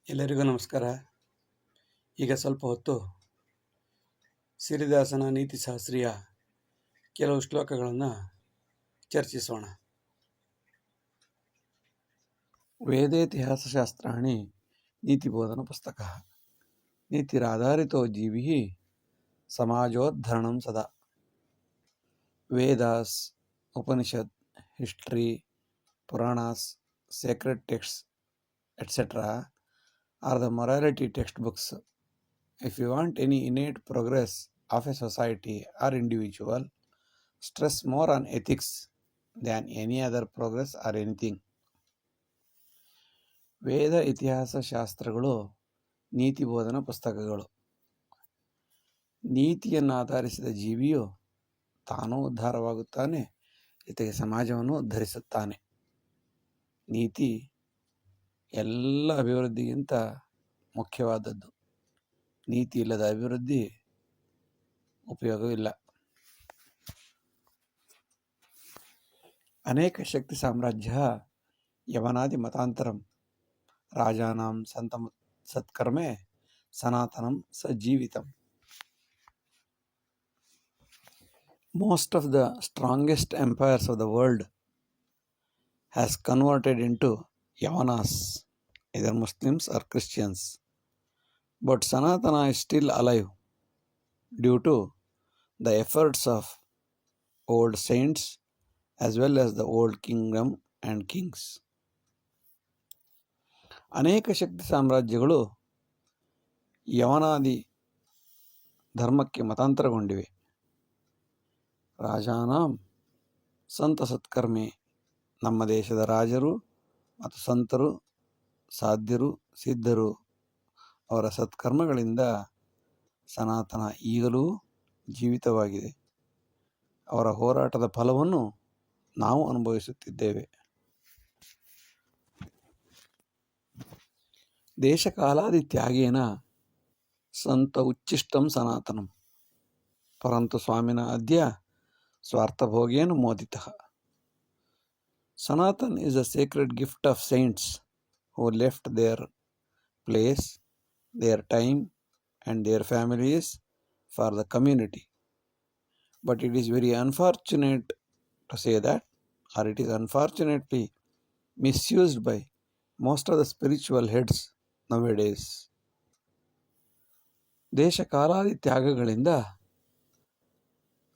ಎಲ್ಲರಿಗೂ ನಮಸ್ಕಾರ. ಈಗ ಸ್ವಲ್ಪ ಹೊತ್ತು ಸಿರಿದಾಸನ ನೀತಿಶಾಸ್ತ್ರೀಯ ಕೆಲವು ಶ್ಲೋಕಗಳನ್ನು ಚರ್ಚಿಸೋಣ. ವೇದೇತಿಹಾಸಶಾಸ್ತ್ರಾಣಿ ನೀತಿಬೋಧನ ಪುಸ್ತಕ ನೀತಿರಾಧಾರಿತೋ ಜೀವಿ ಸಮಾಜೋದ್ಧರಣಂ ಸದಾ. Vedas, Upanishad, history, Puranas, sacred texts, etc. are the morality textbooks. If you want any innate progress of a society or individual, stress more on ethics than any other progress or anything. ವೇದ ಇತಿಹಾಸ ಶಾಸ್ತ್ರಗಳು ನೀತಿ ಬೋಧನ ಪುಸ್ತಕಗಳು. ನೀತಿಯನ್ನು ಆಧರಿಸಿದ ಜೀವಿಯು ತಾನೂ ಉದ್ಧಾರವಾಗುತ್ತಾನೆ, ಜೊತೆಗೆ ಸಮಾಜವನ್ನು ಉದ್ಧರಿಸುತ್ತಾನೆ. ನೀತಿ ಎಲ್ಲ ಅಭಿವೃದ್ಧಿಗಿಂತ ಮುಖ್ಯವಾದದ್ದು. ನೀತಿ ಇಲ್ಲದ ಅಭಿವೃದ್ಧಿ ಉಪಯೋಗವಿಲ್ಲ. ಅನೇಕ ಶಕ್ತಿ ಸಾಮ್ರಾಜ್ಯ ಯವನಾದಿ ಮತಾಂತರಂ ರಾಜಾನಾಂ ಸಂತಂ ಸತ್ಕರ್ಮೆ ಸನಾತನಂ ಸಜೀವಿತಂ. Most of the strongest empires of the world has converted into Yavanas, either Muslims or Christians. But Sanatana is still alive due to the efforts of old saints as well as the old kingdom and kings. ಅನೇಕ ಶಕ್ತಿ ಸಾಮ್ರಾಜ್ಯಗಳು ಯವನಾದಿ ಧರ್ಮಕ್ಕೆ ಮತಾಂತರಗೊಂಡಿವೆ. ರಾಜಾನಾಂ ಸಂತ ಸತ್ಕರ್ಮೆ, ನಮ್ಮ ದೇಶದ ರಾಜರು ಮತ್ತು ಸಂತರು, ಸಾಧ್ಯರು, ಸಿದ್ಧರು ಅವರ ಸತ್ಕರ್ಮಗಳಿಂದ ಸನಾತನ ಈಗಲೂ ಜೀವಿತವಾಗಿದೆ. ಅವರ ಹೋರಾಟದ ಫಲವನ್ನು ನಾವು ಅನುಭವಿಸುತ್ತಿದ್ದೇವೆ. ದೇಶಕಾಲಾದಿ ತ್ಯಾಗೇನ ಸಂತ ಉಚ್ಚಿಷ್ಟಂ ಸನಾತನಂ ಪರಂತು ಸ್ವಾಮಿನ ಅದ್ಯ ಸ್ವಾರ್ಥಭೋಗೇನ ಮೋದಿತಃ. Sanatan is a sacred gift of saints who left their place, their time and their families for the community. But it is very unfortunate to say that, or it is unfortunately misused by most of the spiritual heads nowadays. ದೇಶ ಕಾಲಾದಿ ತ್ಯಾಗಗಳಿಂದ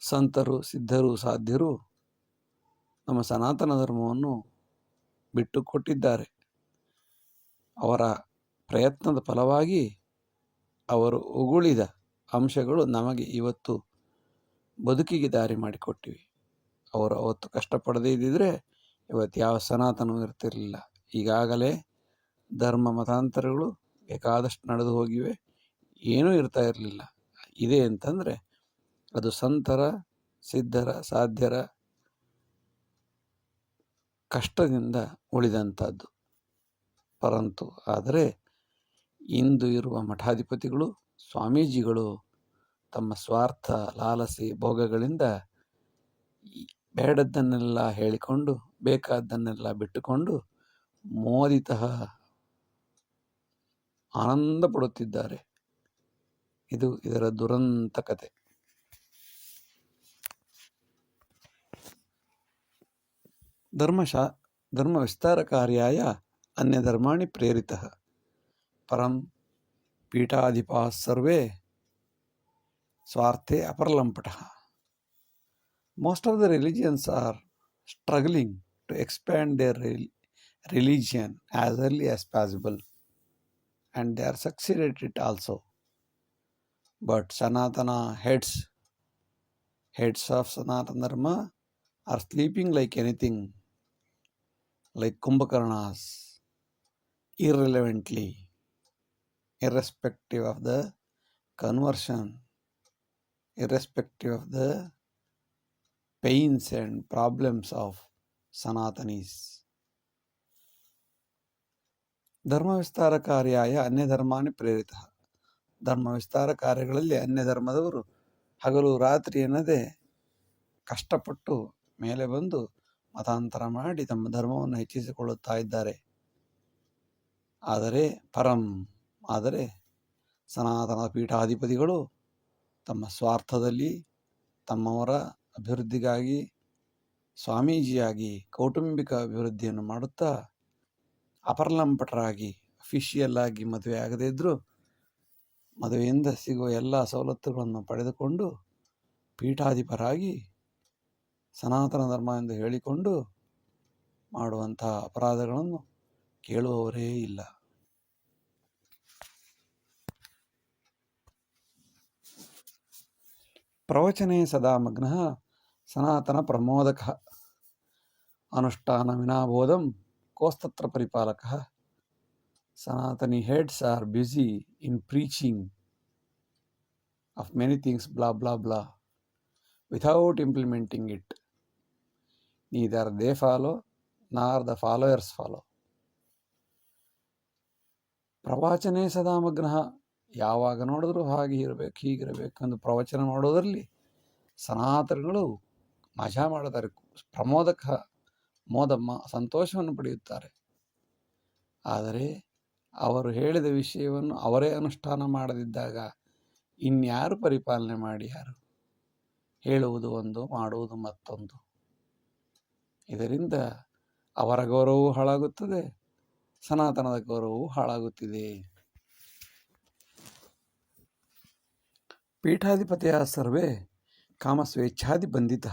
ಸಂತರು, ಸಿದ್ಧರು, ಸಾಧ್ಯರು ನಮ್ಮ ಸನಾತನ ಧರ್ಮವನ್ನು ಬಿಟ್ಟುಕೊಟ್ಟಿದ್ದಾರೆ. ಅವರ ಪ್ರಯತ್ನದ ಫಲವಾಗಿ ಅವರು ಉಗುಳಿದ ಅಂಶಗಳು ನಮಗೆ ಇವತ್ತು ಬದುಕಿಗೆ ದಾರಿ ಮಾಡಿಕೊಟ್ಟಿವೆ. ಅವರು ಅವತ್ತು ಕಷ್ಟಪಡದೇ ಇದ್ದಿದ್ರೆ ಇವತ್ತು ಯಾವ ಸನಾತನವೂ ಇರ್ತಿರಲಿಲ್ಲ. ಈಗಾಗಲೇ ಧರ್ಮ ಮತಾಂತರಗಳು ಬೇಕಾದಷ್ಟು ನಡೆದು ಹೋಗಿವೆ, ಏನೂ ಇರ್ತಾ ಇರಲಿಲ್ಲ. ಇದೆ ಅಂತಂದರೆ ಅದು ಸಂತರ, ಸಿದ್ಧರ, ಸಾಧ್ಯರ ಕಷ್ಟದಿಂದ ಉಳಿದಂಥದ್ದು. ಪರಂತು ಆದರೆ ಇಂದು ಇರುವ ಮಠಾಧಿಪತಿಗಳು, ಸ್ವಾಮೀಜಿಗಳು ತಮ್ಮ ಸ್ವಾರ್ಥ, ಲಾಲಸೆ, ಭೋಗಗಳಿಂದ ಬೇಡದ್ದನ್ನೆಲ್ಲ ಹೇಳಿಕೊಂಡು ಬೇಕಾದ್ದನ್ನೆಲ್ಲ ಬಿಟ್ಟುಕೊಂಡು ಮೋದಿತಃ ಆನಂದ ಪಡುತ್ತಿದ್ದಾರೆ. ಇದು ಇದರ ದುರಂತ ಕತೆ. ಧರ್ಮ ವಿಸ್ತಾರ ಕಾರ್ಯಾಯ ಅನ್ಯಧರ್ಮಾಣಿ ಪ್ರೇರಿತಃ ಪರಂ ಪೀಠಾಧಿಪಾಃ ಸರ್ವೇ ಸ್ವಾರ್ಥೆ ಅಪರಲಂಪಟಃ. Most of the religions are struggling to expand their religion as early as possible, and they are succeeded it also. But Sanatana heads of Sanatana Dharma are sleeping like anything, like Kumbhakarnas, irrelevantly, irrespective of the conversion, irrespective of the pains and problems of Sanatanis. ಧರ್ಮ ವಿಸ್ತಾರ ಕಾರ್ಯಾಯ ಅನ್ಯ ಧರ್ಮಾನಿ ಪ್ರೇರಿತ. ಧರ್ಮ ವಿಸ್ತಾರ ಕಾರ್ಯಗಳಲ್ಲಿ ಅನ್ಯ ಧರ್ಮದವರು ಹಗಲು ರಾತ್ರಿ ಎನ್ನದೆ ಕಷ್ಟಪಟ್ಟು ಮೇಲೆ ಬಂದು ಮತಾಂತರ ಮಾಡಿ ತಮ್ಮ ಧರ್ಮವನ್ನು ಹೆಚ್ಚಿಸಿಕೊಳ್ಳುತ್ತಾ ಇದ್ದಾರೆ. ಆದರೆ ಸನಾತನ ಪೀಠಾಧಿಪತಿಗಳು ತಮ್ಮ ಸ್ವಾರ್ಥದಲ್ಲಿ ತಮ್ಮವರ ಅಭಿವೃದ್ಧಿಗಾಗಿ ಸ್ವಾಮೀಜಿಯಾಗಿ ಕೌಟುಂಬಿಕ ಅಭಿವೃದ್ಧಿಯನ್ನು ಮಾಡುತ್ತಾ ಅಪರ್ಲಂಪಟರಾಗಿ ಅಫಿಷಿಯಲ್ ಆಗಿ ಮದುವೆ ಆಗದೇ ಇದ್ದರೂ ಮದುವೆಯಿಂದ ಸಿಗುವ ಎಲ್ಲ ಸವಲತ್ತುಗಳನ್ನು ಪಡೆದುಕೊಂಡು ಪೀಠಾಧಿಪರಾಗಿ ಸನಾತನ ಧರ್ಮ ಎಂದು ಹೇಳಿಕೊಂಡು ಮಾಡುವಂತಹ ಅಪರಾಧಗಳನ್ನು ಕೇಳುವವರೇ ಇಲ್ಲ. ಪ್ರವಚನೆ ಸದಾ ಮಗ್ನಃ ಸನಾತನ ಪ್ರಮೋದಕಃ ಅನುಷ್ಠಾನ ವಿನಾಬೋಧಂ ಕೋಸ್ತತ್ರ ಪರಿಪಾಲಕಃ. Sanatani heads are busy in preaching of many things, blah blah blah, without implementing it. Neither they follow nor the followers follow. ಪ್ರವಚನೆ ಸದಾ ಮಗ್ನಃ, ಯಾವಾಗ ನೋಡಿದ್ರೂ ಹಾಗೆ ಇರಬೇಕು ಹೀಗಿರಬೇಕು ಎಂದು ಪ್ರವಚನ ಮಾಡೋದರಲ್ಲಿ ಸನಾತನಗಳು ಮಜಾ ಮಾಡುತ್ತಾರೆ. ಪ್ರಮೋದಕ ಮೋದಮ್ಮ ಸಂತೋಷವನ್ನು ಪಡೆಯುತ್ತಾರೆ. ಆದರೆ ಅವರು ಹೇಳಿದ ವಿಷಯವನ್ನು ಅವರೇ ಅನುಷ್ಠಾನ ಮಾಡದಿದ್ದಾಗ ಇನ್ಯಾರು ಪರಿಪಾಲನೆ ಮಾಡಿ ಯಾರು? ಹೇಳುವುದು ಒಂದು, ಮಾಡುವುದು ಮತ್ತೊಂದು. ಇದರಿಂದ ಅವರ ಗೌರವವೂ ಹಾಳಾಗುತ್ತದೆ, ಸನಾತನದ ಗೌರವವೂ ಹಾಳಾಗುತ್ತಿದೆ. ಪೀಠಾಧಿಪತಿಯ ಸರ್ವೇ ಕಾಮಸ್ವೇಚ್ಛಾದಿ ಬಂಧಿತ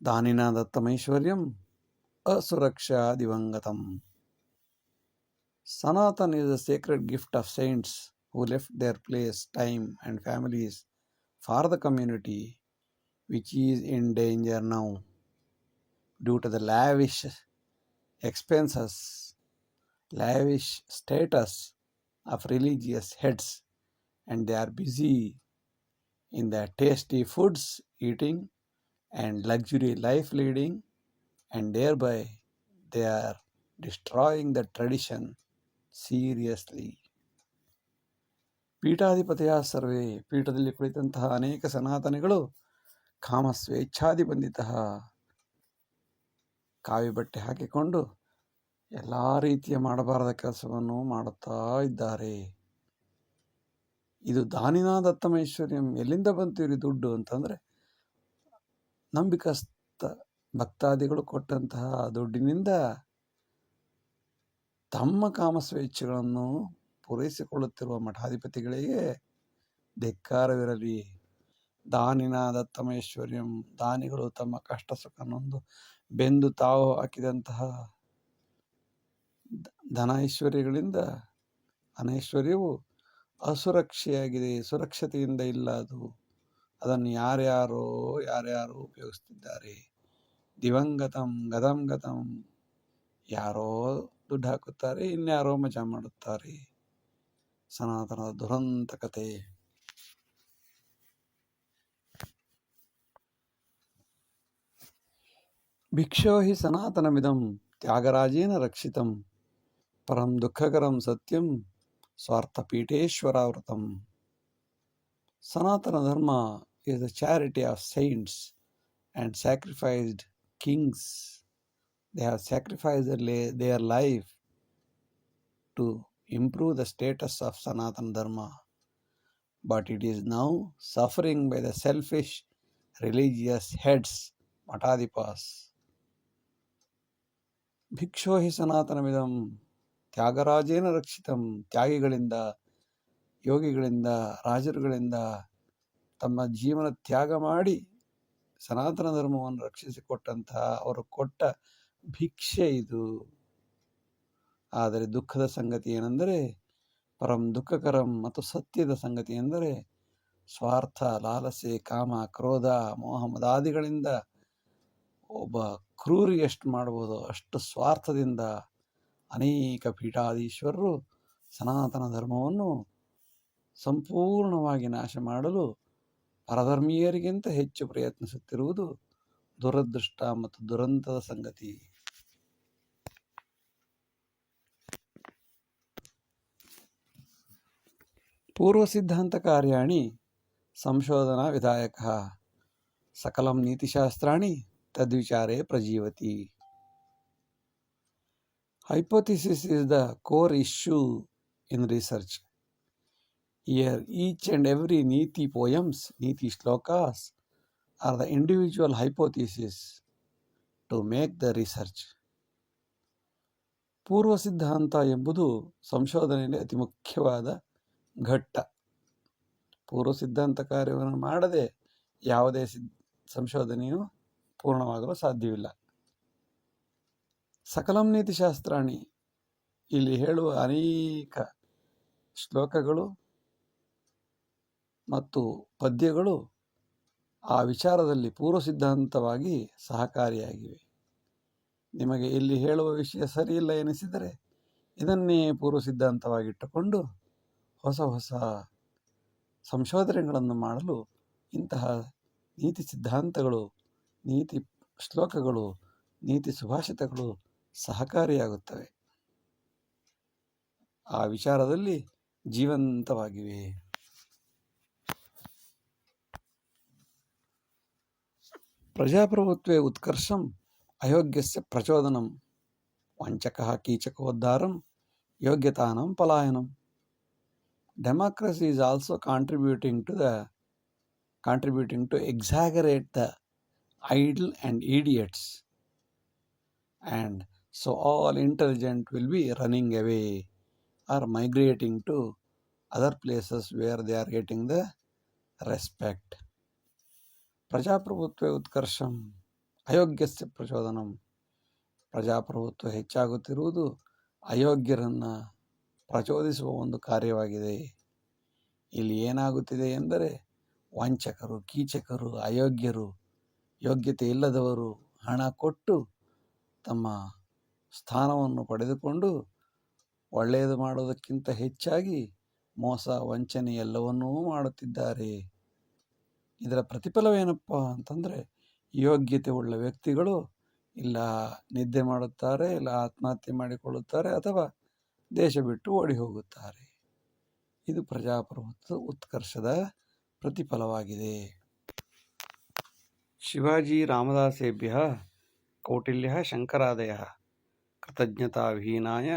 ದಾನಿನ ದತ್ತಮೈಶ್ವರ್ಯಂ ಅಸುರಕ್ಷಾ ದಿವಂಗತಂ. Sanatana is a sacred gift of saints who left their place, time and families for the community, which is in danger now due to the lavish expenses, lavish status of religious heads, and they are busy in the tasty foods eating and luxury life leading, and thereby they are destroying the tradition seriously. ಪೀಠಾಧಿಪತಿಯ ಸರ್ವೇ, ಪೀಠದಲ್ಲಿ ಕುಳಿತಂತಹ ಅನೇಕ ಸನಾತನಿಗಳು ಕಾಮ ಸ್ವೇಚ್ಛಾದಿ ಬಂಧಿತ, ಕಾವಿ ಬಟ್ಟೆ ಹಾಕಿಕೊಂಡು ಎಲ್ಲ ರೀತಿಯ ಮಾಡಬಾರದ ಕೆಲಸವನ್ನು ಮಾಡುತ್ತಾ ಇದ್ದಾರೆ. ಇದು ದಾನಿನ ದತ್ತಮೈಶ್ವರ್ಯಂ, ಎಲ್ಲಿಂದ ಬಂತು ಇವರು ದುಡ್ಡು ಅಂತಂದರೆ ನಂಬಿಕಸ್ಥ ಭಕ್ತಾದಿಗಳು ಕೊಟ್ಟಂತಹ ದುಡ್ಡಿನಿಂದ ತಮ್ಮ ಕಾಮಸ್ವೇಚ್ಛೆಗಳನ್ನು ಪೂರೈಸಿಕೊಳ್ಳುತ್ತಿರುವ ಮಠಾಧಿಪತಿಗಳಿಗೆ ಧಿಕ್ಕಾರವಿರಲಿ. ದಾನಿನ ದತ್ತಮೈಶ್ವರ್ಯಂ, ದಾನಿಗಳು ತಮ್ಮ ಕಷ್ಟ ಸುಖ ನೊಂದು ಬೆಂದು ತಾವು ಹಾಕಿದಂತಹ ಧನ ಐಶ್ವರ್ಯಗಳಿಂದ ಅನೈಶ್ವರ್ಯವು ಅಸುರಕ್ಷೆಯಾಗಿದೆ, ಸುರಕ್ಷತೆಯಿಂದ ಇಲ್ಲ. ಅದನ್ನು ಯಾರ್ಯಾರೋ ಉಪಯೋಗಿಸ್ತಿದ್ದಾರೆ. ದಿವಂಗತಂ ಗದಂ ಗತಂ, ಯಾರೋ ದುಡ್ಡು ಹಾಕುತ್ತಾರೆ, ಇನ್ಯಾರೋ ಮಜಾ ಮಾಡುತ್ತಾರೆ. ಸನಾತನದ ದುರಂತ ಕತೆ. ಭಿಕ್ಷೋ ಹಿ ಸನಾತನಮಿದಂ ತ್ಯಾಗರಾಜೇನ ರಕ್ಷಿತಂ ಪರಂ ದುಃಖಕರಂ ಸತ್ಯಂ ಸ್ವಾರ್ಥಪೀಠೇಶ್ವರಾವೃತಂ. Sanatana Dharma is the charity of saints and sacrificed kings. They have sacrificed their life to improve the status of Sanatana Dharma, but it is now suffering by the selfish religious heads, Matadipas. ಭಿಕ್ಷೋ ಹಿ ಸನಾತನಮಿದಂ ತ್ಯಾಗರಾಜೇನ ರಕ್ಷಿತಂ, ತ್ಯಾಗಿಗಳಿಂದ, ಯೋಗಿಗಳಿಂದ, ರಾಜರುಗಳಿಂದ ತಮ್ಮ ಜೀವನ ತ್ಯಾಗ ಮಾಡಿ ಸನಾತನ ಧರ್ಮವನ್ನು ರಕ್ಷಿಸಿಕೊಟ್ಟಂತಹ ಅವರು ಕೊಟ್ಟ ಭಿಕ್ಷೆ ಇದು. ಆದರೆ ದುಃಖದ ಸಂಗತಿ ಏನೆಂದರೆ, ಪರಂ ದುಃಖಕರಂ, ಮತ್ತು ಸತ್ಯದ ಸಂಗತಿ ಎಂದರೆ ಸ್ವಾರ್ಥ, ಲಾಲಸೆ, ಕಾಮ, ಕ್ರೋಧ, ಮೋಹ ಮದಾದಿಗಳಿಂದ ಒಬ್ಬ ಕ್ರೂರಿ ಎಷ್ಟು ಮಾಡ್ಬೋದು ಅಷ್ಟು ಸ್ವಾರ್ಥದಿಂದ ಅನೇಕ ಪೀಠಾಧೀಶ್ವರರು ಸನಾತನ ಧರ್ಮವನ್ನು ಸಂಪೂರ್ಣವಾಗಿ ನಾಶ ಮಾಡಲು ಪರಧರ್ಮೀಯರಿಗಿಂತ ಹೆಚ್ಚು ಪ್ರಯತ್ನಿಸುತ್ತಿರುವುದು ದುರದೃಷ್ಟ ಮತ್ತು ದುರಂತದ ಸಂಗತಿ. ಪೂರ್ವಸಿದ್ಧಾಂತ ಕಾರ್ಯಾಣಿ ಸಂಶೋಧನಾ ವಿಧಾಯಕ ಸಕಲಂ ನೀತಿಶಾಸ್ತ್ರಾಣಿ ತದ್ವಿಚಾರೇ ಪ್ರಜೀವತಿ. Hypothesis is the core issue in research. Here, each and every Niti poems, Niti shlokas are the individual hypothesis to make the research. ಪೂರ್ವ ಸಿದ್ಧಾಂತ ಎಂಬುದು ಸಂಶೋಧನೆಯಲ್ಲಿ ಅತಿ ಮುಖ್ಯವಾದ ಘಟ್ಟ. ಪೂರ್ವ ಸಿದ್ಧಾಂತ ಕಾರ್ಯವನ್ನು ಮಾಡದೆ ಯಾವುದೇ ಸಂಶೋಧನೆಯು ಪೂರ್ಣವಾಗಲು ಸಾಧ್ಯವಿಲ್ಲ. ಸಕಲಂ ನೀತಿಶಾಸ್ತ್ರಾಣಿ ಇಲ್ಲಿ ಹೇಳುವ ಅನೇಕ ಶ್ಲೋಕಗಳು ಮತ್ತು ಪದ್ಯಗಳು ಆ ವಿಚಾರದಲ್ಲಿ ಪೂರ್ವ ಸಿದ್ಧಾಂತವಾಗಿ ಸಹಕಾರಿಯಾಗಿವೆ. ನಿಮಗೆ ಇಲ್ಲಿ ಹೇಳುವ ವಿಷಯ ಸರಿಯಿಲ್ಲ ಎನಿಸಿದರೆ ಇದನ್ನೇ ಪೂರ್ವ ಸಿದ್ಧಾಂತವಾಗಿಟ್ಟುಕೊಂಡು ಹೊಸ ಹೊಸ ಸಂಶೋಧನೆಗಳನ್ನು ಮಾಡಲು ಇಂತಹ ನೀತಿ ಸಿದ್ಧಾಂತಗಳು, ನೀತಿ ಶ್ಲೋಕಗಳು, ನೀತಿ ಸುಭಾಷಿತಗಳು ಸಹಕಾರಿಯಾಗುತ್ತವೆ. ಆ ವಿಚಾರದಲ್ಲಿ ಜೀವಂತವಾಗಿವೆ. ಪ್ರಜಾಪ್ರಭುತ್ವೇ ಉತ್ಕರ್ಷಂ ಅಯೋಗ್ಯಸ್ಯ ಪ್ರಚೋದನಂ ವಂಚಕಃ ಕೀಚಕೋದ್ಧಾರಂ ಯೋಗ್ಯತಾನಂ ಪಲಾಯನಂ. Democracy is also contributing to exaggerate the idle and idiots, and so all intelligent will be running away or migrating to other places where they are getting the respect. ಪ್ರಜಾಪ್ರಭುತ್ವ ಉತ್ಕರ್ಷಂ ಅಯೋಗ್ಯಸ್ಯ ಪ್ರಚೋದನಂ. ಪ್ರಜಾಪ್ರಭುತ್ವ ಹೆಚ್ಚಾಗುತ್ತಿರುವುದು ಅಯೋಗ್ಯರನ್ನು ಪ್ರಚೋದಿಸುವ ಒಂದು ಕಾರ್ಯವಾಗಿದೆ. ಇಲ್ಲಿ ಏನಾಗುತ್ತಿದೆ ಎಂದರೆ ವಂಚಕರು, ಕೀಚಕರು, ಅಯೋಗ್ಯರು, ಯೋಗ್ಯತೆ ಇಲ್ಲದವರು ಹಣ ಕೊಟ್ಟು ತಮ್ಮ ಸ್ಥಾನವನ್ನು ಪಡೆದುಕೊಂಡು ಒಳ್ಳೆಯದು ಮಾಡೋದಕ್ಕಿಂತ ಹೆಚ್ಚಾಗಿ ಮೋಸ, ವಂಚನೆ ಎಲ್ಲವನ್ನೂ ಮಾಡುತ್ತಿದ್ದಾರೆ. ಇದರ ಪ್ರತಿಫಲವೇನಪ್ಪ ಅಂತಂದರೆ ಯೋಗ್ಯತೆ ಉಳ್ಳ ವ್ಯಕ್ತಿಗಳು ಇಲ್ಲ ನಿದ್ದೆ ಮಾಡುತ್ತಾರೆ, ಇಲ್ಲ ಆತ್ಮಹತ್ಯೆ ಮಾಡಿಕೊಳ್ಳುತ್ತಾರೆ, ಅಥವಾ ದೇಶ ಬಿಟ್ಟು ಓಡಿ ಹೋಗುತ್ತಾರೆ. ಇದು ಪ್ರಜಾಪ್ರಭುತ್ವ ಉತ್ಕರ್ಷದ ಪ್ರತಿಫಲವಾಗಿದೆ. ಶಿವಾಜಿ ರಾಮದಾಸೇಭ್ಯ ಕೌಟಿಲ್ಯ ಶಂಕರಾದಯ ಕೃತಜ್ಞತಾ ವಿಹೀನಾಯ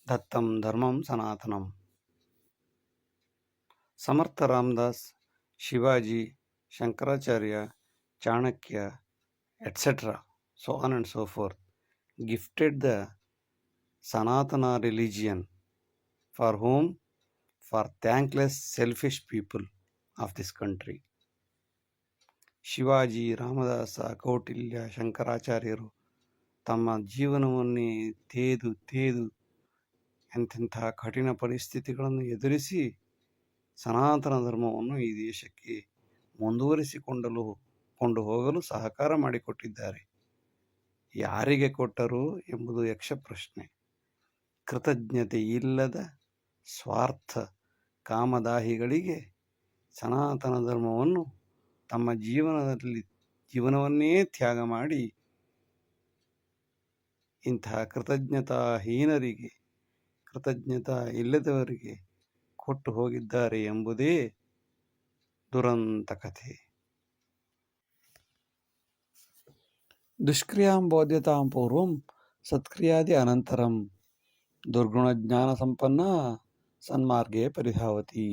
ದತ್ತಂ ಧರ್ಮಂ ಸನಾತನಂ. ಸಮರ್ಥ Ramdas, Shivaji, Shankaracharya, Chanakya, etc., so on and so forth, gifted the Sanatana religion. For whom? For thankless, selfish people of this country. Shivaji, Ramadasa, Kautilya, ಶಂಕರಾಚಾರ್ಯರು ತಮ್ಮ ಜೀವನವನ್ನೇ ತೇದು ಎಂತೆಂಥ ಕಠಿಣ ಪರಿಸ್ಥಿತಿಗಳನ್ನು ಎದುರಿಸಿ ಸನಾತನ ಧರ್ಮವನ್ನು ಈ ದೇಶಕ್ಕೆ ಕೊಂಡು ಹೋಗಲು ಸಹಕಾರ ಮಾಡಿಕೊಟ್ಟಿದ್ದಾರೆ. ಯಾರಿಗೆ ಕೊಟ್ಟರು ಎಂಬುದು ಯಕ್ಷ ಪ್ರಶ್ನೆ. ಕೃತಜ್ಞತೆ ಇಲ್ಲದ ಸ್ವಾರ್ಥ ಕಾಮದಾಹಿಗಳಿಗೆ ಸನಾತನ ಧರ್ಮವನ್ನು ತಮ್ಮ ಜೀವನವನ್ನೇ ತ್ಯಾಗ ಮಾಡಿ ಇಂತಹ ಕೃತಜ್ಞತಾಹೀನರಿಗೆ, ಕೃತಜ್ಞತಾ ಇಲ್ಲದವರಿಗೆ ಕೊಟ್ಟು ಹೋಗಿದ್ದಾರೆ ಎಂಬುದೇ ದುರಂತ ಕಥೆ. ದುಷ್ಕ್ರಿಯಾಂ ಬೋಧ್ಯತಾಂ ಪೂರ್ವಂ ಸತ್ಕ್ರಿಯಾದಿ ಅನಂತರಂ ದುರ್ಗುಣಜ್ಞಾನ ಸಂಪನ್ನ ಸನ್ಮಾರ್ಗೇ ಪರಿಧಾವತಿ.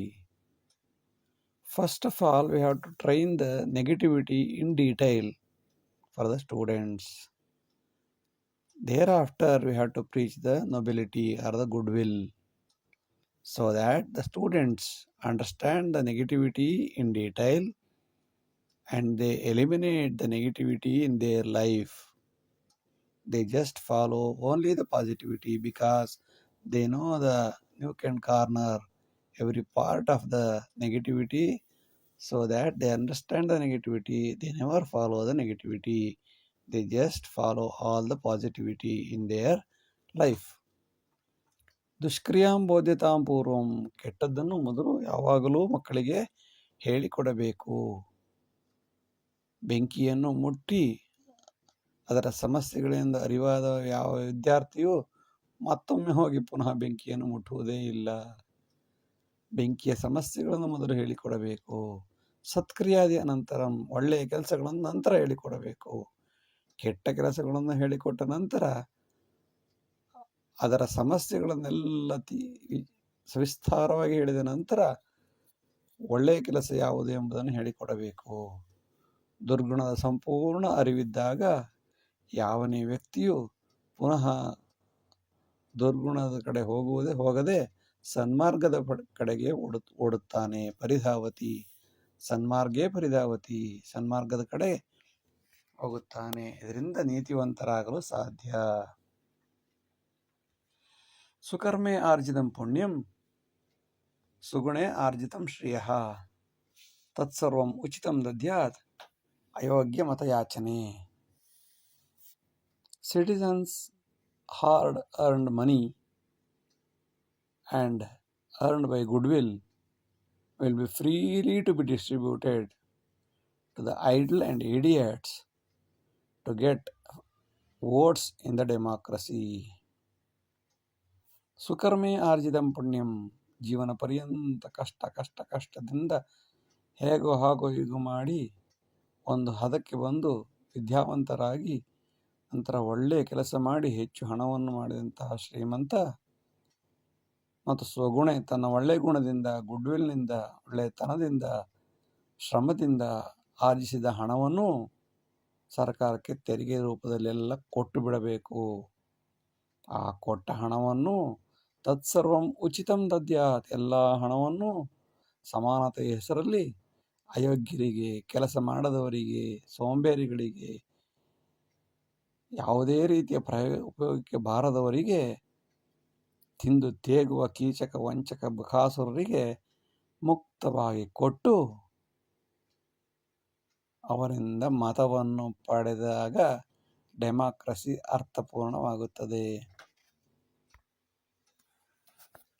First of all, we have to train the negativity in detail for the students. Thereafter, we have to preach the nobility or the goodwill, so that the students understand the negativity in detail and they eliminate the negativity in their life. They just follow only the positivity because they know the nook and corner, every part of the negativity, so that they understand the negativity. They never follow the negativity. They just follow all the positivity in their life. ದುಷ್ಕ್ರಿಯಾಂ ಬೋಧ್ಯತಾಂ ಪೂರ್ವಂ, ಕೆಟ್ಟದ್ದನ್ನು ಮೊದಲು ಯಾವಾಗಲೂ ಮಕ್ಕಳಿಗೆ ಹೇಳಿಕೊಡಬೇಕು. ಬೆಂಕಿಯನ್ನು ಮುಟ್ಟಿ ಅದರ ಸಮಸ್ಯೆಗಳಿಂದ ಅರಿವಾದ ಯಾವ ವಿದ್ಯಾರ್ಥಿಯು ಮತ್ತೊಮ್ಮೆ ಹೋಗಿ ಪುನಃ ಬೆಂಕಿಯನ್ನು ಮುಟ್ಟುವುದೇ ಇಲ್ಲ. ಬೆಂಕಿಯ ಸಮಸ್ಯೆಗಳನ್ನು ಮೊದಲು ಹೇಳಿಕೊಡಬೇಕು. ಸತ್ಕ್ರಿಯಾದಿ ಅನಂತರಂ, ಒಳ್ಳೆಯ ಕೆಲಸಗಳನ್ನು ನಂತರ ಹೇಳಿಕೊಡಬೇಕು. ಕೆಟ್ಟ ಕೆಲಸಗಳನ್ನು ಹೇಳಿಕೊಟ್ಟ ನಂತರ ಅದರ ಸಮಸ್ಯೆಗಳನ್ನೆಲ್ಲ ಸವಿಸ್ತಾರವಾಗಿ ಹೇಳಿದ ನಂತರ ಒಳ್ಳೆಯ ಕೆಲಸ ಯಾವುದು ಎಂಬುದನ್ನು ಹೇಳಿಕೊಡಬೇಕು. ದುರ್ಗುಣದ ಸಂಪೂರ್ಣ ಅರಿವಿದ್ದಾಗ ಯಾವನೇ ವ್ಯಕ್ತಿಯು ಪುನಃ ದುರ್ಗುಣದ ಕಡೆ ಹೋಗದೆ ಸನ್ಮಾರ್ಗದ ಕಡೆಗೆ ಓಡುತ್ತಾನೆ. ಪರಿಧಾವತಿ ಸನ್ಮಾರ್ಗೇ ಪರಿಧಾವತಿ, ಸನ್ಮಾರ್ಗದ ಕಡೆ ಹೋಗುತ್ತಾನೆ. ಇದರಿಂದ ನೀತಿವಂತರಾಗಲು ಸಾಧ್ಯ. ಸುಕರ್ಮೆ ಆರ್ಜಿತಂ ಪುಣ್ಯಂ ಸುಗುಣೆ ಆರ್ಜಿತಂ ಶ್ರೇಯಃ ತತ್ಸರ್ವಂ ಉಚಿತಂ ದದ್ಯಾತ್ ಅಯೋಗ್ಯ ಮತಯಾಚನೆ. Citizens' hard-earned money and earned by goodwill will be freely to be distributed to the idle and idiots to get votes in the democracy. ಸುಕರ್ಮೆ ಆರ್ಜಿತಂ ಪುಣ್ಯಂ, ಜೀವನ ಪರ್ಯಂತ ಕಷ್ಟದಿಂದ ಹೇಗೋ ಹೀಗೋ ಮಾಡಿ ಒಂದು ಹದಕ್ಕೆ ಬಂದು ವಿದ್ಯಾವಂತರಾಗಿ ನಂತರ ಒಳ್ಳೆಯ ಕೆಲಸ ಮಾಡಿ ಹೆಚ್ಚು ಹಣವನ್ನು ಮಾಡಿದಂತಹ ಶ್ರೀಮಂತ ಮತ್ತು ಸ್ವಗುಣೆ ತನ್ನ ಒಳ್ಳೆಯ ಗುಣದಿಂದ, ಗುಡ್ವಿಲ್ನಿಂದ, ಒಳ್ಳೆಯತನದಿಂದ, ಶ್ರಮದಿಂದ ಆರ್ಜಿಸಿದ ಹಣವನ್ನು ಸರ್ಕಾರಕ್ಕೆ ತೆರಿಗೆ ರೂಪದಲ್ಲೆಲ್ಲ ಕೊಟ್ಟು ಬಿಡಬೇಕು. ಆ ಕೊಟ್ಟ ಹಣವನ್ನು ತತ್ಸರ್ವಂ ಉಚಿತಂ ದದ್ಯಾತ್, ಎಲ್ಲ ಹಣವನ್ನು ಸಮಾನತೆಯ ಹೆಸರಲ್ಲಿ ಅಯೋಗ್ಯರಿಗೆ, ಕೆಲಸ ಮಾಡದವರಿಗೆ, ಸೋಂಬೇರಿಗಳಿಗೆ, ಯಾವುದೇ ರೀತಿಯ ಉಪಯೋಗಕ್ಕೆ ಬಾರದವರಿಗೆ, ತಿಂದು ತೇಗುವ ಕೀಚಕ ವಂಚಕ ಬಕಾಸುರರಿಗೆ ಮುಕ್ತವಾಗಿ ಕೊಟ್ಟು ಅವರಿಂದ ಮತವನ್ನು ಪಡೆದಾಗ democracy ಅರ್ಥಪೂರ್ಣವಾಗುತ್ತದೆ.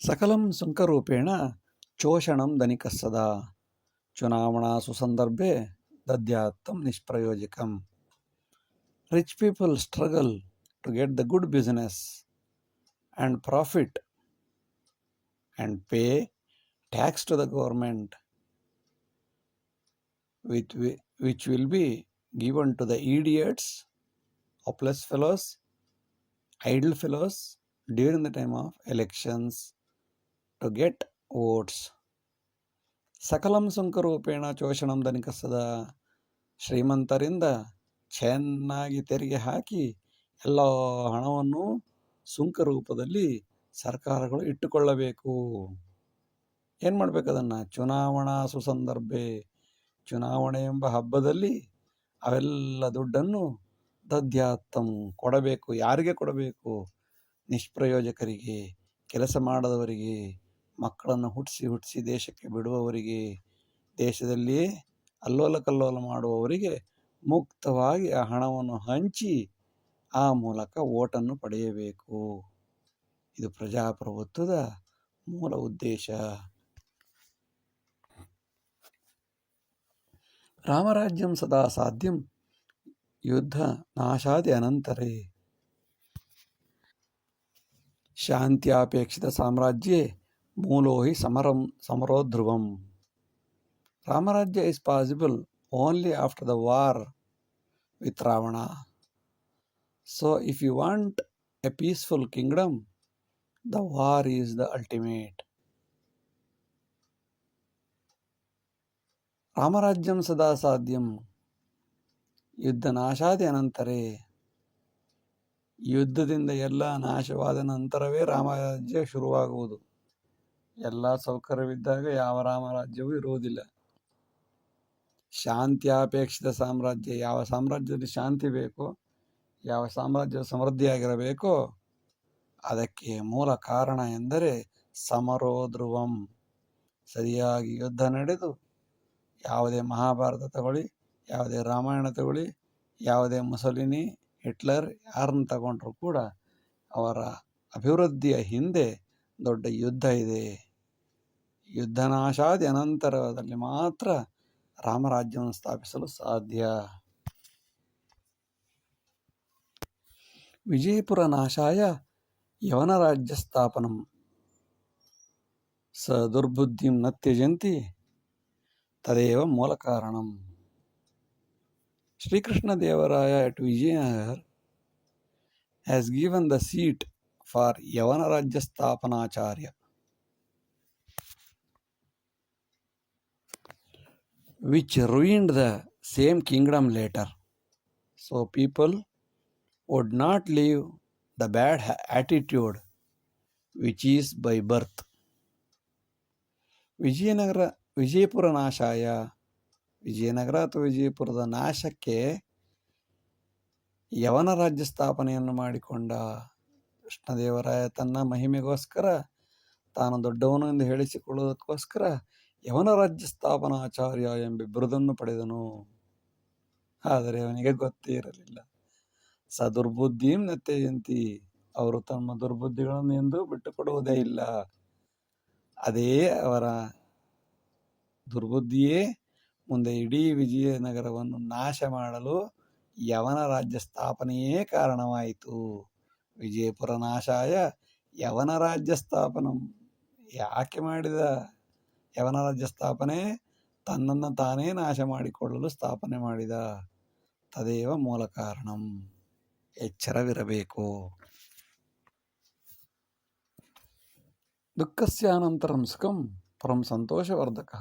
ಸಕಲಂ ಸುಂಕರೂಪೇಣ ಚೋಷಣಂ ಧನಿಕಸ್ಸದ ಚುನಾವಣಾಸು ಸಂದರ್ಭೆ ದದ್ಯಾತ್ತಂ ನಿಷ್ಪ್ರಯೋಜಕಂ. Rich people struggle to get the good business and profit and pay tax to the government, which will be given to the idiots, hopeless fellows, idle fellows during the time of elections to get votes. ಸಕಲಂ ಸುಂಕರೂಪೇಣ ಚೋಷಣಂ ಧನಿಕಸ್ಸದ, ಶ್ರೀಮಂತರಿಂದ ಚೆನ್ನಾಗಿ ತೆರಿಗೆ ಹಾಕಿ ಎಲ್ಲ ಹಣವನ್ನು ಸುಂಕ ರೂಪದಲ್ಲಿ ಸರ್ಕಾರಗಳು ಇಟ್ಟುಕೊಳ್ಳಬೇಕು. ಏನು ಮಾಡಬೇಕು ಅದನ್ನು? ಚುನಾವಣಾ ಸುಸಂದರ್ಭೆ, ಚುನಾವಣೆ ಎಂಬ ಹಬ್ಬದಲ್ಲಿ ಅವೆಲ್ಲ ದುಡ್ಡನ್ನು ದದ್ಯಾತ್ತಂ ಕೊಡಬೇಕು. ಯಾರಿಗೆ ಕೊಡಬೇಕು? ನಿಷ್ಪ್ರಯೋಜಕರಿಗೆ, ಕೆಲಸ ಮಾಡದವರಿಗೆ, ಮಕ್ಕಳನ್ನು ಹುಟ್ಟಿಸಿ ದೇಶಕ್ಕೆ ಬಿಡುವವರಿಗೆ, ದೇಶದಲ್ಲಿಯೇ ಅಲ್ಲೋಲ ಕಲ್ಲೋಲ ಮಾಡುವವರಿಗೆ ಮುಕ್ತವಾಗಿ ಆ ಹಣವನ್ನು ಹಂಚಿ ಆ ಮೂಲಕ ಓಟನ್ನು ಪಡೆಯಬೇಕು. ಇದು ಪ್ರಜಾಪ್ರಭುತ್ವದ ಮೂಲ ಉದ್ದೇಶ. ರಾಮರಾಜ್ಯಂ ಸದಾ ಸಾಧ್ಯಂ ಯುದ್ಧ ನಾಶಾದಿ ಅನಂತರೇ ಶಾಂತ್ಯಾಪೇಕ್ಷಿತ ಸಾಮ್ರಾಜ್ಯೆ ಮೂಲೋ ಹಿ ಸಮರೋ ಧ್ರುವಂ. ರಾಮರಾಜ್ಯ is possible only after the war with Ravana. So if you want a peaceful kingdom, the war is the ultimate. ರಾಮರಾಜ್ಯಂ ಸದಾ ಸಾಧ್ಯಂ ಯುದ್ಧ ನಾಶಾದಿ ಅನಂತರೇ, ಯುದ್ಧದಿಂದ ಎಲ್ಲ ನಾಶವಾದ ನಂತರವೇ ರಾಮರಾಜ್ಯ ಶುರುವಾಗುವುದು. ಎಲ್ಲ ಸೌಕರ್ಯವಿದ್ದಾಗ ಯಾವ ರಾಮರಾಜ್ಯವೂ ಇರುವುದಿಲ್ಲ. ಶಾಂತ್ಯಾಪೇಕ್ಷಿತ ಸಾಮ್ರಾಜ್ಯ, ಯಾವ ಸಾಮ್ರಾಜ್ಯದಲ್ಲಿ ಶಾಂತಿ ಬೇಕೋ, ಯಾವ ಸಾಮ್ರಾಜ್ಯ ಸಮೃದ್ಧಿಯಾಗಿರಬೇಕೋ ಅದಕ್ಕೆ ಮೂಲ ಕಾರಣ ಎಂದರೆ ಸಮರೋ ಧ್ರುವಂ, ಸರಿಯಾಗಿ ಯುದ್ಧ ನಡೆದು, ಯಾವುದೇ ಮಹಾಭಾರತ ತಗೊಳ್ಳಿ, ಯಾವುದೇ ರಾಮಾಯಣ ತಗೊಳ್ಳಿ, ಯಾವುದೇ ಮುಸಲಿನಿ, ಹಿಟ್ಲರ್ ಯಾರನ್ನು ತಗೊಂಡ್ರೂ ಕೂಡ ಅವರ ಅಭಿವೃದ್ಧಿಯ ಹಿಂದೆ ದೊಡ್ಡ ಯುದ್ಧ ಇದೆ. ಯುದ್ಧನಾಶಾದಿ ಅನಂತರದಲ್ಲಿ ಮಾತ್ರ ರಾಮರಾಜ್ಯವನ್ನು ಸ್ಥಾಪಿಸಲು ಸಾಧ್ಯ. ವಿಜಯಪುರ ನಾಶಾಯ ಯವನರಾಜ್ಯ ಸ್ಥಾಪನಂ ಸ ದುರ್ಬುದ್ಧಿಂ ನ ತ್ಯಜಂತಿ ತದೇವ ಮೂಲ ಕಾರಣಂ. Sri Krishna Devaraya at Vijayanagar has given the seat for ಯವನ ರಾಜ್ಯ ಸ್ಥಾಪನಾಚಾರ್ಯ, which ruined the same kingdom later. So people would not leave the bad attitude which is by birth. Vijayapura ನಾಶಾಯ, Vijayanagara ಅಥವಾ ವಿಜಯಪುರದ ನಾಶಕ್ಕೆ ಯವನ ರಾಜ್ಯ ಸ್ಥಾಪನೆಯನ್ನು ಮಾಡಿಕೊಂಡ ಕೃಷ್ಣದೇವರಾಯ ತನ್ನ ಮಹಿಮೆಗೋಸ್ಕರ, ತಾನು ದೊಡ್ಡವನು ಎಂದು ಹೇಳಿಸಿಕೊಳ್ಳುವುದಕ್ಕೋಸ್ಕರ ಯವನ ರಾಜ್ಯ ಸ್ಥಾಪನಾಚಾರ್ಯ ಎಂಬ ಬಿರುದನ್ನು ಪಡೆದನು. ಆದರೆ ಅವನಿಗೆ ಗೊತ್ತೇ ಇರಲಿಲ್ಲ. ಸದುರ್ಬುದ್ಧಿಂ ನತ್ಯಜಂತಿ, ಅವರು ತಮ್ಮ ದುರ್ಬುದ್ಧಿಗಳನ್ನು ಎಂದೂ ಬಿಟ್ಟುಕೊಡುವುದೇ ಇಲ್ಲ. ಅದೇ ಅವರ ದುರ್ಬುದ್ಧಿಯೇ ಮುಂದೆ ಇಡೀ ವಿಜಯನಗರವನ್ನು ನಾಶ ಮಾಡಲು ಯವನ ರಾಜ್ಯ ಸ್ಥಾಪನೆಯೇ ಕಾರಣವಾಯಿತು. ವಿಜಯಪುರ ನಾಶಾಯ ಯವನ ರಾಜ್ಯ ಸ್ಥಾಪನಂ. ಯಾಕೆ ಮಾಡಿದ ಯವನ ರಾಜ್ಯ ಸ್ಥಾಪನೆ? ತನ್ನನ್ನು ತಾನೇ ನಾಶ ಮಾಡಿಕೊಳ್ಳಲು ಸ್ಥಾಪನೆ ಮಾಡಿದ. ತದೇವ ಮೂಲ ಕಾರಣಂ. ಎಚ್ಚರವಿರಬೇಕು. ದುಃಖಸ್ಯಾನಂತರಂ ಸುಖಂ ಪರಂ ಸಂತೋಷವರ್ಧಕ.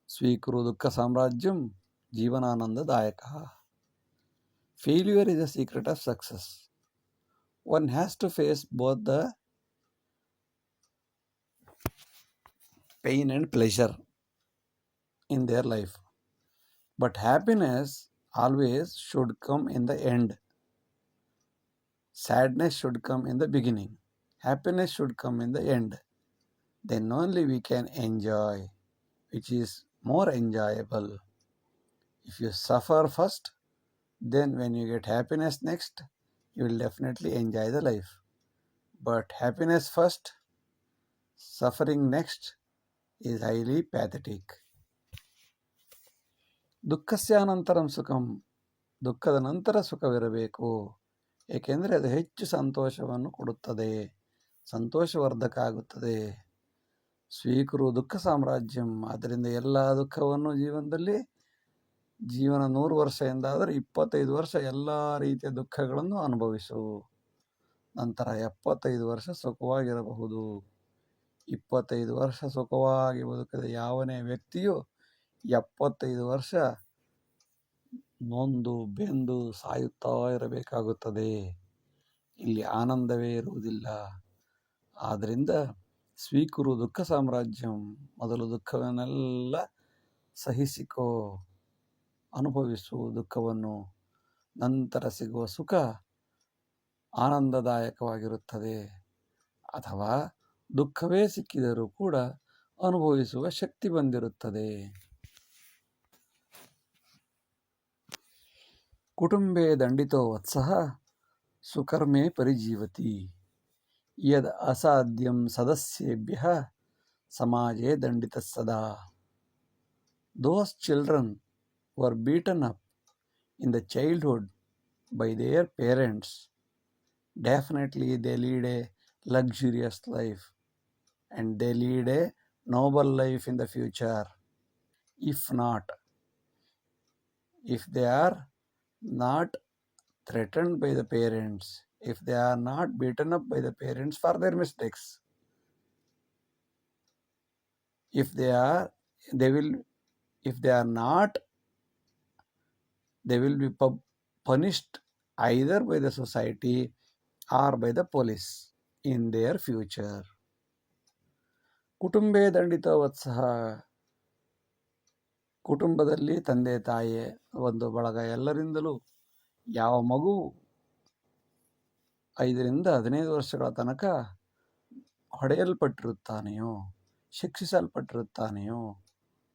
ಸ್ವೀಕುರು ದುಃಖ ಸಾಮ್ರಾಜ್ಯಂ ಜೀವನಾನಂದದಾಯಕ. Failure is a secret of success. One has to face both the pain and pleasure in their life. But happiness always should come in the end. Sadness should come in the beginning. Happiness should come in the end. Then only we can enjoy, which is more enjoyable. If you suffer first, then when you get happiness next, you will definitely enjoy the life. But happiness first, suffering next is highly pathetic. ದುಃಖಸ್ಯಾನಂತರಂ ಸುಖಂ. ದುಃಖದ ನಂತರ ಸುಖವಿರಬೇಕು. ಏಕೆಂದರೆ ಅದು ಹೆಚ್ಚು ಸಂತೋಷವನ್ನು ಕೊಡುತ್ತದೆ, ಸಂತೋಷವರ್ಧಕ ಆಗುತ್ತದೆ. ಸ್ವೀಕರು ದುಃಖ ಸಾಮ್ರಾಜ್ಯಂ. ಆದ್ದರಿಂದ ಎಲ್ಲ ದುಃಖವನ್ನು ಜೀವನದಲ್ಲಿ, ಜೀವನ 100 ವರ್ಷ ಎಂದಾದರೆ 25 ವರ್ಷ ಎಲ್ಲ ರೀತಿಯ ದುಃಖಗಳನ್ನು ಅನುಭವಿಸು. ನಂತರ 75 ವರ್ಷ ಸುಖವಾಗಿರಬಹುದು. 25 ವರ್ಷ ಸುಖವಾಗಿ ಬದುಕಿದ ಯಾವನೇ ವ್ಯಕ್ತಿಯು 75 ವರ್ಷ ನೊಂದು ಬೆಂದು ಸಾಯುತ್ತಾ ಇರಬೇಕಾಗುತ್ತದೆ. ಇಲ್ಲಿ ಆನಂದವೇ ಇರುವುದಿಲ್ಲ. ಆದ್ದರಿಂದ ಸ್ವೀಕುರು ದುಃಖ ಸಾಮ್ರಾಜ್ಯಂ. ಮೊದಲು ದುಃಖವನ್ನೆಲ್ಲ ಸಹಿಸಿಕೋ, ಅನುಭವಿಸು ದುಃಖವನ್ನು. ನಂತರ ಸಿಗುವ ಸುಖ ಆನಂದದಾಯಕವಾಗಿರುತ್ತದೆ. ಅಥವಾ ದುಃಖವೇ ಸಿಕ್ಕಿದರೂ ಕೂಡ ಅನುಭವಿಸುವ ಶಕ್ತಿ ಬಂದಿರುತ್ತದೆ. ಕುಟುಂಬೇ ದಂಡಿತೋ ವತ್ಸಃ ಸುಕರ್ಮೇ ಪರಿಜೀವತಿ. ಯದ್ ಅಸಾಧ್ಯಂ ಸದಸ್ಯೇಭ್ಯಃ ಸಮಾಜೇ ದಂಡಿತಃ ಸದಾ. Those children who are beaten up in the childhood by their parents, definitely they lead a luxurious life and they lead a noble life in the future. If not, if they are not threatened by the parents, if they are not beaten up by the parents for their mistakes, if they are not, they will be punished either by the society or by the police in their future. ಕುಟುಂಬೇ ದಂಡಿತ ವತ್ಸಃ. ಕುಟುಂಬದಲ್ಲಿ ತಂದೆ ತಾಯಿ ಒಂದು ಬಳಗ ಎಲ್ಲರಿಂದಲೂ ಯಾವ ಮಗು 5 ರಿಂದ 15 ವರ್ಷಗಳ ತನಕ ಹೊಡೆಯಲ್ಪಟ್ಟಿರುತ್ತಾನೆಯೋ, ಶಿಕ್ಷಿಸಲ್ಪಟ್ಟಿರುತ್ತಾನೆಯೋ,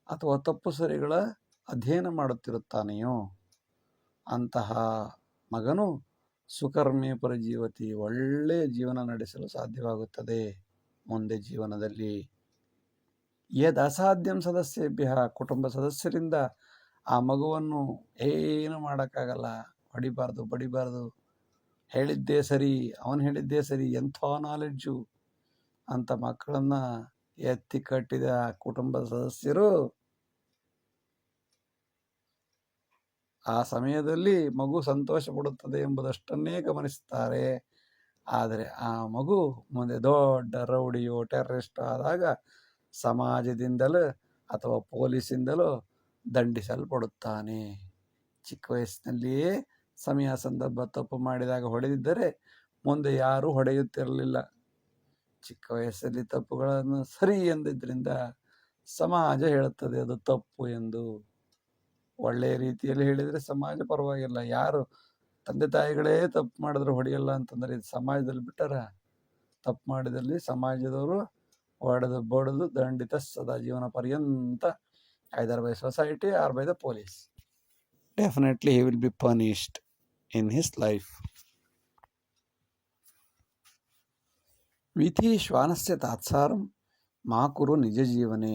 ಅಥವಾ ತಪ್ಪು ಸರಿಗಳ ಅಧ್ಯಯನ ಮಾಡುತ್ತಿರುತ್ತಾನೆಯೋ ಅಂತಹ ಮಗನು ಸುಕರ್ಮೇ ಪರಿಜೀವತಿ, ಒಳ್ಳೆಯ ಜೀವನ ನಡೆಸಲು ಸಾಧ್ಯವಾಗುತ್ತದೆ ಮುಂದೆ ಜೀವನದಲ್ಲಿ. ಯದ್ ಅಸಾಧ್ಯಂ ಸದಸ್ಯೇಭ್ಯ. ಕುಟುಂಬ ಸದಸ್ಯರಿಂದ ಆ ಮಗುವನ್ನು ಏನು ಮಾಡೋಕ್ಕಾಗಲ್ಲ, ಹೊಡಿಬಾರ್ದು, ಬಡಿಬಾರ್ದು, ಹೇಳಿದ್ದೇ ಸರಿ, ಅವನು ಹೇಳಿದ್ದೇ ಸರಿ, ಎಂಥ ನಾಲೆಡ್ಜು ಅಂತ ಮಕ್ಕಳನ್ನು ಎತ್ತಿ ಕಟ್ಟಿದ ಕುಟುಂಬದ ಸದಸ್ಯರು ಆ ಸಮಯದಲ್ಲಿ ಮಗು ಸಂತೋಷ ಪಡುತ್ತದೆ ಎಂಬುದಷ್ಟನ್ನೇ ಗಮನಿಸುತ್ತಾರೆ. ಆದರೆ ಆ ಮಗು ಮುಂದೆ ದೊಡ್ಡ ರೌಡಿಯೋ ಟೆರರಿಸ್ಟ್ ಆದಾಗ ಸಮಾಜದಿಂದಲೂ ಅಥವಾ ಪೊಲೀಸಿಂದಲೂ ದಂಡಿಸಲ್ಪಡುತ್ತಾನೆ. ಚಿಕ್ಕ ವಯಸ್ಸಿನಲ್ಲಿಯೇ ಸಮಯ ಸಂದರ್ಭ ತಪ್ಪು ಮಾಡಿದಾಗ ಹೊಡೆದಿದ್ದರೆ ಮುಂದೆ ಯಾರೂ ಹೊಡೆಯುತ್ತಿರಲಿಲ್ಲ. ಚಿಕ್ಕ ವಯಸ್ಸಲ್ಲಿ ತಪ್ಪುಗಳನ್ನು ಸರಿ ಎಂದಿದ್ದರಿಂದ ಸಮಾಜ ಹೇಳುತ್ತದೆ ಅದು ತಪ್ಪು ಎಂದು. ಒಳ್ಳೆಯ ರೀತಿಯಲ್ಲಿ ಹೇಳಿದರೆ ಸಮಾಜ ಪರವಾಗಿಲ್ಲ. ಯಾರು ತಂದೆ ತಾಯಿಗಳೇ ತಪ್ಪು ಮಾಡಿದ್ರೆ ಹೊಡೆಯಲ್ಲ ಅಂತಂದರೆ ಇದು ಸಮಾಜದಲ್ಲಿ ಬಿಟ್ಟರ ತಪ್ಪು ಮಾಡಿದಲ್ಲಿ ಸಮಾಜದವರು ಹೊಡೆದು ಬಡಿದು ದಂಡಿತ ಸದಾ ಜೀವನ ಪರ್ಯಂತ either by society or by the police. Definitely he will be punished in his life. ವಿಧಿ ಶ್ವಾನಸ್ಯ ತಾತ್ಸಾರಂ ಮಾ ಕುರು ನಿಜ ಜೀವನೆ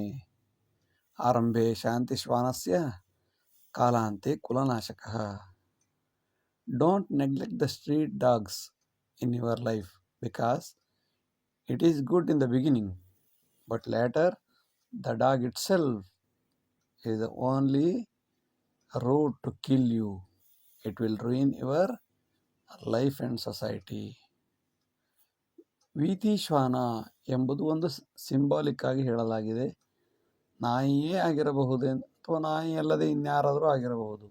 ಆರಂಭೆ ಶಾಂತಿ ಶ್ವಾನಸ್ಯ ಕಾಲಾಂತೆ ಕುಲನಾಶಕಃ. Don't neglect the street dogs in your life because it is good in the beginning, but later the dog itself is the only road to kill you. It will ruin your life and society. ವೀತಿ ಶ್ವಾನ ಎಂಬುದು ಒಂದು symbolic ಆಗಿ ಹೇಳಲಾಗಿದೆ. ನಾಯಿಯೇ ಆಗಿರಬಹುದು ಅಥವಾ ನಾಯಿ ಅಲ್ಲದೆ ಇನ್ಯಾರಾದರೂ ಆಗಿರಬಹುದು.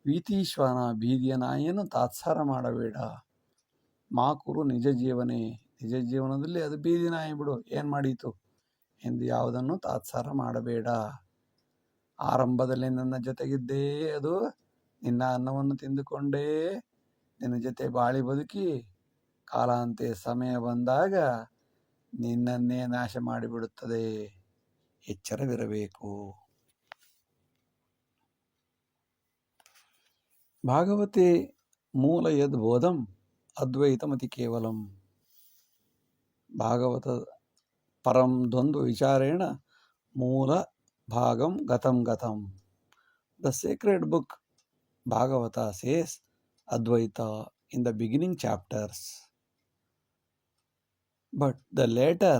ವೀತಿ ಶ್ವಾನ ಬೀದಿಯ ನಾಯಿಯನ್ನು ತಾತ್ಸಾರ ಮಾಡಬೇಡ. ಮಾಕುರು ನಿಜ ಜೀವನೇ, ನಿಜ ಜೀವನದಲ್ಲಿ ಅದು ಬೀದಿ ನಾಯಿ ಬಿಡು, ಏನು ಮಾಡೀತು ಎಂದು ಯಾವುದನ್ನು ತಾತ್ಸಾರ ಮಾಡಬೇಡ. ಆರಂಭದಲ್ಲಿ ನನ್ನ ಜೊತೆಗಿದ್ದೇ ಅದು ನಿನ್ನ ಅನ್ನವನ್ನು ತಿಂದುಕೊಂಡೇ ನಿನ್ನ ಜೊತೆ ಬಾಳಿ ಬದುಕಿ ಕಾಲಾಂತೆ ಸಮಯ ಬಂದಾಗ ನಿನ್ನನ್ನೇ ನಾಶ ಮಾಡಿಬಿಡುತ್ತದೆ. ಎಚ್ಚರವಿರಬೇಕು. ಭಾಗವತೆ ಮೂಲ ಯದ್ಬೋಧಂ ಅದ್ವೈತಮತಿ ಕೇವಲಂ. ಭಾಗವತ ಪರಂ ದ್ವಂದ್ವ ವಿಚಾರೇಣ ಮೂಲ ಭಾಗಂ ಗತಂ ಗತಂ. The sacred book Bhagavata says Advaita in the beginning chapters. But the later,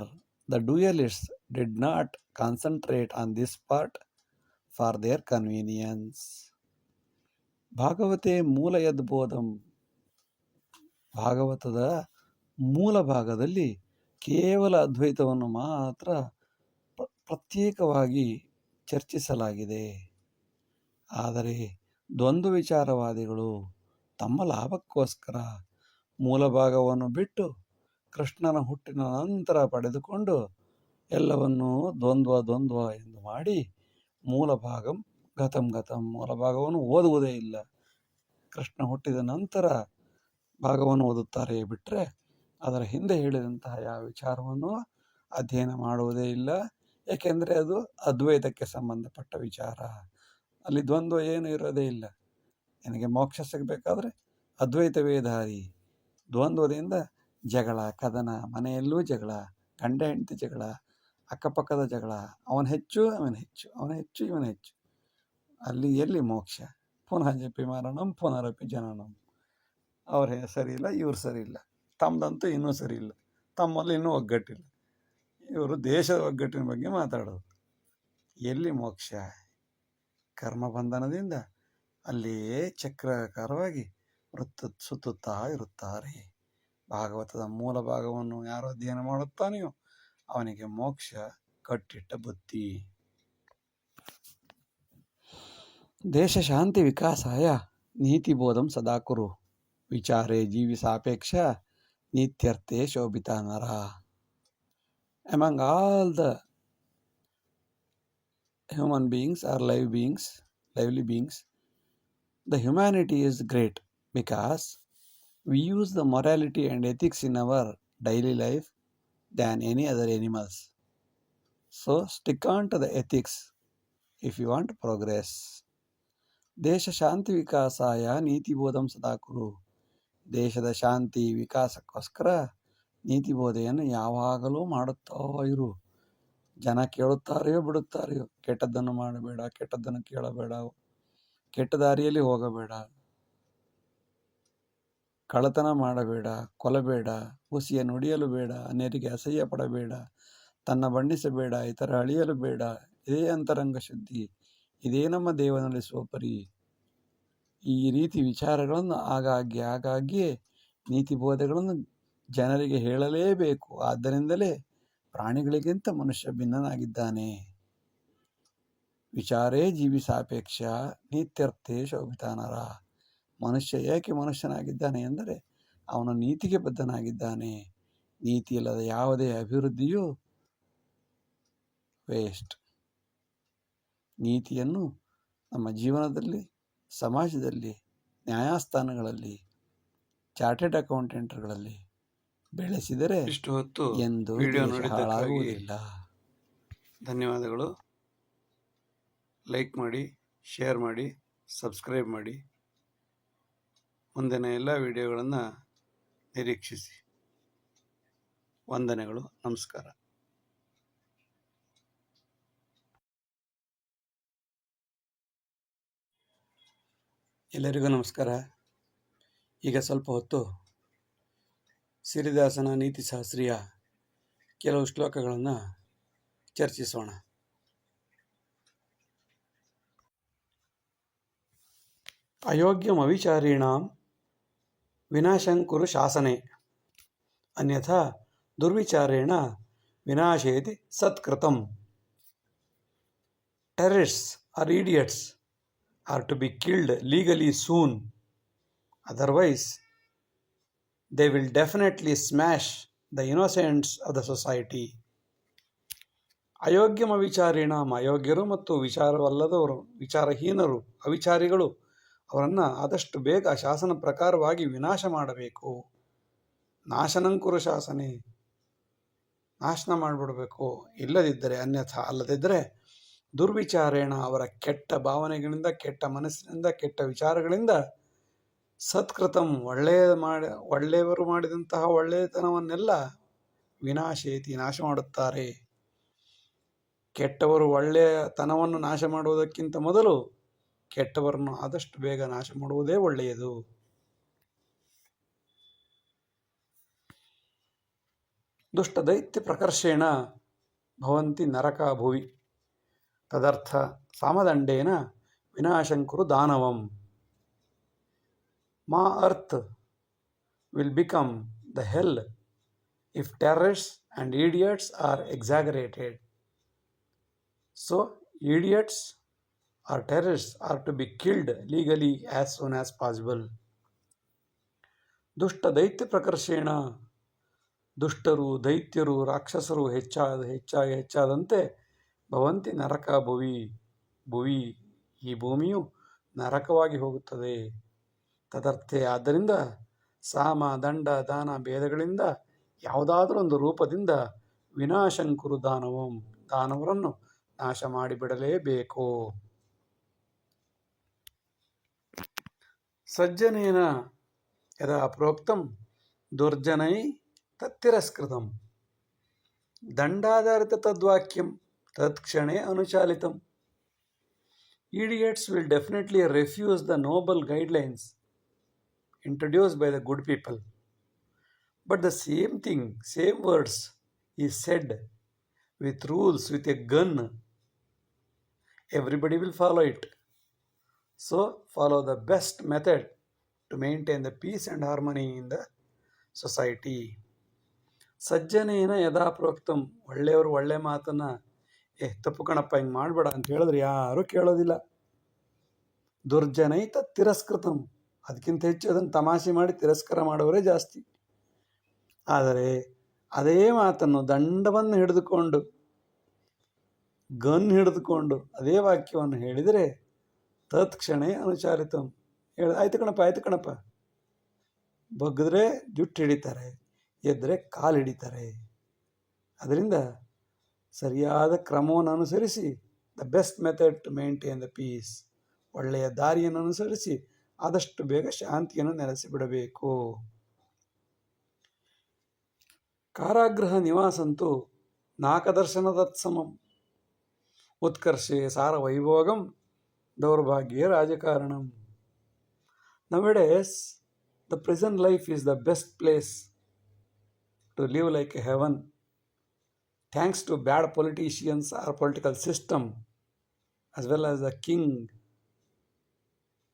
the dualists did not concentrate on this part for their convenience. ಭಾಗವತೆ ಮೂಲ ಯದ್ಬೋಧಂ. ಭಾಗವತದ ಮೂಲ ಭಾಗದಲ್ಲಿ ಕೇವಲ ಅದ್ವೈತವನ್ನು ಮಾತ್ರ ಪ್ರತ್ಯೇಕವಾಗಿ ಚರ್ಚಿಸಲಾಗಿದೆ. ಆದರೆ ದ್ವಂದ್ವ ವಿಚಾರವಾದಿಗಳು ತಮ್ಮ ಲಾಭಕ್ಕೋಸ್ಕರ ಮೂಲ ಭಾಗವನ್ನು ಬಿಟ್ಟು ಕೃಷ್ಣನ ಹುಟ್ಟಿನ ನಂತರ ಪಡೆದುಕೊಂಡು ಎಲ್ಲವನ್ನೂ ದ್ವಂದ್ವ ಎಂದು ಮಾಡಿ ಮೂಲ ಭಾಗಂ ಗತಂ ಗತಂ, ಮೂಲ ಭಾಗವನ್ನು ಓದುವುದೇ ಇಲ್ಲ. ಕೃಷ್ಣ ಹುಟ್ಟಿದ ನಂತರ ಭಾಗವನ್ನು ಓದುತ್ತಾರೆ ಬಿಟ್ಟರೆ ಅದರ ಹಿಂದೆ ಹೇಳಿದಂತಹ ಯಾವ ವಿಚಾರವನ್ನು ಅಧ್ಯಯನ ಮಾಡುವುದೇ ಇಲ್ಲ. ಏಕೆಂದರೆ ಅದು ಅದ್ವೈತಕ್ಕೆ ಸಂಬಂಧಪಟ್ಟ ವಿಚಾರ. ಅಲ್ಲಿ ದ್ವಂದ್ವ ಏನು ಇರೋದೇ ಇಲ್ಲ. ನಿನಗೆ ಮೋಕ್ಷ ಸಿಗಬೇಕಾದ್ರೆ ಅದ್ವೈತವೇ ದಾರಿ. ದ್ವಂದ್ವದಿಂದ ಜಗಳ, ಕದನ, ಮನೆಯಲ್ಲೂ ಜಗಳ, ಗಂಡ ಹೆಂಡತಿ ಜಗಳ, ಅಕ್ಕಪಕ್ಕದ ಜಗಳ, ಅವನ ಹೆಚ್ಚು ಅವನ ಹೆಚ್ಚು, ಅವನ ಹೆಚ್ಚು ಇವನ ಹೆಚ್ಚು. ಅಲ್ಲಿ ಎಲ್ಲಿ ಮೋಕ್ಷ? ಪುನಃ ಜಪಿ ಮಾರಣಂ ಪುನರಪಿ ಜನನಂ. ಅವ್ರ ಸರಿ ಇಲ್ಲ, ಇವ್ರು ಸರಿ ಇಲ್ಲ, ತಮ್ಮದಂತೂ ಇನ್ನೂ ಸರಿ ಇಲ್ಲ, ತಮ್ಮಲ್ಲಿ ಇನ್ನೂ ಒಗ್ಗಟ್ಟಿಲ್ಲ. ಇವರು ದೇಶದ ಒಗ್ಗಟ್ಟಿನ ಬಗ್ಗೆ ಮಾತಾಡೋದು. ಎಲ್ಲಿ ಮೋಕ್ಷ? ಕರ್ಮಬಂಧನದಿಂದ ಅಲ್ಲಿಯೇ ಚಕ್ರಾಕಾರವಾಗಿ ಸುತ್ತುತ್ತಾ ಇರುತ್ತಾರೆ. ಭಾಗವತದ ಮೂಲ ಭಾಗವನ್ನು ಯಾರು ಅಧ್ಯಯನ ಮಾಡುತ್ತಾನೆಯೋ ಅವನಿಗೆ ಮೋಕ್ಷ ಕಟ್ಟಿಟ್ಟ ಬುತ್ತಿ. ದೇಶ ಶಾಂತಿ ವಿಕಾಸಾಯ ನೀತಿಬೋಧಂ ಸದಾ ಕುರು ವಿಚಾರೇ ಜೀವಿ ಸಾಪೇಕ್ಷ ನಿತ್ಯರ್ಥೆ ಶೋಭಿತ ನರ. Among all the human beings or lively beings, the humanity is great because we use the morality and ethics in our daily life than any other animals. So stick on to the ethics if you want progress. ದೇಶ ಶಾಂತಿ ವಿಕಾಸಾಯ ನೀತಿಬೋಧಂ ಸದಾ ಕುರು. ದೇಶದ ಶಾಂತಿ ವಿಕಾಸಕ್ಕೋಸ್ಕರ ನೀತಿಬೋಧೆಯನ್ನು ಯಾವಾಗಲೂ ಮಾಡುತ್ತಾ ಇರು. ಜನ ಕೇಳುತ್ತಾರೆಯೋ ಬಿಡುತ್ತಾರೆಯೋ, ಕೆಟ್ಟದ್ದನ್ನು ಮಾಡಬೇಡ, ಕೆಟ್ಟದ್ದನ್ನು ಕೇಳಬೇಡ, ಕೆಟ್ಟ ದಾರಿಯಲ್ಲಿ ಹೋಗಬೇಡ, ಕಳ್ಳತನ ಮಾಡಬೇಡ, ಕೊಲ್ಲಬೇಡ, ಹುಸಿಯ ನುಡಿಯಲು ಬೇಡ, ಅನ್ಯರಿಗೆ ಅಸಹ್ಯ ಪಡಬೇಡ, ತನ್ನ ಬಣ್ಣಿಸಬೇಡ, ಇತರ ಅಳಿಯಲು ಬೇಡ. ಇದೇ ಅಂತರಂಗ ಶುದ್ಧಿ, ಇದೇ ನಮ್ಮ ದೇವ ನಡೆಸುವ ಪರಿ. ಈ ರೀತಿ ವಿಚಾರಗಳನ್ನು ಆಗಾಗ್ಗೆ ನೀತಿ ಬೋಧೆಗಳನ್ನು ಜನರಿಗೆ ಹೇಳಲೇಬೇಕು. ಆದ್ದರಿಂದಲೇ ಪ್ರಾಣಿಗಳಿಗಿಂತ ಮನುಷ್ಯ ಭಿನ್ನನಾಗಿದ್ದಾನೆ. ವಿಚಾರೇ ಜೀವಿ ಸಾಪೇಕ್ಷ ನೀತ್ಯರ್ಥೇ ಶೋಭಿತಾನರ. ಮನುಷ್ಯ ಏಕೆ ಮನುಷ್ಯನಾಗಿದ್ದಾನೆ ಎಂದರೆ ಅವನು ನೀತಿಗೆ ಬದ್ಧನಾಗಿದ್ದಾನೆ. ನೀತಿ ಇಲ್ಲದ ಯಾವುದೇ ಅಭಿವೃದ್ಧಿಯೂ ವೇಸ್ಟ್. ನೀತಿಯನ್ನು ನಮ್ಮ ಜೀವನದಲ್ಲಿ, ಸಮಾಜದಲ್ಲಿ, ನ್ಯಾಯಸ್ಥಾನಗಳಲ್ಲಿ, ಚಾರ್ಟೆಡ್ ಅಕೌಂಟೆಂಟ್ಗಳಲ್ಲಿ ಬೆಳೆಸಿದರೆ ಇಷ್ಟು ಹೊತ್ತು ಎಂದು ವಿಡಿಯೋ ದೇಶ ನೋಡಿದ್ದಕ್ಕಾಗಿ ಹಾಳಾಗುವುದಿಲ್ಲ. ಧನ್ಯವಾದಗಳು. ಲೈಕ್ ಮಾಡಿ, ಶೇರ್ ಮಾಡಿ, ಸಬ್ಸ್ಕ್ರೈಬ್ ಮಾಡಿ. ಮುಂದಿನ ಎಲ್ಲ ವಿಡಿಯೋಗಳನ್ನು ನಿರೀಕ್ಷಿಸಿ. ವಂದನೆಗಳು. ನಮಸ್ಕಾರ. ಎಲ್ಲರಿಗೂ ನಮಸ್ಕಾರ. ಈಗ ಸ್ವಲ್ಪ ಹೊತ್ತು ಸಿರಿದಾಸನ ನೀತಿಶಾಸ್ತ್ರೀಯ ಕೆಲವು ಶ್ಲೋಕಗಳನ್ನು ಚರ್ಚಿಸೋಣ. ಅಯೋಗ್ಯಮವಿಚಾರೀಣಾಂ ವಿನಾಶಂಕುರು ಶಾಸನೆ ಅನ್ಯಥಾ ದುರ್ವಿಚಾರೇಣ ವಿನಾಶೇತಿ ಸತ್ಕೃತಂ. Terrorists or idiots are to be killed legally soon. Otherwise, they will definitely smash the innocents of the society. ಅಯೋಗ್ಯಮ ವಿಚಾರಿಣಾಂ, ಅಯೋಗ್ಯರು ಮತ್ತು ವಿಚಾರವಲ್ಲದವರು, ವಿಚಾರಹೀನರು, ಅವಿಚಾರಿಗಳು, ಅವರನ್ನು ಆದಷ್ಟು ಬೇಗ ಶಾಸನ ಪ್ರಕಾರವಾಗಿ ವಿನಾಶ ಮಾಡಬೇಕು. ನಾಶನಂಕುರು ಶಾಸನೆ, ನಾಶನ ಮಾಡಿಬಿಡಬೇಕು. ಇಲ್ಲದಿದ್ದರೆ ಅನ್ಯಥಾ ಅಲ್ಲದಿದ್ದರೆ ದುರ್ವಿಚಾರೇಣ, ಅವರ ಕೆಟ್ಟ ಭಾವನೆಗಳಿಂದ, ಕೆಟ್ಟ ಮನಸ್ಸಿನಿಂದ, ಕೆಟ್ಟ ವಿಚಾರಗಳಿಂದ ಸತ್ಕೃತಂ, ಒಳ್ಳೆಯವರು ಮಾಡಿದಂತಹ ಒಳ್ಳೆಯತನವನ್ನೆಲ್ಲ ವಿನಾಶೇತಿ, ನಾಶ ಮಾಡುತ್ತಾರೆ. ಕೆಟ್ಟವರು ಒಳ್ಳೆಯತನವನ್ನು ನಾಶ ಮಾಡುವುದಕ್ಕಿಂತ ಮೊದಲು ಕೆಟ್ಟವರನ್ನು ಆದಷ್ಟು ಬೇಗ ನಾಶ ಮಾಡುವುದೇ ಒಳ್ಳೆಯದು. ದುಷ್ಟ ದೈತ್ಯ ಪ್ರಕರ್ಷೇಣ ಭವಂತಿ ನರಕ ಭುವಿ ತದರ್ಥ ಸಾಮದಂಡೇನ ವಿನಾಶಂಕುರು ದಾನವಂ. ಮಾ earth will become the hell if terrorists and idiots are exaggerated. So, idiots or terrorists are to be killed legally as soon as possible. ದುಷ್ಟ ದೈತ್ಯ ಪ್ರಕರ್ಷೇಣ, ದುಷ್ಟರು, ದೈತ್ಯರು, ರಾಕ್ಷಸರು ಹೆಚ್ಚಾದಂತೆ ಭವಂತಿ ನರಕ ಭುವಿ, ಈ ಭೂಮಿಯು ನರಕವಾಗಿ ಹೋಗುತ್ತದೆ. ತದರ್ಥೆ, ಆದ್ದರಿಂದ ಸಾಮ, ದಂಡ, ದಾನ ಭೇದಗಳಿಂದ ಯಾವುದಾದರೂ ಒಂದು ರೂಪದಿಂದ ವಿನಾಶಂಕುರು ದಾನವಂ, ದಾನವರನ್ನು ನಾಶ ಮಾಡಿಬಿಡಲೇಬೇಕು. ಸಜ್ಜನೇನ ಯದಾ ಪ್ರೋಕ್ತಂ ದುರ್ಜನೈ ತತ್ತಿರಸ್ಕೃತಂ. ದಂಡಾಧಾರಿತ ತದ್ವಾಕ್ಯಂ ತತ್ಕ್ಷಣೇ ಅನುಚಾಲಿತಂ. Idiots will definitely refuse the noble guidelines introduced by the good people. But the same thing, same words is said with rules, with a gun. Everybody will follow it. So, follow the best method to maintain the peace and harmony in the society. ಸಜ್ಜನೇನ ಯದಾ ಪ್ರೋಕ್ತಂ, ಒಳ್ಳೆಯವರು ಒಳ್ಳೆ ಮಾತನ್ನು ತಪ್ಪು ಕಣಪ್ಪ ಹಿಂಗೆ ಮಾಡಬೇಡ ಅಂತ ಹೇಳಿದ್ರೆ ಯಾರೂ ಕೇಳೋದಿಲ್ಲ. ದುರ್ಜನೈ ತಿರಸ್ಕೃತಂ, ಅದಕ್ಕಿಂತ ಹೆಚ್ಚು ಅದನ್ನು ತಮಾಷೆ ಮಾಡಿ ತಿರಸ್ಕಾರ ಮಾಡುವವರೇ ಜಾಸ್ತಿ. ಆದರೆ ಅದೇ ಮಾತನ್ನು ದಂಡವನ್ನು ಹಿಡಿದುಕೊಂಡು, ಗನ್ ಹಿಡಿದುಕೊಂಡು ಅದೇ ವಾಕ್ಯವನ್ನು ಹೇಳಿದರೆ ತತ್ಕ್ಷಣೇ ಅನುಚಾರಿತಂ, ಆಯ್ತು ಕಣಪ್ಪ, ಬಗ್ಗಿದ್ರೆ ಜುಟ್ಟು ಹಿಡಿತಾರೆ, ಎದ್ದರೆ ಕಾಲು ಹಿಡಿತಾರೆ. ಅದರಿಂದ ಸರಿಯಾದ ಕ್ರಮವನ್ನು ಅನುಸರಿಸಿ, the best method to maintain the peace, ಒಳ್ಳೆಯ ದಾರಿಯನ್ನು ಅನುಸರಿಸಿ ಆದಷ್ಟು ಬೇಗ ಶಾಂತಿಯನ್ನು ನೆಲೆಸಿಬಿಡಬೇಕು. ಕಾರಾಗೃಹ ನಿವಾಸಂತೂ ನಾಕದರ್ಶನ ತತ್ಸಮಂ. ಉತ್ಕರ್ಷೆ ಸಾರ Vaibhogam ದೌರ್ಭಾಗ್ಯ ರಾಜಕಾರಣಂ. Nowadays, the prison life is the best place to live like a heaven, thanks to bad politicians or political system, as well as the king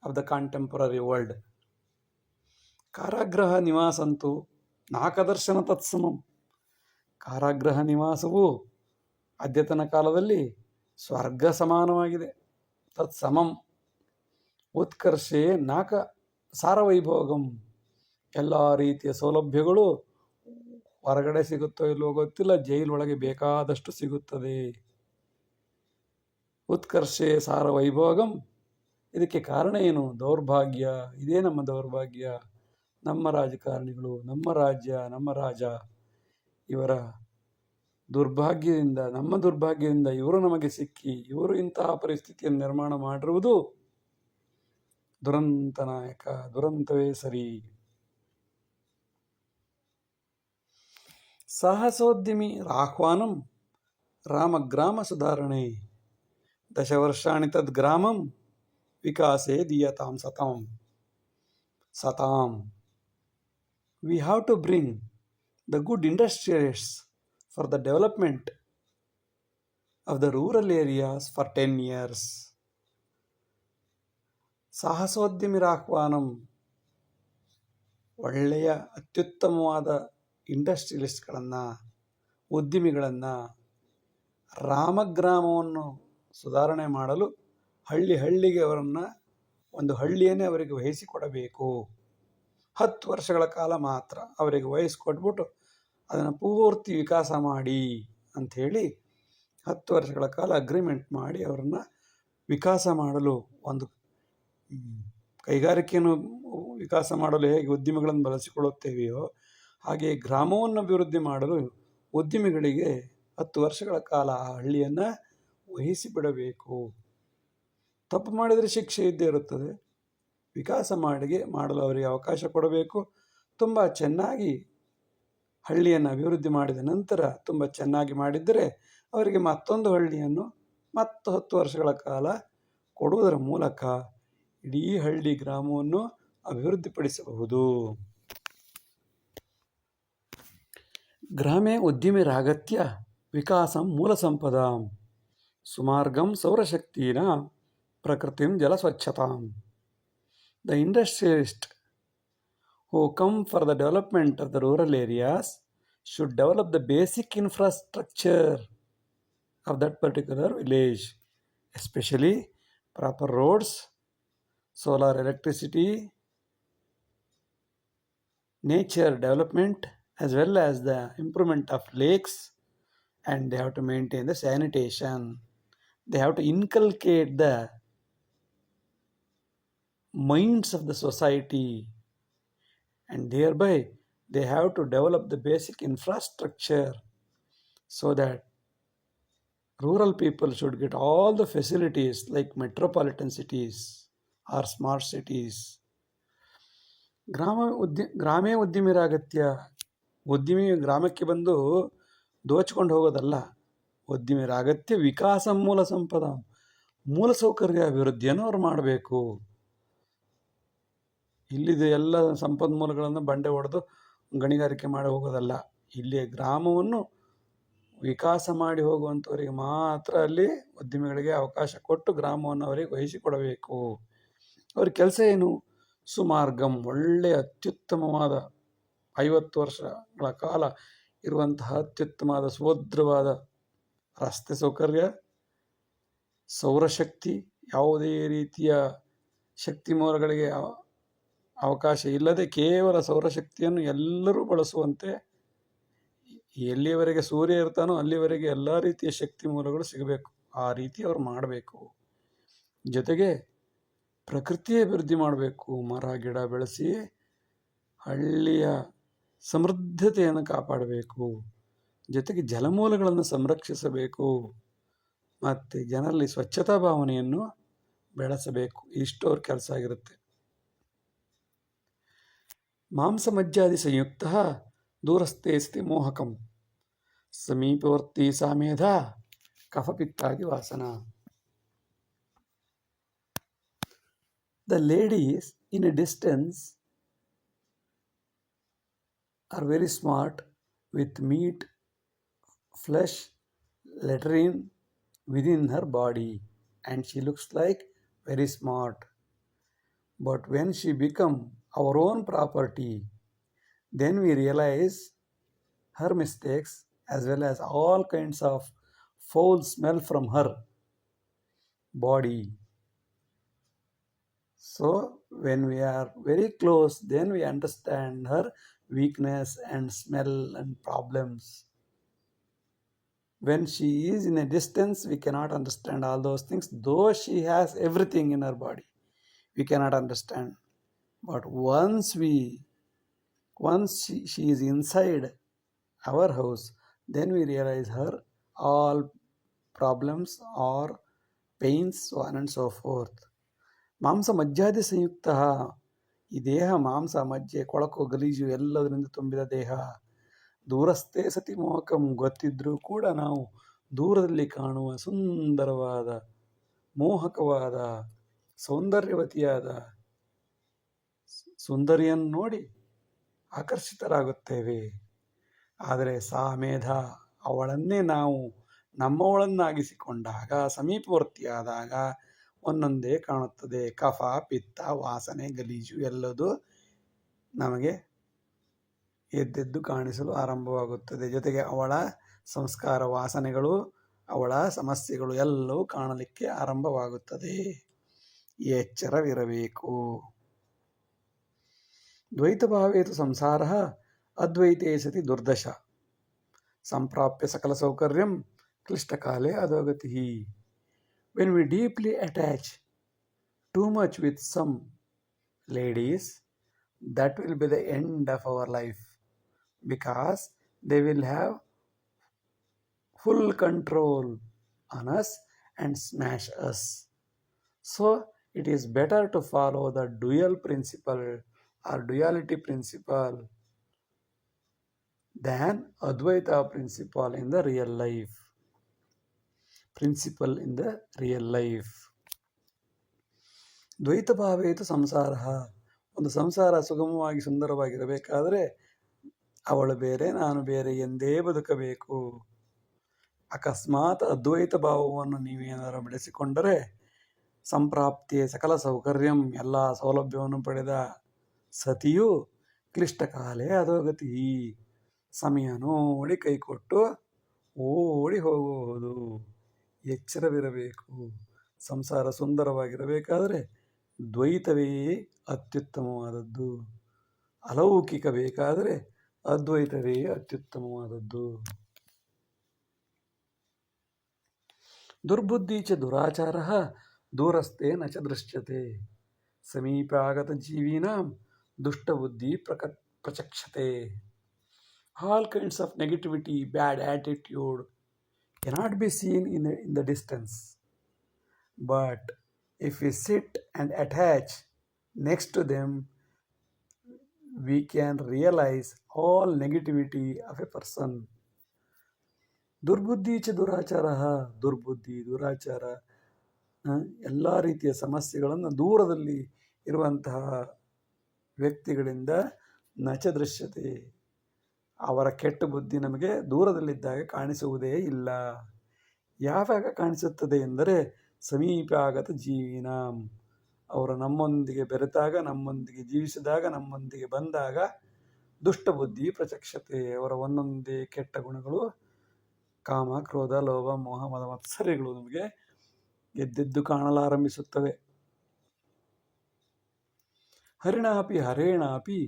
of the contemporary world. ಕಾರಾಗೃಹ ನಿವಾಸಂತೂ ನಾಕದರ್ಶನ ತತ್ಸಮಂ. ಕಾರಾಗೃಹ ನಿವಾಸವು ಅದ್ಯತನ ಕಾಲದಲ್ಲಿ ಸ್ವರ್ಗ ಸಮಾನವಾಗಿದೆ. ತತ್ಸಮಂ. ಉತ್ಕರ್ಷೆ ನಾಕ ಸಾರವೈಭೋಗಂ. ಎಲ್ಲ ರೀತಿಯ ಸೌಲಭ್ಯಗಳು ಹೊರಗಡೆ ಸಿಗುತ್ತೋ ಇಲ್ಲವೋ ಗೊತ್ತಿಲ್ಲ, ಜೈಲೊಳಗೆ ಬೇಕಾದಷ್ಟು ಸಿಗುತ್ತದೆ. ಉತ್ಕರ್ಷೆ ಸಾರವೈಭೋಗಂ. ಇದಕ್ಕೆ ಕಾರಣ ಏನು? ದೌರ್ಭಾಗ್ಯ. ಇದೇ ನಮ್ಮ ದೌರ್ಭಾಗ್ಯ. ನಮ್ಮ ರಾಜಕಾರಣಿಗಳು, ನಮ್ಮ ರಾಜ್ಯ, ನಮ್ಮ ರಾಜ, ಇವರ ದುರ್ಭಾಗ್ಯದಿಂದ, ನಮ್ಮ ದುರ್ಭಾಗ್ಯದಿಂದ ಇವರು ನಮಗೆ ಸಿಕ್ಕಿ ಇವರು ಇಂತಹ ಪರಿಸ್ಥಿತಿಯನ್ನು ನಿರ್ಮಾಣ ಮಾಡಿರುವುದು ದುರಂತ ನಾಯಕ, ದುರಂತವೇ ಸರಿ. ಸಾಹಸೋದ್ಯಮಿ ಆಹ್ವಾನಂ ರಾಮಗ್ರಾಮ ಸುಧಾರಣೆ. ದಶವರ್ಷಾಣಿ ತದ್ಗ್ರಾಮಂ ವಿಕಾಸೆ ದೀಯತಾಂ ಸತಾಂ. We have to bring the good industrialists for the development of the rural areas for 10 years. ಸಾಹಸೋದ್ಯಮಿರಾಹ್ವಾನಂ. ಒಳ್ಳೆಯ ಅತ್ಯುತ್ತಮವಾದ ಇಂಡಸ್ಟ್ರಿಯಲಿಸ್ಟ್ಗಳನ್ನು, ಉದ್ಯಮಿಗಳನ್ನು ರಾಮಗ್ರಾಮವನ್ನು ಸುಧಾರಣೆ ಮಾಡಲು ಹಳ್ಳಿಗೆ ಅವರನ್ನು, ಒಂದು ಹಳ್ಳಿಯನ್ನೇ ಅವರಿಗೆ ವಹಿಸಿಕೊಡಬೇಕು. 10 ವರ್ಷಗಳ ಕಾಲ ಮಾತ್ರ ಅವರಿಗೆ ವಹಿಸಿಕೊಟ್ಬಿಟ್ಟು ಅದನ್ನು ಪೂರ್ತಿ ವಿಕಾಸ ಮಾಡಿ ಅಂಥೇಳಿ 10 ವರ್ಷಗಳ ಕಾಲ ಅಗ್ರಿಮೆಂಟ್ ಮಾಡಿ ಅವರನ್ನು ವಿಕಾಸ ಮಾಡಲು, ಒಂದು ಕೈಗಾರಿಕೆಯನ್ನು ವಿಕಾಸ ಮಾಡಲು ಹೇಗೆ ಉದ್ಯಮಿಗಳನ್ನು ಬಳಸಿಕೊಳ್ಳುತ್ತೇವೆಯೋ ಹಾಗೆ ಗ್ರಾಮವನ್ನು ಅಭಿವೃದ್ಧಿ ಮಾಡಲು ಉದ್ಯಮಿಗಳಿಗೆ 10 ವರ್ಷಗಳ ಕಾಲ ಆ ಹಳ್ಳಿಯನ್ನು ವಹಿಸಿಬಿಡಬೇಕು. ತಪ್ಪು ಮಾಡಿದರೆ ಶಿಕ್ಷೆ ಇದ್ದೇ ಇರುತ್ತದೆ. ವಿಕಾಸ ಮಾಡಲು ಅವರಿಗೆ ಅವಕಾಶ ಕೊಡಬೇಕು. ತುಂಬ ಚೆನ್ನಾಗಿ ಹಳ್ಳಿಯನ್ನು ಅಭಿವೃದ್ಧಿ ಮಾಡಿದ ನಂತರ, ತುಂಬ ಚೆನ್ನಾಗಿ ಮಾಡಿದ್ದರೆ ಅವರಿಗೆ ಮತ್ತೊಂದು ಹಳ್ಳಿಯನ್ನು 10 ವರ್ಷಗಳ ಕಾಲ ಕೊಡುವುದರ ಮೂಲಕ ಇಡೀ ಹಳ್ಳಿ ಗ್ರಾಮವನ್ನು ಅಭಿವೃದ್ಧಿಪಡಿಸಬಹುದು. ಗ್ರಾಮೇ ಉದ್ಯಮಿರಾಗತ್ಯ ವಿಕಾಸಂ ಮೂಲ ಸಂಪದಾಂ ಸುಮಾರ್ಗಂ ಸೌರಶಕ್ತಿನ ಪ್ರಕೃತಿಂ ಜಲಸ್ವಚ್ಛತಾಂ. The industrialists who come for the development of the rural areas should develop the basic infrastructure of that particular village, especially proper roads, solar electricity, nature development, as well as the improvement of lakes, and they have to maintain the sanitation. They have to inculcate the minds of the society, and thereby they have to develop the basic infrastructure so that rural people should get all the facilities like metropolitan cities or smart cities. ಗ್ರಾಮೇ ಉದ್ಯಮಿರಾಗತ್ಯ. ಉದ್ಯಮಿ ಗ್ರಾಮಕ್ಕೆ ಬಂದು ದೋಚ್ಕೊಂಡು ಹೋಗೋದಲ್ಲ. ಉದ್ಯಮಿರಾಗತ್ಯ ವಿಕಾಸ ಮೂಲ ಸಂಪದ. ಮೂಲಸೌಕರ್ಯ ಅಭಿವೃದ್ಧಿಯನ್ನು ಅವ್ರು ಮಾಡಬೇಕು. ಇಲ್ಲಿದ ಎಲ್ಲ ಸಂಪನ್ಮೂಲಗಳನ್ನು ಬಂಡೆ ಹೊಡೆದು ಗಣಿಗಾರಿಕೆ ಮಾಡಿ ಹೋಗೋದಲ್ಲ. ಇಲ್ಲಿ ಗ್ರಾಮವನ್ನು ವಿಕಾಸ ಮಾಡಿ ಹೋಗುವಂಥವರಿಗೆ ಮಾತ್ರ ಅಲ್ಲಿ ಉದ್ಯಮಿಗಳಿಗೆ ಅವಕಾಶ ಕೊಟ್ಟು ಗ್ರಾಮವನ್ನು ಅವರಿಗೆ ವಹಿಸಿಕೊಡಬೇಕು. ಅವ್ರ ಕೆಲಸ ಏನು? ಸುಮಾರ್ಗಂ, ಒಳ್ಳೆಯ ಅತ್ಯುತ್ತಮವಾದ 50 ವರ್ಷಗಳ ಕಾಲ ಇರುವಂತಹ ಅತ್ಯುತ್ತಮವಾದ ಸುಭದ್ರವಾದ ರಸ್ತೆ ಸೌಕರ್ಯ, ಸೌರಶಕ್ತಿ, ಯಾವುದೇ ರೀತಿಯ ಶಕ್ತಿ ಮೂಲಗಳಿಗೆ ಅವಕಾಶ ಇಲ್ಲದೆ ಕೇವಲ ಸೌರಶಕ್ತಿಯನ್ನು ಎಲ್ಲರೂ ಬಳಸುವಂತೆ, ಎಲ್ಲಿಯವರೆಗೆ ಸೂರ್ಯ ಇರ್ತಾನೋ ಅಲ್ಲಿವರೆಗೆ ಎಲ್ಲ ರೀತಿಯ ಶಕ್ತಿ ಮೂಲಗಳು ಸಿಗಬೇಕು. ಆ ರೀತಿ ಅವರು ಮಾಡಬೇಕು. ಜೊತೆಗೆ ಪ್ರಕೃತಿಯ ಅಭಿವೃದ್ಧಿ ಮಾಡಬೇಕು. ಮರ ಗಿಡ ಬೆಳೆಸಿ ಹಳ್ಳಿಯ ಸಮೃದ್ಧತೆಯನ್ನು ಕಾಪಾಡಬೇಕು. ಜೊತೆಗೆ ಜಲಮೂಲಗಳನ್ನು ಸಂರಕ್ಷಿಸಬೇಕು ಮತ್ತು ಜನರಲ್ಲಿ ಸ್ವಚ್ಛತಾ ಭಾವನೆಯನ್ನು ಬೆಳೆಸಬೇಕು. ಇಷ್ಟು ಅವ್ರ ಕೆಲಸ ಆಗಿರುತ್ತೆ. ಮಾಂಸ ಮಜ್ಜಾದಿ ಸಂಯುಕ್ತ ದೂರಸ್ಥೇಸ್ತಿ ಮೋಹಕಂ ಸಮೀಪವರ್ತಿ ಸಾಮೇಧ ಕಫಪಿತ್ತಾದಿ ವಾಸನ. The ladies in a distance are very smart with meat, flesh, latrine within her body, and she looks like very smart. But when she become our own property, then we realize her mistakes as well as all kinds of foul smell from her body. So when we are very close, then we understand her weakness and smell and problems. When she is in a distance, we cannot understand all those things, though she has everything in her body, we cannot understand. But once she is inside our house, then we realize her all problems or pains, so on and so forth. ಮಾಂಸ ಮಜ್ಜಾದಿ ಸಂಯುಕ್ತ, ಈ ದೇಹ ಮಾಂಸ ಮಜ್ಜೆ ಕೊಳಕು ಗಲೀಜು ಎಲ್ಲದರಿಂದ ತುಂಬಿದ ದೇಹ. ದೂರಸ್ಥೆ ಸತಿ ಮೋಹಕಂ, ಗೊತ್ತಿದ್ರೂ ಕೂಡ ನಾವು ದೂರದಲ್ಲಿ ಕಾಣುವ ಸುಂದರವಾದ ಮೋಹಕವಾದ ಸೌಂದರ್ಯವತಿಯಾದ ಸುಂದರಿಯನ್ನು ನೋಡಿ ಆಕರ್ಷಿತರಾಗುತ್ತೇವೆ. ಆದರೆ ಸಾ ಮೇಧ, ಅವಳನ್ನೇ ನಾವು ನಮ್ಮವಳನ್ನಾಗಿಸಿಕೊಂಡಾಗ, ಸಮೀಪವರ್ತಿಯಾದಾಗ ಒಂದೊಂದೇ ಕಾಣುತ್ತದೆ. ಕಫ, ಪಿತ್ತ, ವಾಸನೆ, ಗಲೀಜು ಎಲ್ಲದೂ ನಮಗೆ ಎದ್ದೆದ್ದು ಕಾಣಿಸಲು ಆರಂಭವಾಗುತ್ತದೆ. ಜೊತೆಗೆ ಅವಳ ಸಂಸ್ಕಾರ, ವಾಸನೆಗಳು, ಅವಳ ಸಮಸ್ಯೆಗಳು ಎಲ್ಲವೂ ಕಾಣಲಿಕ್ಕೆ ಆರಂಭವಾಗುತ್ತದೆ. ಈ ಎಚ್ಚರವಿರಬೇಕು. ದ್ವೈತಭಾವೇತು ಸಂಸಾರ ಅದ್ವೈತೇ ಸತಿ ದುರ್ದಶ, ಸಂಪ್ರಾಪ್ಯ ಸಕಲ ಸೌಕರ್ಯಂ ಕ್ಲಿಷ್ಟಕಾಲೇ ಅಧೋಗತಿ. When we deeply attach too much with some ladies, that will be the end of our life, because they will have full control on us and smash us. So it is better to follow the dual principle or duality principle than Advaita principle in the real life. ದ್ವೈತ ಭಾವೇತು ಸಂಸಾರ, ಒಂದು ಸಂಸಾರ ಸುಗಮವಾಗಿ ಸುಂದರವಾಗಿರಬೇಕಾದರೆ ಅವಳು ಬೇರೆ ನಾನು ಬೇರೆ ಎಂದೇ ಬದುಕಬೇಕು. ಅಕಸ್ಮಾತ್ ಅದ್ವೈತ ಭಾವವನ್ನು ನೀವೇನಾದರೂ ಬೆಳೆಸಿಕೊಂಡರೆ, ಸಂಪ್ರಾಪ್ತಿಯ ಸಕಲ ಸೌಕರ್ಯಂ, ಎಲ್ಲ ಸೌಲಭ್ಯವನ್ನು ಪಡೆದ ಸತಿಯು ಕ್ಲಿಷ್ಟಕಾಲೇ ಅಧೋಗತಿ, ಸಮಯ ನೋಡಿ ಕೈಕೊಟ್ಟು ಓಡಿ ಹೋಗುವುದು. ಎಚ್ಚರವಿರಬೇಕು. ಸಂಸಾರ ಸುಂದರವಾಗಿರಬೇಕಾದರೆ ದ್ವೈತವೇ ಅತ್ಯುತ್ತಮವಾದದ್ದು, ಅಲೌಕಿಕ ಬೇಕಾದರೆ ಅದ್ವೈತವೇ ಅತ್ಯುತ್ತಮವಾದದ್ದು. ದುರ್ಬುದ್ಧಿ ಚ ದುರಾಚಾರ ದೂರಸ್ಥೆ ನ ಚ ದೃಶ್ಯತೆ, ಸಮೀಪಾಗತ ಜೀವಿನಾಂ ದುಷ್ಟಬುದ್ಧಿ ಪ್ರಚಕ್ಷತೆ. All kinds of negativity, bad attitude cannot be seen in the distance. But if we sit and attach next to them, we can realize all negativity of a person. ದುರ್ಬುದ್ಧಿ ಚ ದುರಾಚಾರ, ದುರ್ಬುದ್ಧಿ, ದುರಾಚಾರ, ಎಲ್ಲ ರೀತಿಯ ಸಮಸ್ಯೆಗಳನ್ನು ದೂರದಲ್ಲಿ ಇರುವಂತಹ ವ್ಯಕ್ತಿಗಳಿಂದ ನಚ ದೃಶ್ಯತೆ, ಅವರ ಕೆಟ್ಟ ಬುದ್ಧಿ ನಮಗೆ ದೂರದಲ್ಲಿದ್ದಾಗ ಕಾಣಿಸುವುದೇ ಇಲ್ಲ. ಯಾವಾಗ ಕಾಣಿಸುತ್ತದೆ ಎಂದರೆ ಸಮೀಪ ಆಗತ ಜೀವಿನಾಂ, ಅವರು ನಮ್ಮೊಂದಿಗೆ ಬೆರೆತಾಗ, ನಮ್ಮೊಂದಿಗೆ ಜೀವಿಸಿದಾಗ, ನಮ್ಮೊಂದಿಗೆ ಬಂದಾಗ ದುಷ್ಟಬುದ್ಧಿ ಪ್ರಚಕ್ಷತೆ, ಅವರ ಒಂದೊಂದೇ ಕೆಟ್ಟ ಗುಣಗಳು, ಕಾಮ, ಕ್ರೋಧ, ಲೋಭ, ಮೋಹ, ಮದ, ಮತ್ಸರ್ಯಗಳು ನಮಗೆ ಎದ್ದೆದ್ದು ಕಾಣಲಾರಂಭಿಸುತ್ತವೆ. ಹರಿಣಾಪಿ ಹರೇಣಾಪಿ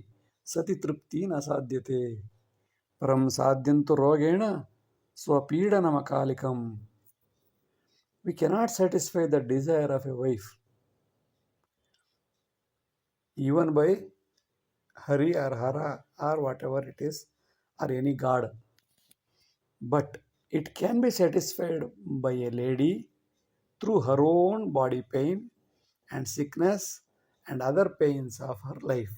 ಸತಿ ತೃಪ್ತಿ ನ ಸಾಧ್ಯತೆ, ಪರಂ ಸಾಧ್ಯಂತು ರೋಗೇಣ ಸ್ವಪೀಡನಮಕಾಲಿಕಂ. We cannot satisfy the desire of a wife even by Hari or Hara or whatever it is, or any god. But it can be satisfied by a lady through her own body pain and sickness and other pains of her life.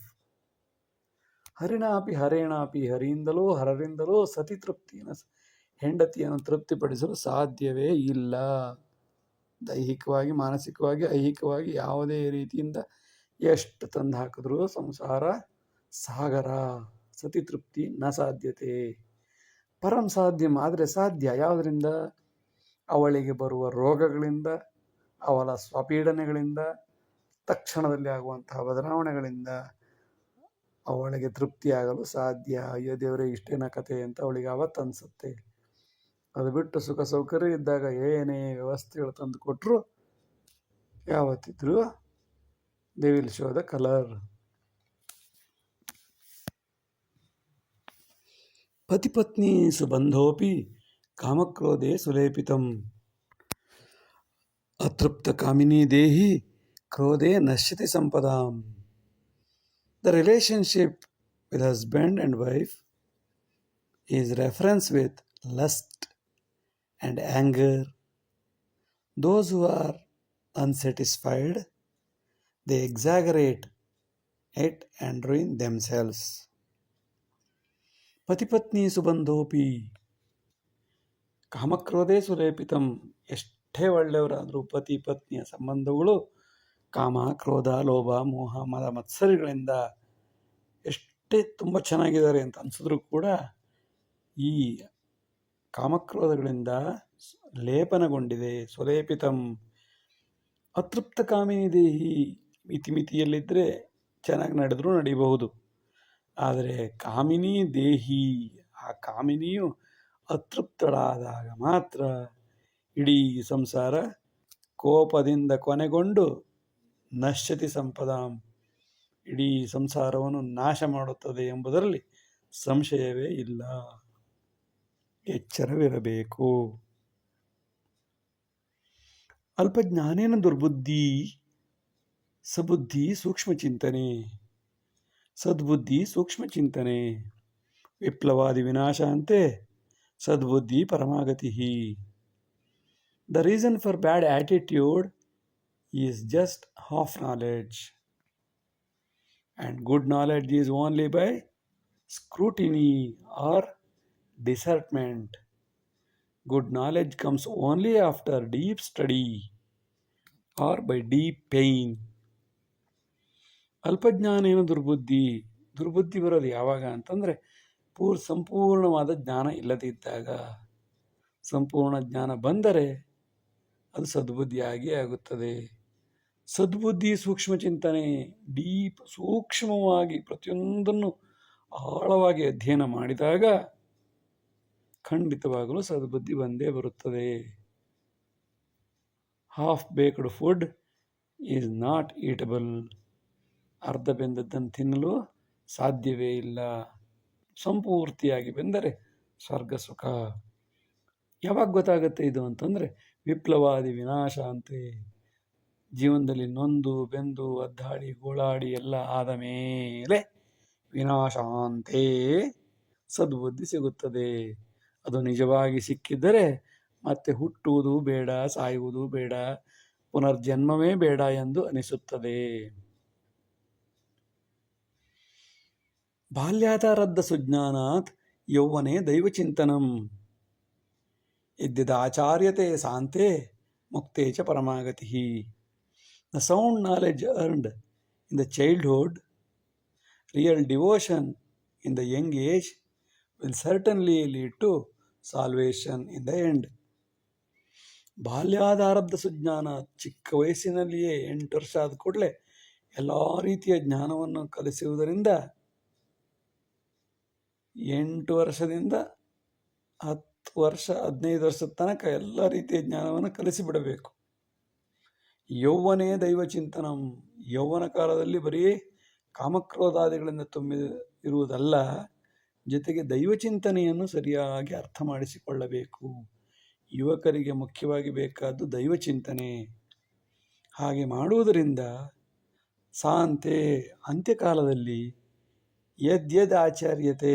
ಹರಿಣಾಪಿ ಹರೇಣಾಪಿ, ಹರಿಯಿಂದಲೋ ಹರರಿಂದಲೋ ಸತಿ ತೃಪ್ತಿಯನ್ನು, ಹೆಂಡತಿಯನ್ನು ತೃಪ್ತಿಪಡಿಸಲು ಸಾಧ್ಯವೇ ಇಲ್ಲ. ದೈಹಿಕವಾಗಿ, ಮಾನಸಿಕವಾಗಿ, ಐಹಿಕವಾಗಿ ಯಾವುದೇ ರೀತಿಯಿಂದ ಎಷ್ಟು ತಂದು ಹಾಕಿದ್ರೂ ಸಂಸಾರ ಸಾಗರ, ಸತಿ ತೃಪ್ತಿ ನ ಸಾಧ್ಯತೆ. ಪರಂ ಸಾಧ್ಯಂ, ಆದರೆ ಸಾಧ್ಯ ಯಾವುದರಿಂದ? ಅವಳಿಗೆ ಬರುವ ರೋಗಗಳಿಂದ, ಅವಳ ಸ್ವಪೀಡನೆಗಳಿಂದ, ತಕ್ಷಣದಲ್ಲಿ ಆಗುವಂತಹ ಬದಲಾವಣೆಗಳಿಂದ, ಅವಳಿಗೆ ತೃಪ್ತಿಯಾಗಲು ಸಾಧ್ಯ. ಅಯ್ಯೋ ದೇವರೇ, ಇಷ್ಟೇನ ಕತೆ ಅಂತ ಅವಳಿಗೆ ಅವತ್ತು ಅನಿಸುತ್ತೆ. ಅದು ಬಿಟ್ಟು ಸುಖ ಸೌಕರ್ಯ ಇದ್ದಾಗ ಏನೇ ವ್ಯವಸ್ಥೆಗಳು ತಂದು ಕೊಟ್ಟರು ಯಾವತ್ತಿದ್ರೂ they will show the colour. ಪತಿಪತ್ನಿ ಸುಬಂಧೋಪಿ ಕಾಮಕ್ರೋಧೆ ಸುಲೇಪಿತಂ ಅತೃಪ್ತ ಕಾಮಿನಿ ದೇಹಿ ಕ್ರೋಧೆ ನಶ್ಯತಿ ಸಂಪದಾಂ. The relationship with husband and wife is reference with lust and anger. Those who are unsatisfied, they exaggerate it and ruin themselves. ಪತಿಪತ್ನಿ ಸುಬಂಧೋಪಿ ಕಾಮಕ್ರೋಧೆ ಸುಲೇಪಿತಂ. ಎಷ್ಟೇ ಒಳ್ಳೆಯವರಾದರೂ ಪತಿ ಪತ್ನಿಯ ಸಂಬಂಧಗಳು ಕಾಮ, ಕ್ರೋಧ, ಲೋಭ, ಮೋಹ, ಮದ, ಮತ್ಸರಗಳಿಂದ ಎಷ್ಟೇ ತುಂಬ ಚೆನ್ನಾಗಿದ್ದಾರೆ ಅಂತ ಅನಿಸಿದ್ರು ಕೂಡ ಈ ಕಾಮಕ್ರೋಧಗಳಿಂದ ಲೇಪನಗೊಂಡಿದೆ. ಸುಲೇಪಿತಂ. ಅತೃಪ್ತ ಕಾಮಿನಿ ದೇಹಿ. ಮಿತಿಯಲ್ಲಿದ್ದರೆ ಚೆನ್ನಾಗಿ ನಡೆದರೂ ನಡೀಬಹುದು. ಆದರೆ ಕಾಮಿನಿ ದೇಹಿ, ಆ ಕಾಮಿನಿಯು ಅತೃಪ್ತಳಾದಾಗ ಮಾತ್ರ ಇಡೀ ಸಂಸಾರ ಕೋಪದಿಂದ ಕೊನೆಗೊಂಡು ನಶ್ಯತಿ ಸಂಪದಾಂ, ಇಡೀ ಸಂಸಾರವನ್ನು ನಾಶ ಮಾಡುತ್ತದೆ ಎಂಬುದರಲ್ಲಿ ಸಂಶಯವೇ ಇಲ್ಲ. ಎಚ್ಚರವಿರಬೇಕು. ಅಲ್ಪಜ್ಞಾನೇನ ದುರ್ಬುದ್ಧಿ, ಸಬುದ್ಧಿ ಸೂಕ್ಷ್ಮ ಚಿಂತನೆ. ಸದ್ಬುದ್ಧಿ ಸೂಕ್ಷ್ಮ ಚಿಂತನೆ. ವಿಪ್ಲವಾದಿ ವಿನಾಶ ಅಂತೆ ಸದ್ಬುದ್ಧಿ ಪರಮಾಗತಿ. The reason for bad attitude is just half knowledge, and good knowledge is only by scrutiny or discernment. Good knowledge comes only after deep study or by deep pain. ಅಲ್ಪಜ್ಞಾನೇನ ದುರ್ಬುದ್ಧಿ. ದುರ್ಬುದ್ಧಿ ಬರೋದು ಯಾವಾಗ ಅಂತಂದರೆ ಸಂಪೂರ್ಣವಾದ ಜ್ಞಾನ ಇಲ್ಲದಿದ್ದಾಗ. ಸಂಪೂರ್ಣ ಜ್ಞಾನ ಬಂದರೆ ಅದು ಸದ್ಬುದ್ಧಿಯಾಗಿ ಆಗುತ್ತದೆ. ಸದ್ಬುದ್ಧಿ ಸೂಕ್ಷ್ಮ ಚಿಂತನೆ. ಡೀಪ್, ಸೂಕ್ಷ್ಮವಾಗಿ ಪ್ರತಿಯೊಂದನ್ನು ಆಳವಾಗಿ ಅಧ್ಯಯನ ಮಾಡಿದಾಗ ಖಂಡಿತವಾಗಲೂ ಸದ್ಬುದ್ಧಿ ಬಂದೇ ಬರುತ್ತದೆ. Half baked food is not eatable. ಅರ್ಧ ಬೆಂದದ್ದನ್ನು ತಿನ್ನಲು ಸಾಧ್ಯವೇ ಇಲ್ಲ. ಸಂಪೂರ್ತಿಯಾಗಿ ಬೆಂದರೆ ಸ್ವರ್ಗ ಸುಖ. ಯಾವಾಗ ಗೊತ್ತಾಗುತ್ತೆ ಇದು ಅಂತಂದರೆ ವಿಪ್ಲವಾದಿ ವಿನಾಶ ಅಂತೆ. ಜೀವನದಲ್ಲಿ ನೊಂದು ಬೆಂದು ಒದ್ದಾಡಿ ಗೋಳಾಡಿ ಎಲ್ಲ ಆದ ಮೇಲೆ ವಿನಾಶ ಅಂತೆ ಸದ್ಬುದ್ಧಿ ಸಿಗುತ್ತದೆ. ಅದು ನಿಜವಾಗಿ ಸಿಕ್ಕಿದ್ದರೆ ಮತ್ತೆ ಹುಟ್ಟುವುದು ಬೇಡ, ಸಾಯುವುದು ಬೇಡ, ಪುನರ್ಜನ್ಮವೇ ಬೇಡ ಎಂದು ಅನಿಸುತ್ತದೆ. ಬಾಲ್ಯಾದಾರದ್ಧ ಸುಜ್ಞಾನಾತ್ ಯೌವನೆ ದೈವಚಿಂತನಂ. ಯದ್ಯದಾಚಾರ್ಯತೆ ಸಾಂತೆ ಮುಕ್ತೆ ಚ ಪರಮಾಗತಿ. The sound knowledge earned in the childhood, real devotion in the young age will certainly lead to salvation in the end. ಬಾಲ್ಯಾದಾರಬ್ಧ ಸುಜ್ಞಾನ. ಚಿಕ್ಕ ವಯಸ್ಸಿನಲ್ಲಿಯೇ 8 ವರ್ಷ ಆದ ಕೂಡಲೇ ಎಲ್ಲ ರೀತಿಯ ಜ್ಞಾನವನ್ನು ಕಲಿಸುವುದರಿಂದ 8 ವರ್ಷದಿಂದ 10 ವರ್ಷ 15 ವರ್ಷದ ತನಕ ಎಲ್ಲ ರೀತಿಯ ಜ್ಞಾನವನ್ನು ಕಲಿಸಿಬಿಡಬೇಕು. ಯೌವನೇ ದೈವಚಿಂತನಂ. ಯೌವನ ಕಾಲದಲ್ಲಿ ಬರೀ ಕಾಮಕ್ರೋಧಾದಿಗಳಿಂದ ತುಂಬಿ ಇರುವುದಲ್ಲ, ಜೊತೆಗೆ ದೈವಚಿಂತನೆಯನ್ನು ಸರಿಯಾಗಿ ಅರ್ಥ ಮಾಡಿಸಿಕೊಳ್ಳಬೇಕು. ಯುವಕರಿಗೆ ಮುಖ್ಯವಾಗಿ ಬೇಕಾದ್ದು ದೈವಚಿಂತನೆ. ಹಾಗೆ ಮಾಡುವುದರಿಂದ ಸಾಂತೆ ಅಂತ್ಯಕಾಲದಲ್ಲಿ ಯದ್ಯದ್ ಆಚಾರ್ಯತೆ,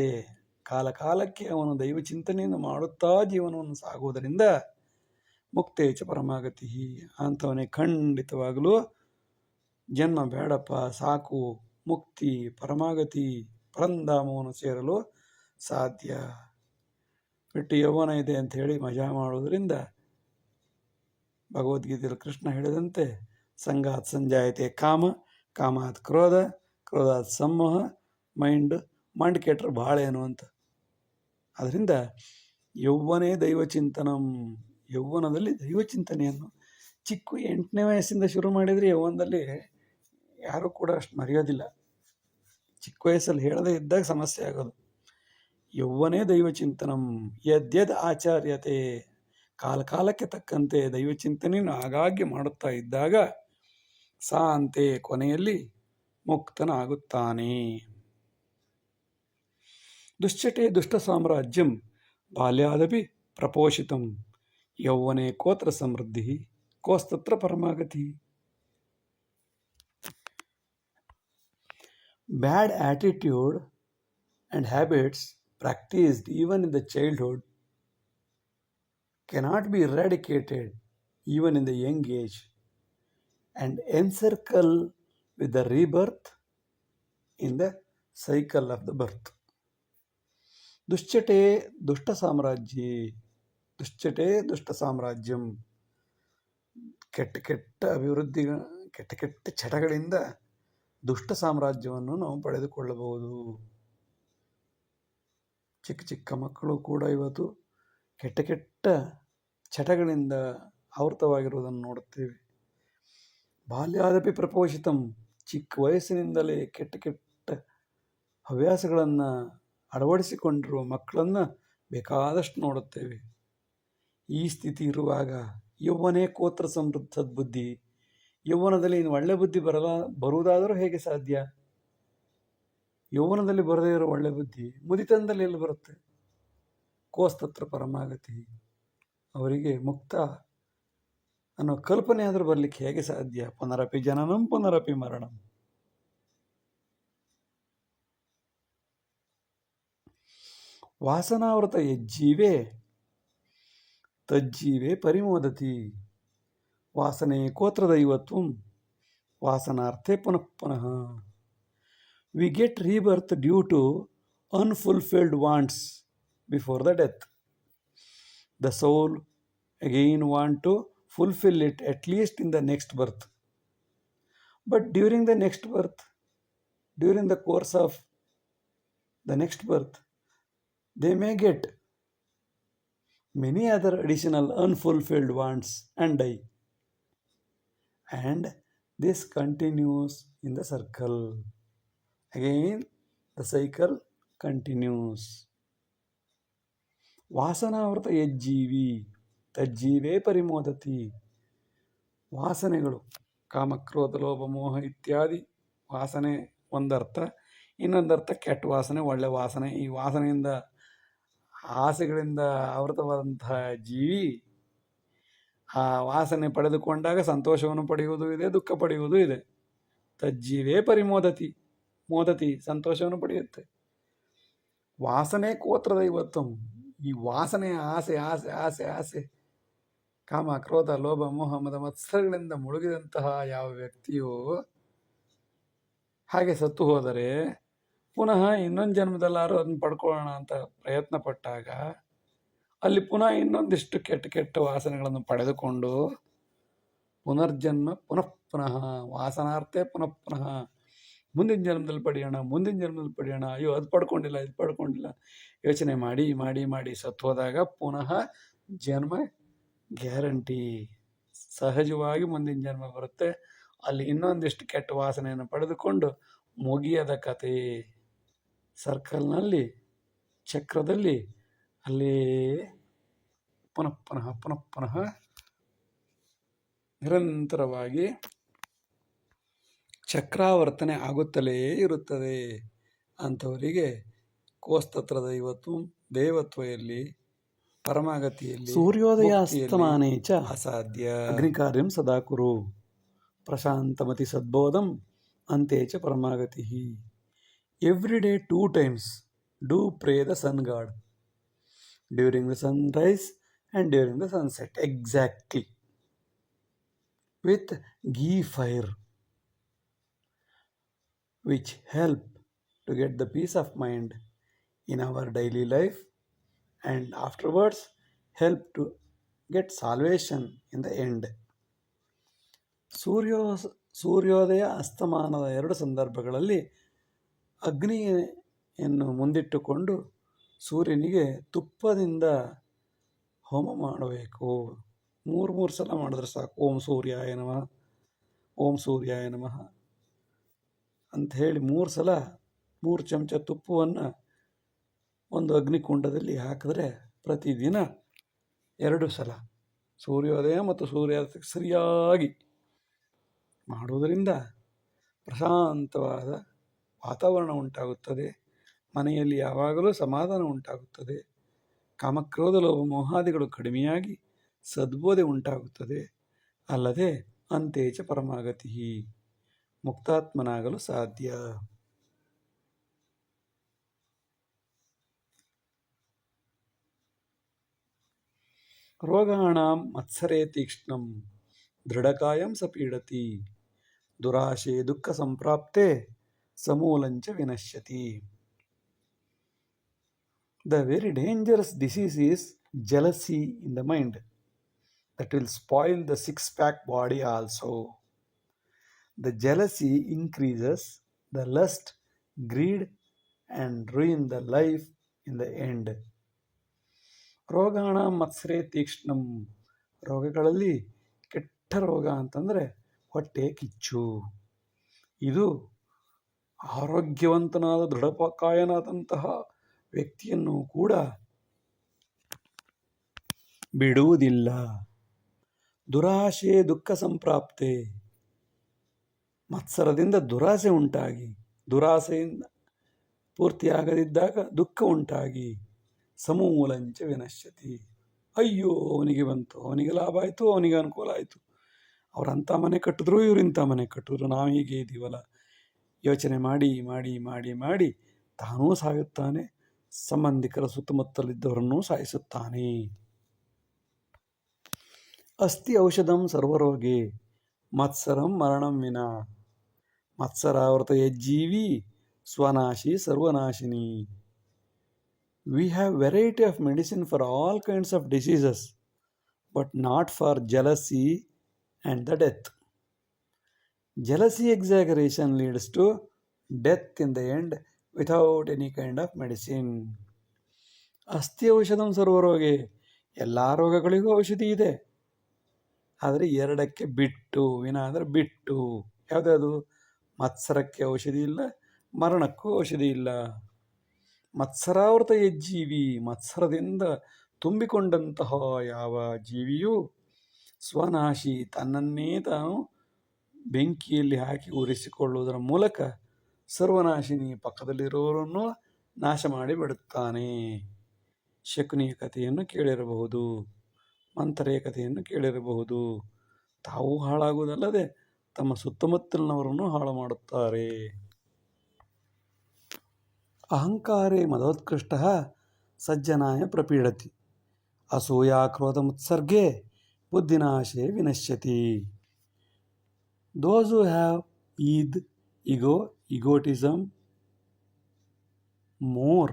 ಕಾಲಕಾಲಕ್ಕೆ ಅವನು ದೈವಚಿಂತನೆಯನ್ನು ಮಾಡುತ್ತಾ ಜೀವನವನ್ನು ಸಾಗುವುದರಿಂದ ಮುಕ್ತೇ ಚ ಪರಮಾಗತಿ. ಅಂಥವನೇ ಖಂಡಿತವಾಗಲೂ ಜನ್ಮ ಬೇಡಪ್ಪ, ಸಾಕು, ಮುಕ್ತಿ, ಪರಮಾಗತಿ, ಪರಂಧಾಮವನ್ನು ಸೇರಲು ಸಾಧ್ಯ. ಬಿಟ್ಟು ಯೌವನ ಇದೆ ಅಂತ ಹೇಳಿ ಮಜಾ ಮಾಡುವುದರಿಂದ ಭಗವದ್ಗೀತೆಯಲ್ಲಿ ಕೃಷ್ಣ ಹೇಳಿದಂತೆ ಸಂಗಾತ್ ಸಂಜಾಯತೆ ಕಾಮ, ಕಾಮಾತ್ ಕ್ರೋಧ, ಕ್ರೋಧಾತ್ ಸಂಮೋಹ, ಮಂಡ್ ಕೆಟ್ಟರೆ ಬಾಳೇನು ಅಂತ. ಅದರಿಂದ ಯೌವನೇ ದೈವಚಿಂತನಂ. ಯೌವನದಲ್ಲಿ ದೈವಚಿಂತನೆಯನ್ನು ಚಿಕ್ಕ 8ನೇ ವಯಸ್ಸಿಂದ ಶುರು ಮಾಡಿದರೆ ಯೌವನದಲ್ಲಿ ಯಾರೂ ಕೂಡ ಅಷ್ಟು ಮರೆಯೋದಿಲ್ಲ. ಚಿಕ್ಕ ವಯಸ್ಸಲ್ಲಿ ಹೇಳದೇ ಇದ್ದಾಗ ಸಮಸ್ಯೆ ಆಗೋದು. ಯೌವನೇ ದೈವಚಿಂತನಂ ಯದ್ಯದ್ ಆಚಾರ್ಯತೆ. ಕಾಲಕ್ಕೆ ತಕ್ಕಂತೆ ದೈವಚಿಂತನೆಯನ್ನು ಆಗಾಗ್ಗೆ ಮಾಡುತ್ತಾ ಇದ್ದಾಗ ಸಾ ಅಂತೆ ಕೊನೆಯಲ್ಲಿ ಮುಕ್ತನಾಗುತ್ತಾನೆ. ದುಶ್ಚಟೆ ದುಷ್ಟ ಸಾಮ್ರಾಜ್ಯಂ ಬಾಲ್ಯಾದಪಿ ಪ್ರಪೋಷಿತಂ ಯೌವನೆ ಕೋತ್ರ ಸಮೃದ್ಧಿ ಕೋಸ್ತತ್ರ ಪರಮಾಗತಿ. Bad attitude and habits practiced even in the childhood cannot be eradicated even in the young age and encircle with the rebirth in the cycle of the birth. ದುಶ್ಚಟೆ ದುಷ್ಟ ಸಾಮ್ರಾಜ್ಯ ದುಶ್ಚಟೆ ದುಷ್ಟ ಸಾಮ್ರಾಜ್ಯಂ. ಕೆಟ್ಟ ಕೆಟ್ಟ ಅಭಿವೃದ್ಧಿ ಕೆಟ್ಟ ಕೆಟ್ಟ ಚಟಗಳಿಂದ ದುಷ್ಟ ಸಾಮ್ರಾಜ್ಯವನ್ನು ನಾವು ಪಡೆದುಕೊಳ್ಳಬಹುದು. ಚಿಕ್ಕ ಚಿಕ್ಕ ಮಕ್ಕಳು ಕೂಡ ಇವತ್ತು ಕೆಟ್ಟ ಕೆಟ್ಟ ಚಟಗಳಿಂದ ಆವೃತವಾಗಿರುವುದನ್ನು ನೋಡುತ್ತೇವೆ. ಬಾಲ್ಯಾದಪಿ ಪ್ರಪೋಷಿತಂ. ಚಿಕ್ಕ ವಯಸ್ಸಿನಿಂದಲೇ ಕೆಟ್ಟ ಕೆಟ್ಟ ಹವ್ಯಾಸಗಳನ್ನು ಅಳವಡಿಸಿಕೊಂಡಿರುವ ಮಕ್ಕಳನ್ನು ಬೇಕಾದಷ್ಟು ನೋಡುತ್ತೇವೆ. ಈ ಸ್ಥಿತಿ ಇರುವಾಗ ಯೌವನೇ ಕೋತ್ರ ಸಮೃದ್ಧ ಸದ್ಬುದ್ಧಿ. ಯೌವನದಲ್ಲಿ ಇನ್ನು ಒಳ್ಳೆ ಬುದ್ಧಿ ಬರುವುದಾದರೂ ಹೇಗೆ ಸಾಧ್ಯ? ಯೌವನದಲ್ಲಿ ಬರದೇ ಇರೋ ಒಳ್ಳೆ ಬುದ್ಧಿ ಮುದಿತನದಲ್ಲಿ ಎಲ್ಲಿ ಬರುತ್ತೆ? ಕೋಸ್ತತ್ರ ಪರಮಾಗತಿ. ಅವರಿಗೆ ಮುಕ್ತ ಅನ್ನೋ ಕಲ್ಪನೆ ಆದರೂ ಬರಲಿಕ್ಕೆ ಹೇಗೆ ಸಾಧ್ಯ? ಪುನರಪಿ ಜನನಂ ಪುನರಪಿ ಮರಣಂ. ವಾಸನಾವೃತ ಯಜ್ಜೀವೇ ತಜ್ಜೀವೇ ಪರಿಮೋದತಿ. ವಾಸನೆ ಕೋತ್ರ ದೈವತ್ವಂ ವಾಸನಾರ್ಥೆ ಪುನಃ ಪುನಃ. We get rebirth due to unfulfilled wants before the death. The soul again want to fulfill it at least in the next birth. But during the next birth, during the course of the next birth, they may get many other additional unfulfilled wants and die. And this continues in the circle. Again, the cycle continues. ವಾಸನಾವೃತ ಯಜ್ಜೀವಿ ತಜ್ಜೀವೇ ಪರಿಮೋದತಿ. ವಾಸನೆಗಳು ಕಾಮಕ್ರೋಧ ಲೋಭ ಮೋಹ ಇತ್ಯಾದಿ ವಾಸನೆ ಒಂದರ್ಥ. ಇನ್ನೊಂದರ್ಥ ಕೆಟ್ಟ ವಾಸನೆ, ಒಳ್ಳೆ ವಾಸನೆ. ಈ ವಾಸನೆಯಿಂದ ಆಸೆಗಳಿಂದ ಆವೃತವಾದಂತಹ ಜೀವಿ ಆ ವಾಸನೆ ಪಡೆದುಕೊಂಡಾಗ ಸಂತೋಷವನ್ನು ಪಡೆಯುವುದೂ ಇದೆ, ದುಃಖ ಪಡೆಯುವುದೂ ಇದೆ. ತಜ್ಜೀವೇ ಪರಿಮೋದತಿ. ಮೋದತಿ ಸಂತೋಷವನ್ನು ಪಡೆಯುತ್ತೆ. ವಾಸನೆ ಕೋತ್ರ ದೈವತ್ವಂ. ಈ ವಾಸನೆ ಆಸೆ ಆಸೆ ಆಸೆ ಆಸೆ ಕಾಮ ಕ್ರೋಧ ಲೋಭ ಮೋಹ ಮದ ಮತ್ಸರಗಳಿಂದ ಮುಳುಗಿದಂತಹ ಯಾವ ವ್ಯಕ್ತಿಯು ಹಾಗೆ ಸತ್ತು ಹೋದರೆ ಪುನಃ ಇನ್ನೊಂದು ಜನ್ಮದಲ್ಲಾರು ಅದನ್ನು ಪಡ್ಕೊಳ್ಳೋಣ ಅಂತ ಪ್ರಯತ್ನ ಪಟ್ಟಾಗ ಅಲ್ಲಿ ಪುನಃ ಇನ್ನೊಂದಿಷ್ಟು ಕೆಟ್ಟ ಕೆಟ್ಟ ವಾಸನೆಗಳನ್ನು ಪಡೆದುಕೊಂಡು ಪುನರ್ಜನ್ಮ ಪುನಃ ಪುನಃ ವಾಸನಾರ್ಥೆ ಪುನಃ ಪುನಃ. ಮುಂದಿನ ಜನ್ಮದಲ್ಲಿ ಪಡೆಯೋಣ, ಅಯ್ಯೋ ಅದು ಪಡ್ಕೊಂಡಿಲ್ಲ ಇದು ಪಡ್ಕೊಂಡಿಲ್ಲ ಯೋಚನೆ ಮಾಡಿ ಮಾಡಿ ಮಾಡಿ ಸತ್ತು ಹೋದಾಗ ಪುನಃ ಜನ್ಮ ಗ್ಯಾರಂಟಿ. ಸಹಜವಾಗಿ ಮುಂದಿನ ಜನ್ಮ ಬರುತ್ತೆ. ಅಲ್ಲಿ ಇನ್ನೊಂದಿಷ್ಟು ಕೆಟ್ಟ ವಾಸನೆಯನ್ನು ಪಡೆದುಕೊಂಡು ಮುಗಿಯದ ಕತೆ ಸರ್ಕಲ್ನಲ್ಲಿ ಚಕ್ರದಲ್ಲಿ ಅಲ್ಲಿ ಪುನಃ ಪುನಃ ಪುನಃ ಪುನಃ ನಿರಂತರವಾಗಿ ಚಕ್ರಾವರ್ತನೆ ಆಗುತ್ತಲೇ ಇರುತ್ತದೆ. ಅಂಥವರಿಗೆ ಕೋಸ್ತತ್ರ ದೇವತ್ವದಲ್ಲಿ ಪರಮಾಗತಿಯಲ್ಲಿ ಸೂರ್ಯೋದಯ ಅಸ್ತಮಾನೇ ಚ ಅಸಾಧ್ಯ. ಅಗ್ನಿಕಾರ್ಯಂ ಸದಾ ಕುರು ಪ್ರಶಾಂತಮತಿ ಸದ್ಬೋಧಂ ಅಂತೆ ಚ ಪರಮಾಗತಿ. Every day 2 times do pray the sun god during the sunrise and during the sunset, exactly with ghee fire, which help to get the peace of mind in our daily life and afterwards help to get salvation in the end. ಸೂರ್ಯೋದಯ ಅಸ್ತಮಾನದ 2 ಸಂದರ್ಭಗಳಲ್ಲಿ ಅಗ್ನಿಯನ್ನು ಮುಂದಿಟ್ಟುಕೊಂಡು ಸೂರ್ಯನಿಗೆ ತುಪ್ಪದಿಂದ ಹೋಮ ಮಾಡಬೇಕು. 3 ಸಲ ಮಾಡಿದ್ರೆ ಸಾಕು. ಓಂ ಸೂರ್ಯಾಯ ನಮಃ, ಓಂ ಸೂರ್ಯಾಯ ನಮಃ ಅಂತ ಹೇಳಿ 3 ಸಲ 3 ಚಮಚ ತುಪ್ಪವನ್ನು ಒಂದು ಅಗ್ನಿಕುಂಡದಲ್ಲಿ ಹಾಕಿದ್ರೆ ಪ್ರತಿದಿನ 2 ಸಲ ಸೂರ್ಯೋದಯ ಮತ್ತು ಸೂರ್ಯಾಸ್ತಕ್ಕೆ ಸರಿಯಾಗಿ ಮಾಡುವುದರಿಂದ ಪ್ರಶಾಂತವಾದ ವಾತಾವರಣ ಉಂಟಾಗುತ್ತದೆ. ಮನೆಯಲ್ಲಿ ಯಾವಾಗಲೂ ಸಮಾಧಾನ ಉಂಟಾಗುತ್ತದೆ. ಕಾಮಕ್ರೋಧ ಲೋಭ ಮೋಹಾದಿಗಳು ಕಡಿಮೆಯಾಗಿ ಸದ್ಬೋಧೆ ಉಂಟಾಗುತ್ತದೆ. ಅಲ್ಲದೆ ಅಂತೇಚ ಪರಮಾಗತಿ, ಮುಕ್ತಾತ್ಮನಾಗಲು ಸಾಧ್ಯ. ರೋಗಾಣಾಂ ಮತ್ಸರೇ ತೀಕ್ಷ್ಣಂ ದೃಢಕಾಯಂ ಸ ಪೀಡತಿ ದುರಾಶೆ ದುಃಖ ಸಂಪ್ರಾಪ್ತೆ ಸಮೂಲಂಚ ವಿನಶ್ಯತಿ. The very dangerous disease is jealousy in the mind that will spoil the six-pack body also. The jealousy increases the lust, greed, and ruin the life in the end. ರೋಗಾಣ ಮತ್ಸರೇ ತೀಕ್ಷ್ಣಂ, ರೋಗಗಳಲ್ಲಿ ಕೆಟ್ಟ ರೋಗ ಅಂತಂದರೆ ಹೊಟ್ಟೆ ಕಿಚ್ಚು. ಇದು ಆರೋಗ್ಯವಂತನಾದ ದೃಢಕಾಯನಾದಂತಹ ವ್ಯಕ್ತಿಯನ್ನು ಕೂಡ ಬಿಡುವುದಿಲ್ಲ. ದುರಾಶೆ ದುಃಖ ಸಂಪ್ರಾಪ್ತೆ, ಮತ್ಸರದಿಂದ ದುರಾಸೆ ಉಂಟಾಗಿ ದುರಾಸೆಯಿಂದ ಪೂರ್ತಿಯಾಗದಿದ್ದಾಗ ದುಃಖ ಉಂಟಾಗಿ ಸಮೂಲಂಚ ವಿನಶ್ಯತಿ. ಅಯ್ಯೋ ಅವನಿಗೆ ಬಂತು, ಅವನಿಗೆ ಲಾಭ ಆಯಿತು, ಅವನಿಗೆ ಅನುಕೂಲ ಆಯಿತು, ಅವರಂಥ ಮನೆ ಕಟ್ಟಿದ್ರು ಇವರಿಂಥ ಮನೆ ಕಟ್ಟಿದ್ರು, ನಾವು ಹೀಗೆ ಇದ್ದೀವಲ್ಲ, ಯೋಚನೆ ಮಾಡಿ ಮಾಡಿ ಮಾಡಿ ಮಾಡಿ ತಾನೂ ಸಾಯುತ್ತಾನೆ, ಸಂಬಂಧಿಕರ ಸುತ್ತಮುತ್ತಲಿದ್ದವರನ್ನೂ ಸಾಯಿಸುತ್ತಾನೆ. ಅಸ್ತಿ ಔಷಧಂ ಸರ್ವರೋಗೆ ಮತ್ಸರಂ ಮರಣಂ ವಿನ, ಮತ್ಸರಾವೃತ ಯಜ್ಜೀವಿ ಸ್ವನಾಶಿ ಸರ್ವನಾಶಿನಿ. We have variety of medicine for all kinds of diseases, but not for jealousy and the death. Jealousy exaggeration leads to death in the end without any kind of medicine. ಅಸ್ತಿ ಔಷಧಂ ಸರ್ವರೋಗೆ, ಎಲ್ಲ ರೋಗಗಳಿಗೂ ಔಷಧಿ ಇದೆ, ಆದರೆ 2ಕ್ಕೆ ಬಿಟ್ಟು, ವಿನ ಅಂದರೆ ಬಿಟ್ಟು. ಯಾವುದ್ಯಾವುದು? ಮತ್ಸರಕ್ಕೆ ಔಷಧಿ ಇಲ್ಲ, ಮರಣಕ್ಕೂ ಔಷಧಿ ಇಲ್ಲ. ಮತ್ಸರಾವೃತ ಯಜ್ಜೀವಿ, ಮತ್ಸರದಿಂದ ತುಂಬಿಕೊಂಡಂತಹ ಯಾವ ಜೀವಿಯು ಸ್ವನಾಶಿ, ತನ್ನನ್ನೇ ತಾನು ಬೆಂಕಿಯಲ್ಲಿ ಹಾಕಿ ಉರಿಸಿಕೊಳ್ಳುವುದರ ಮೂಲಕ ಸರ್ವನಾಶಿನಿ, ಪಕ್ಕದಲ್ಲಿರುವವರನ್ನು ನಾಶ ಮಾಡಿಬಿಡುತ್ತಾನೆ. ಶಕುನಿಯ ಕಥೆಯನ್ನು ಕೇಳಿರಬಹುದು, ಮಂಥರೆಯ ಕಥೆಯನ್ನು ಕೇಳಿರಬಹುದು. ತಾವು ಹಾಳಾಗುವುದಲ್ಲದೆ ತಮ್ಮ ಸುತ್ತಮುತ್ತಲಿನವರನ್ನು ಹಾಳು ಮಾಡುತ್ತಾರೆ. ಅಹಂಕಾರೇ ಮದೋತ್ಕೃಷ್ಟಃ ಸಜ್ಜನಾಯ ಪ್ರಪೀಡತಿ ಅಸೂಯಾ ಕ್ರೋಧಮುತ್ಸರ್ಗೆ ಬುದ್ಧಿನಾಶೇ ವಿನಶ್ಯತಿ. Those who have egotism more,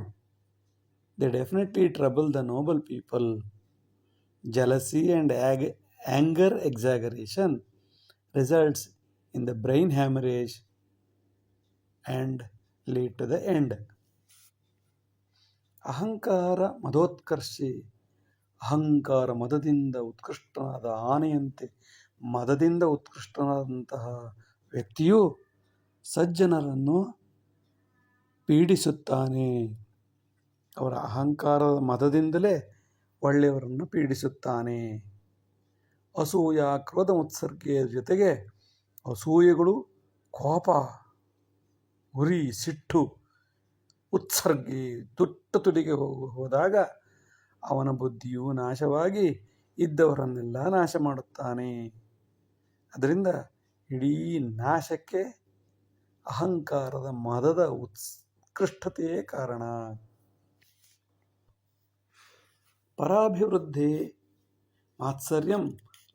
they definitely trouble the noble people. Jealousy and anger exaggeration results in the brain hemorrhage and lead to the end. ಅಹಂಕಾರ ಮದೋತ್ಕರ್ಷೆ, ಅಹಂಕಾರ ಮದದಿಂದ ಉತ್ಕೃಷ್ಟನಾದ ಆನೆಯಂತೆ ಮದದಿಂದ ಉತ್ಕೃಷ್ಟನಾದಂತಹ ವ್ಯಕ್ತಿಯು ಸಜ್ಜನರನ್ನು ಪೀಡಿಸುತ್ತಾನೆ. ಅವರ ಅಹಂಕಾರದ ಮದದಿಂದಲೇ ಒಳ್ಳೆಯವರನ್ನು ಪೀಡಿಸುತ್ತಾನೆ. ಅಸೂಯ ಕ್ರೋಧ ಮುತ್ಸರ್ಗೆಯ ಜೊತೆಗೆ ಅಸೂಯೆಗಳು, ಕೋಪ, ಉರಿ, ಸಿಟ್ಟು, ಉತ್ಸರ್ಗಿ ತುಡಿಗೆ ಹೋದಾಗ ಅವನ ಬುದ್ಧಿಯು ನಾಶವಾಗಿ ಇದ್ದವರನ್ನೆಲ್ಲ ನಾಶ ಮಾಡುತ್ತಾನೆ. ಅದರಿಂದ ಇಡೀ ನಾಶಕ್ಕೆ ಅಹಂಕಾರದ ಮದದ ಉತ್ಕೃಷ್ಟತೆಯೇ ಕಾರಣ. ಪರಾಭಿವೃದ್ಧೇ ಮಾತ್ಸರ್ಯಂ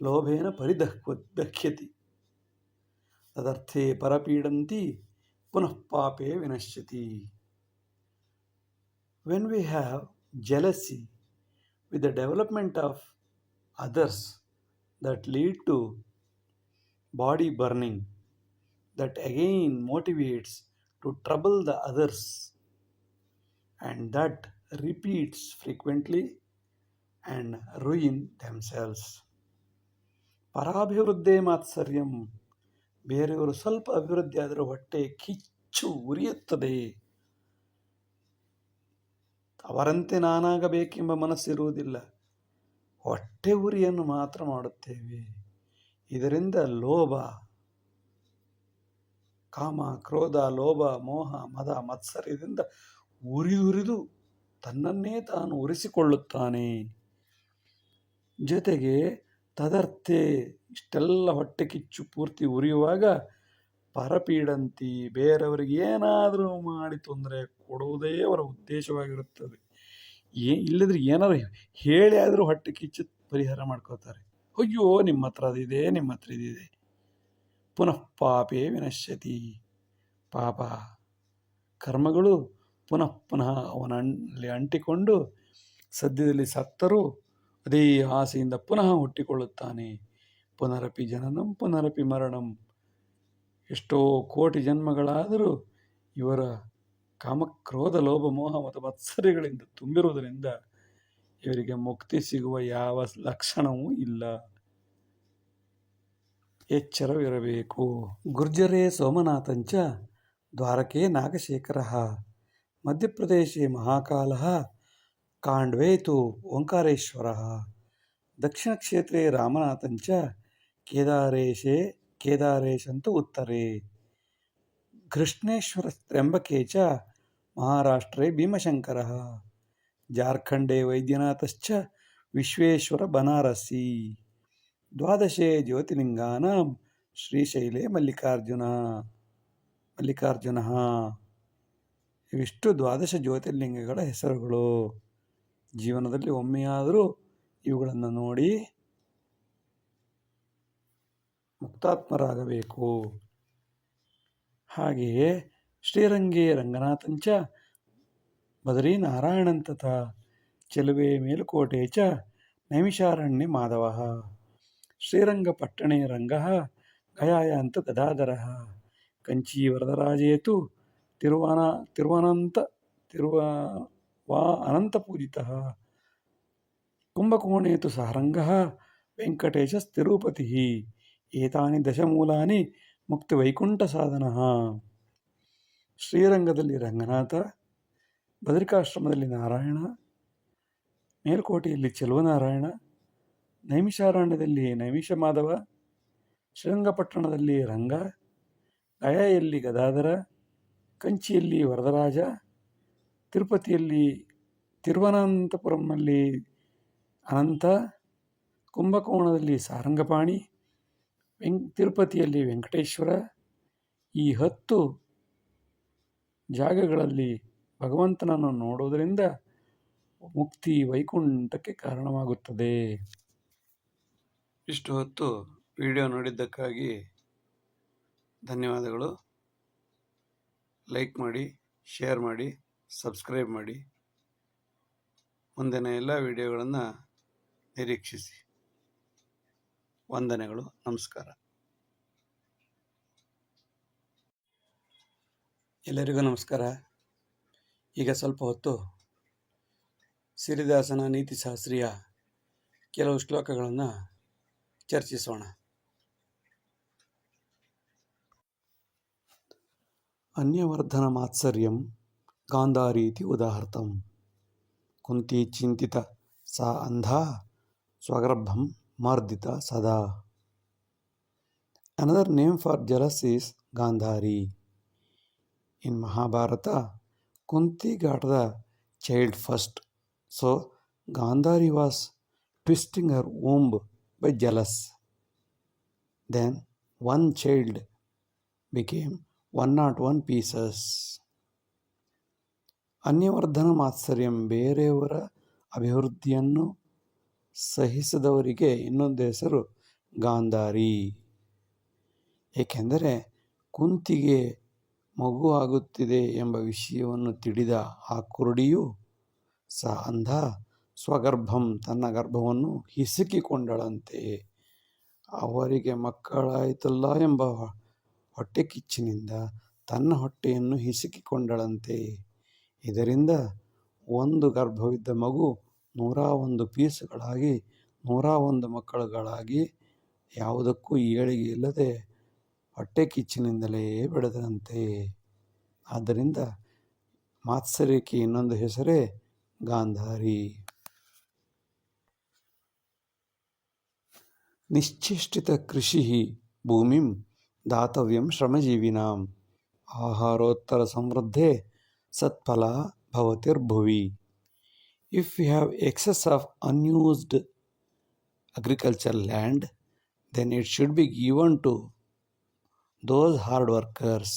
ಲೋಭೇನ ಪರಿದಹ್ಯತಿ ತದರ್ಥೇ ಪರಪೀಡಂತಿ ಪುನಃ ಪಾಪೇ ವಿನಶ್ಯತಿ. When we have jealousy with the development of others that lead to body burning, that again motivates to trouble the others, and that repeats frequently and ruin themselves. ಪರಾಭಿವೃದ್ಧೇ ಮಾತ್ಸರ್ಯಂ, ಬೇರೆಯವರು ಸ್ವಲ್ಪ ಅಭಿವೃದ್ಧಿ ಆದರೆ ಹೊಟ್ಟೆ ಕಿಚ್ಚು ಉರಿಯುತ್ತದೆ, ಅವರಂತೆ ನಾನಾಗಬೇಕೆಂಬ ಮನಸ್ಸಿರುವುದಿಲ್ಲ. ಹೊಟ್ಟೆ ಉರಿಯನ್ನು ಮಾತ್ರ ಮಾಡುತ್ತೇವೆ. ಇದರಿಂದ ಲೋಭ, ಕಾಮ, ಕ್ರೋಧ, ಲೋಭ, ಮೋಹ, ಮದ, ಮತ್ಸರ್ಯದಿಂದ ಉರಿದುರಿದು ತನ್ನನ್ನೇ ತಾನು ಉರಿಸಿಕೊಳ್ಳುತ್ತಾನೆ. ಜೊತೆಗೆ ತದರ್ಥೆ ಇಷ್ಟೆಲ್ಲ ಹೊಟ್ಟೆ ಕಿಚ್ಚು ಪೂರ್ತಿ ಉರಿಯುವಾಗ ಪರಪೀಡಂತಿ, ಬೇರೆಯವರಿಗೆ ಏನಾದರೂ ಮಾಡಿ ತೊಂದರೆ ಕೊಡುವುದೇ ಅವರ ಉದ್ದೇಶವಾಗಿರುತ್ತದೆ. ಇಲ್ಲದ್ರೆ ಏನಾದ್ರು ಹೇಳಿ ಆದರೂ ಹೊಟ್ಟೆ ಕಿಚ್ಚು ಪರಿಹಾರ ಮಾಡ್ಕೋತಾರೆ. ಅಯ್ಯೋ ನಿಮ್ಮ ಹತ್ರ ಅದಿದೆ, ನಿಮ್ಮ ಹತ್ರ ಇದಿದೆ. ಪುನಃ ಪಾಪೇ ವಿನಶ್ಯತಿ. ಪಾಪ ಕರ್ಮಗಳು ಪುನಃ ಪುನಃ ಅವನಲ್ಲಿ ಅಂಟಿಕೊಂಡು ಸದ್ಯದಲ್ಲಿ ಸತ್ತರೂ ಅದೇ ಆಸೆಯಿಂದ ಪುನಃ ಹುಟ್ಟಿಕೊಳ್ಳುತ್ತಾನೆ. ಪುನರಪಿ ಜನನಂ ಪುನರಪಿ ಮರಣಂ. ಎಷ್ಟೋ ಕೋಟಿ ಜನ್ಮಗಳಾದರೂ ಇವರ ಕಾಮಕ್ರೋಧ ಲೋಭ ಮೋಹ ಮತ್ತು ಮತ್ಸರ್ಯಗಳಿಂದ ತುಂಬಿರುವುದರಿಂದ ಇವರಿಗೆ ಮುಕ್ತಿ ಸಿಗುವ ಯಾವ ಲಕ್ಷಣವೂ ಇಲ್ಲ. ಎಚ್ಚರವಿರಬೇಕು. ಗುರ್ಜರೇ ಸೋಮನಾಥಂಚ ದ್ವಾರಕೆ ನಾಗಶೇಖರ ಮಧ್ಯಪ್ರದೇಶೆ ಮಹಾಕಾಲ ಕಾಂಡ್ವೆ ತು ಓಂಕಾರೇಶ್ವರ ದಕ್ಷಿಣಕ್ಷೇತ್ರೇ ರಾಮನಾಥಂಚ ಕೇದಾರೇಶಂತು ಉತ್ತರೆ ಕೃಷ್ಣೇಶ್ವರ ತ್ರ್ಯಂಬಕೆ ಚ ಮಹಾರಾಷ್ಟ್ರೇ ಭೀಮಶಂಕರ ಜಾರ್ಖಂಡೇ ವೈದ್ಯನಾಥಶ್ಚ ವಿಶ್ವೇಶ್ವರ ಬನಾರಸಿ ದ್ವಾದಶೇ ಜ್ಯೋತಿರ್ಲಿಂಗಾನಾಂ ಶ್ರೀಶೈಲೇ ಮಲ್ಲಿಕಾರ್ಜುನ. ಇವಿಷ್ಟು ದ್ವಾದಶ ಜ್ಯೋತಿರ್ಲಿಂಗಗಳ ಹೆಸರುಗಳು. ಜೀವನದಲ್ಲಿ ಒಮ್ಮೆಯಾದರೂ ಇವುಗಳನ್ನು ನೋಡಿ ಮುಕ್ತಾತ್ಮರಾಗಬೇಕು. ಹಾಗೆಯೇ ಶ್ರೀರಂಗೇ ರಂಗನಾಥಂಚ ಬದರೀನಾರಾಯಣಂತಥ ಚೆಲುವೆ ಮೇಲುಕೋಟೆ ಚ ನೈಮಿಷಾರಣ್ಯ ಮಾಧವ ಶ್ರೀರಂಗಪಟ್ಟಣೆ ರಂಗಃ ಗಯಾಯಾಂತು ಗದಾಧರಃ ಕಂಚೀ ವರದರಾಜೇತು ಅನಂತಪೂಜಿತಃ ಕುಂಭಕೋಣೇತು ಸಾರಂಗಃ ವೆಂಕಟೇಶಸ್ತಿರುಪತಿಃ ಏತಾನಿ ದಶಮೂಲಾನಿ ಮುಕ್ತಿವೈಕುಂಠ ಸಾಧನಃ. ಶ್ರೀರಂಗದಲ್ಲಿ ರಂಗನಾಥ, ಬದರಿಕಾಶ್ರಮದಲ್ಲಿ ನಾರಾಯಣ, ಮೇಲ್ಕೋಟೆಯಲ್ಲಿ ಚೆಲುವನಾರಾಯಣ, ನೈಮಿಷಾರಣ್ಯದಲ್ಲಿ ನೈಮಿಷ ಮಾಧವ, ಶ್ರೀರಂಗಪಟ್ಟಣದಲ್ಲಿ ರಂಗ, ಗಯಾಯಲ್ಲಿ ಗದಾಧರ, ಕಂಚಿಯಲ್ಲಿ ವರದರಾಜ, ತಿರುವನಂತಪುರಂನಲ್ಲಿ ಅನಂತ, ಕುಂಭಕೋಣದಲ್ಲಿ ಸಾರಂಗಪಾಣಿ, ತಿರುಪತಿಯಲ್ಲಿ ವೆಂಕಟೇಶ್ವರ. ಈ 10 ಜಾಗಗಳಲ್ಲಿ ಭಗವಂತನನ್ನು ನೋಡುವುದರಿಂದ ಮುಕ್ತಿ ವೈಕುಂಠಕ್ಕೆ ಕಾರಣವಾಗುತ್ತದೆ. ಇಷ್ಟು ಹೊತ್ತು ವಿಡಿಯೋ ನೋಡಿದ್ದಕ್ಕಾಗಿ ಧನ್ಯವಾದಗಳು. ಲೈಕ್ ಮಾಡಿ, ಶೇರ್ ಮಾಡಿ, ಸಬ್ಸ್ಕ್ರೈಬ್ ಮಾಡಿ. ಮುಂದಿನ ಎಲ್ಲ ವಿಡಿಯೋಗಳನ್ನು ನಿರೀಕ್ಷಿಸಿ. ವಂದನೆಗಳು. ನಮಸ್ಕಾರ. ಎಲ್ಲರಿಗೂ ನಮಸ್ಕಾರ. ಈಗ ಸ್ವಲ್ಪ ಹೊತ್ತು ಸಿರಿದಾಸನ ನೀತಿಶಾಸ್ತ್ರೀಯ ಕೆಲವು ಶ್ಲೋಕಗಳನ್ನು ಚರ್ಚಿಸೋಣ. ಅನ್ಯವರ್ಧನ ಮಾತ್ಸರ್ಯಂ ಗಾಂಧಾರೀತಿ ಉದಾಹರ್ತಂ ಕುಂತಿ ಚಿಂತಿತ ಸಾ ಅಂಧಾ ಸ್ವಗರ್ಭಂ ಮರ್ದಿತ ಸದಾ. Another name for jealous is Gandhari. In Mahabharata, Kunti got the child first, so Gandhari was twisting her womb by jealous. Then one child became 101 pieces. ಅನ್ಯವರ್ಧನ ಮಾತ್ಸರ್ಯಂ, ಬೇರೆಯವರ ಅಭಿವೃದ್ಧಿಯನ್ನು ಸಹಿಸದವರಿಗೆ ಇನ್ನೊಂದು ಹೆಸರು ಗಾಂಧಾರಿ. ಏಕೆಂದರೆ ಕುಂತಿಗೆ ಮಗು ಆಗುತ್ತಿದೆ ಎಂಬ ವಿಷಯವನ್ನು ತಿಳಿದ ಆ ಕುರುಡಿಯು ಅಂಧ ಸ್ವಗರ್ಭಂ, ತನ್ನ ಗರ್ಭವನ್ನು ಹಿಸುಕಿಕೊಂಡಳಂತೆ. ಅವರಿಗೆ ಮಕ್ಕಳಾಯಿತಲ್ಲ ಎಂಬ ಹೊಟ್ಟೆ ಕಿಚ್ಚಿನಿಂದ ತನ್ನ ಹೊಟ್ಟೆಯನ್ನು ಹಿಸುಕಿಕೊಂಡಳಂತೆ. ಇದರಿಂದ ಒಂದು ಗರ್ಭವಿದ್ದ ಮಗು 101 ಪೀಸುಗಳಾಗಿ 101 ಮಕ್ಕಳುಗಳಾಗಿ ಯಾವುದಕ್ಕೂ ಏಳಿಗೆ ಇಲ್ಲದೆ ಹೊಟ್ಟೆ ಕಿಚ್ಚಿನಿಂದಲೇ ಬೆಳೆದಂತೆ. ಆದ್ದರಿಂದ ಮಾತ್ಸರ್ಯಕ್ಕೆ ಇನ್ನೊಂದು ಹೆಸರೇ ಗಾಂಧಾರಿ. ನಿಶ್ಚೇಷ್ಟಿತ ಕೃಷಿ ಭೂಮಿಂ ದಾತವ್ಯಂ ಶ್ರಮಜೀವಿನಾಂ ಆಹಾರೋತ್ತರ ಸಮೃದ್ಧೇ ಸತ್ಫಲ ಭವತಿರ್ಭುವಿ. If we have excess of unused agricultural land, then it should be given to those hard workers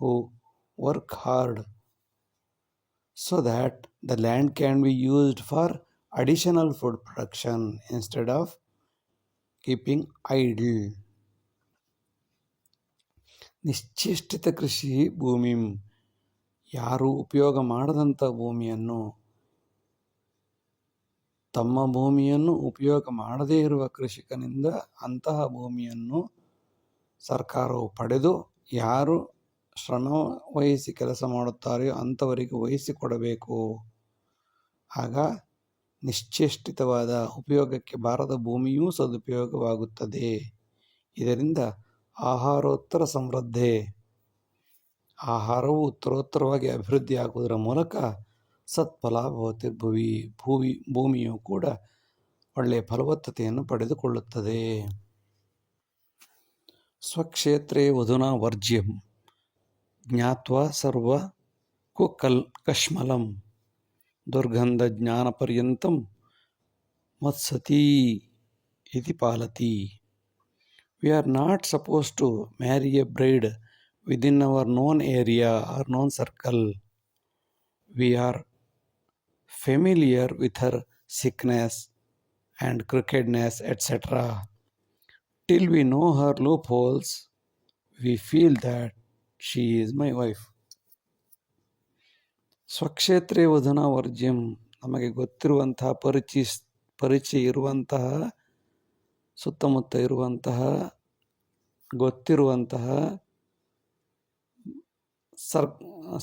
who work hard so that the land can be used for additional food production instead of keeping idle. ನಿಶ್ಚೇಷ್ಟಿತ ಕೃಷಿ ಭೂಮಿಂ, ಯಾರು ಉಪಯೋಗ ಮಾಡದಂಥ ಭೂಮಿಯನ್ನು, ತಮ್ಮ ಭೂಮಿಯನ್ನು ಉಪಯೋಗ ಮಾಡದೇ ಇರುವ ಕೃಷಿಕನಿಂದ ಅಂತಹ ಭೂಮಿಯನ್ನು ಸರ್ಕಾರವು ಪಡೆದು ಯಾರು ಶ್ರಮ ವಹಿಸಿ ಕೆಲಸ ಮಾಡುತ್ತಾರೆಯೋ ಅಂಥವರಿಗೆ ವಹಿಸಿಕೊಡಬೇಕು. ಆಗ ನಿಶ್ಚೇಷ್ಟಿತವಾದ ಉಪಯೋಗಕ್ಕೆ ಬಾರದ ಭೂಮಿಯೂ ಸದುಪಯೋಗವಾಗುತ್ತದೆ. ಇದರಿಂದ ಆಹಾರೋತ್ತರ ಸಮೃದ್ಧೆ, ಆಹಾರವು ಉತ್ತರೋತ್ತರವಾಗಿ ಅಭಿವೃದ್ಧಿಯಾಗುವುದರ ಮೂಲಕ ಸತ್ಫಲ ಭವತಿರ್ಭುವಿ, ಭೂಮಿಯು ಕೂಡ ಒಳ್ಳೆಯ ಫಲವತ್ತತೆಯನ್ನು ಪಡೆದುಕೊಳ್ಳುತ್ತದೆ. ಸ್ವಕ್ಷೇತ್ರೇ ವಧುನಾ ವರ್ಜ್ಯಂ ಜ್ಞಾತ್ವಾ ಸರ್ವ ಕಶ್ಮಲಂ ದುರ್ಗಂಧ ಜ್ಞಾನಪರ್ಯಂತಂ ಮತ್ಸತಿ ಇತಿ ಪಾಲತಿ. We are not supposed to marry a bride within our known area or known circle. We are familiar with her sickness and crookedness, etc. Till we know her loopholes, we feel that she is my wife. ಸ್ವಕ್ಷೇತ್ರೇ ವಧುನಾ ವರ್ಜ್ಯಂ, ನಮಗೆ ಗೊತ್ತಿರುವಂತಹ ಪರಿಚಯ ಇರುವಂತಹ, ಸುತ್ತಮುತ್ತ ಇರುವಂತಹ, ಗೊತ್ತಿರುವಂತಹ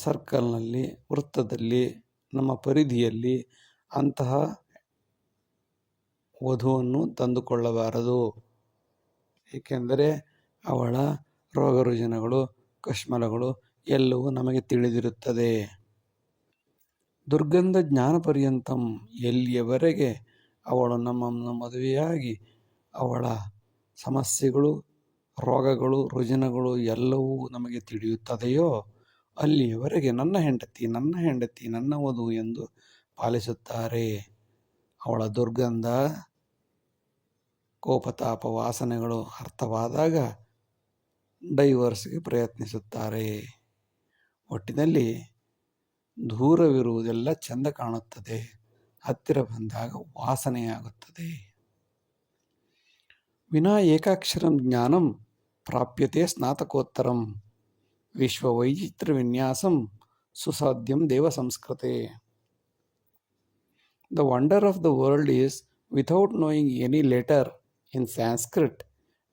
ಸರ್ಕಲ್ನಲ್ಲಿ, ವೃತ್ತದಲ್ಲಿ, ನಮ್ಮ ಪರಿಧಿಯಲ್ಲಿ ಅಂತಹ ವಧುವನ್ನು ತಂದುಕೊಳ್ಳಬಾರದು. ಏಕೆಂದರೆ ಅವಳ ರೋಗ ರುಜಿನಗಳು, ಕಶ್ಮಲಗಳು ಎಲ್ಲವೂ ನಮಗೆ ತಿಳಿದಿರುತ್ತದೆ. ದುರ್ಗಂಧ ಜ್ಞಾನ ಪರ್ಯಂತಂ, ಎಲ್ಲಿಯವರೆಗೆ ಅವಳು ನಮ್ಮನ್ನು ಮದುವೆಯಾಗಿ ಅವಳ ಸಮಸ್ಯೆಗಳು, ರೋಗಗಳು, ರುಜಿನಗಳು ಎಲ್ಲವೂ ನಮಗೆ ತಿಳಿಯುತ್ತದೆಯೋ ಅಲ್ಲಿಯವರೆಗೆ ನನ್ನ ಹೆಂಡತಿ, ನನ್ನ ಹೆಂಡತಿ, ನನ್ನ ವಧು ಎಂದು ಪಾಲಿಸುತ್ತಾರೆ. ಅವಳ ದುರ್ಗಂಧ, ಕೋಪತಾಪ ವಾಸನೆಗಳು ಅರ್ಥವಾದಾಗ ಡೈವರ್ಸ್ಗೆ ಪ್ರಯತ್ನಿಸುತ್ತಾರೆ. ಒಟ್ಟಿನಲ್ಲಿ ದೂರವಿರುವುದೆಲ್ಲ ಚೆಂದ ಕಾಣುತ್ತದೆ, ಹತ್ತಿರ ಬಂದಾಗ ವಾಸನೆಯಾಗುತ್ತದೆ. ವಿನಾ ಏಕಾಕ್ಷರಂ ಜ್ಞಾನಂ ಪ್ರಾಪ್ಯತೆ ಸ್ನಾತಕೋತ್ತರಂ ವಿಶ್ವವೈಚಿತ್ರ ವಿನ್ಯಾಸಂ ಸುಸಾಧ್ಯಂ ದೇವ ಸಂಸ್ಕೃತೆ. The wonder of the world is, without knowing any letter in Sanskrit,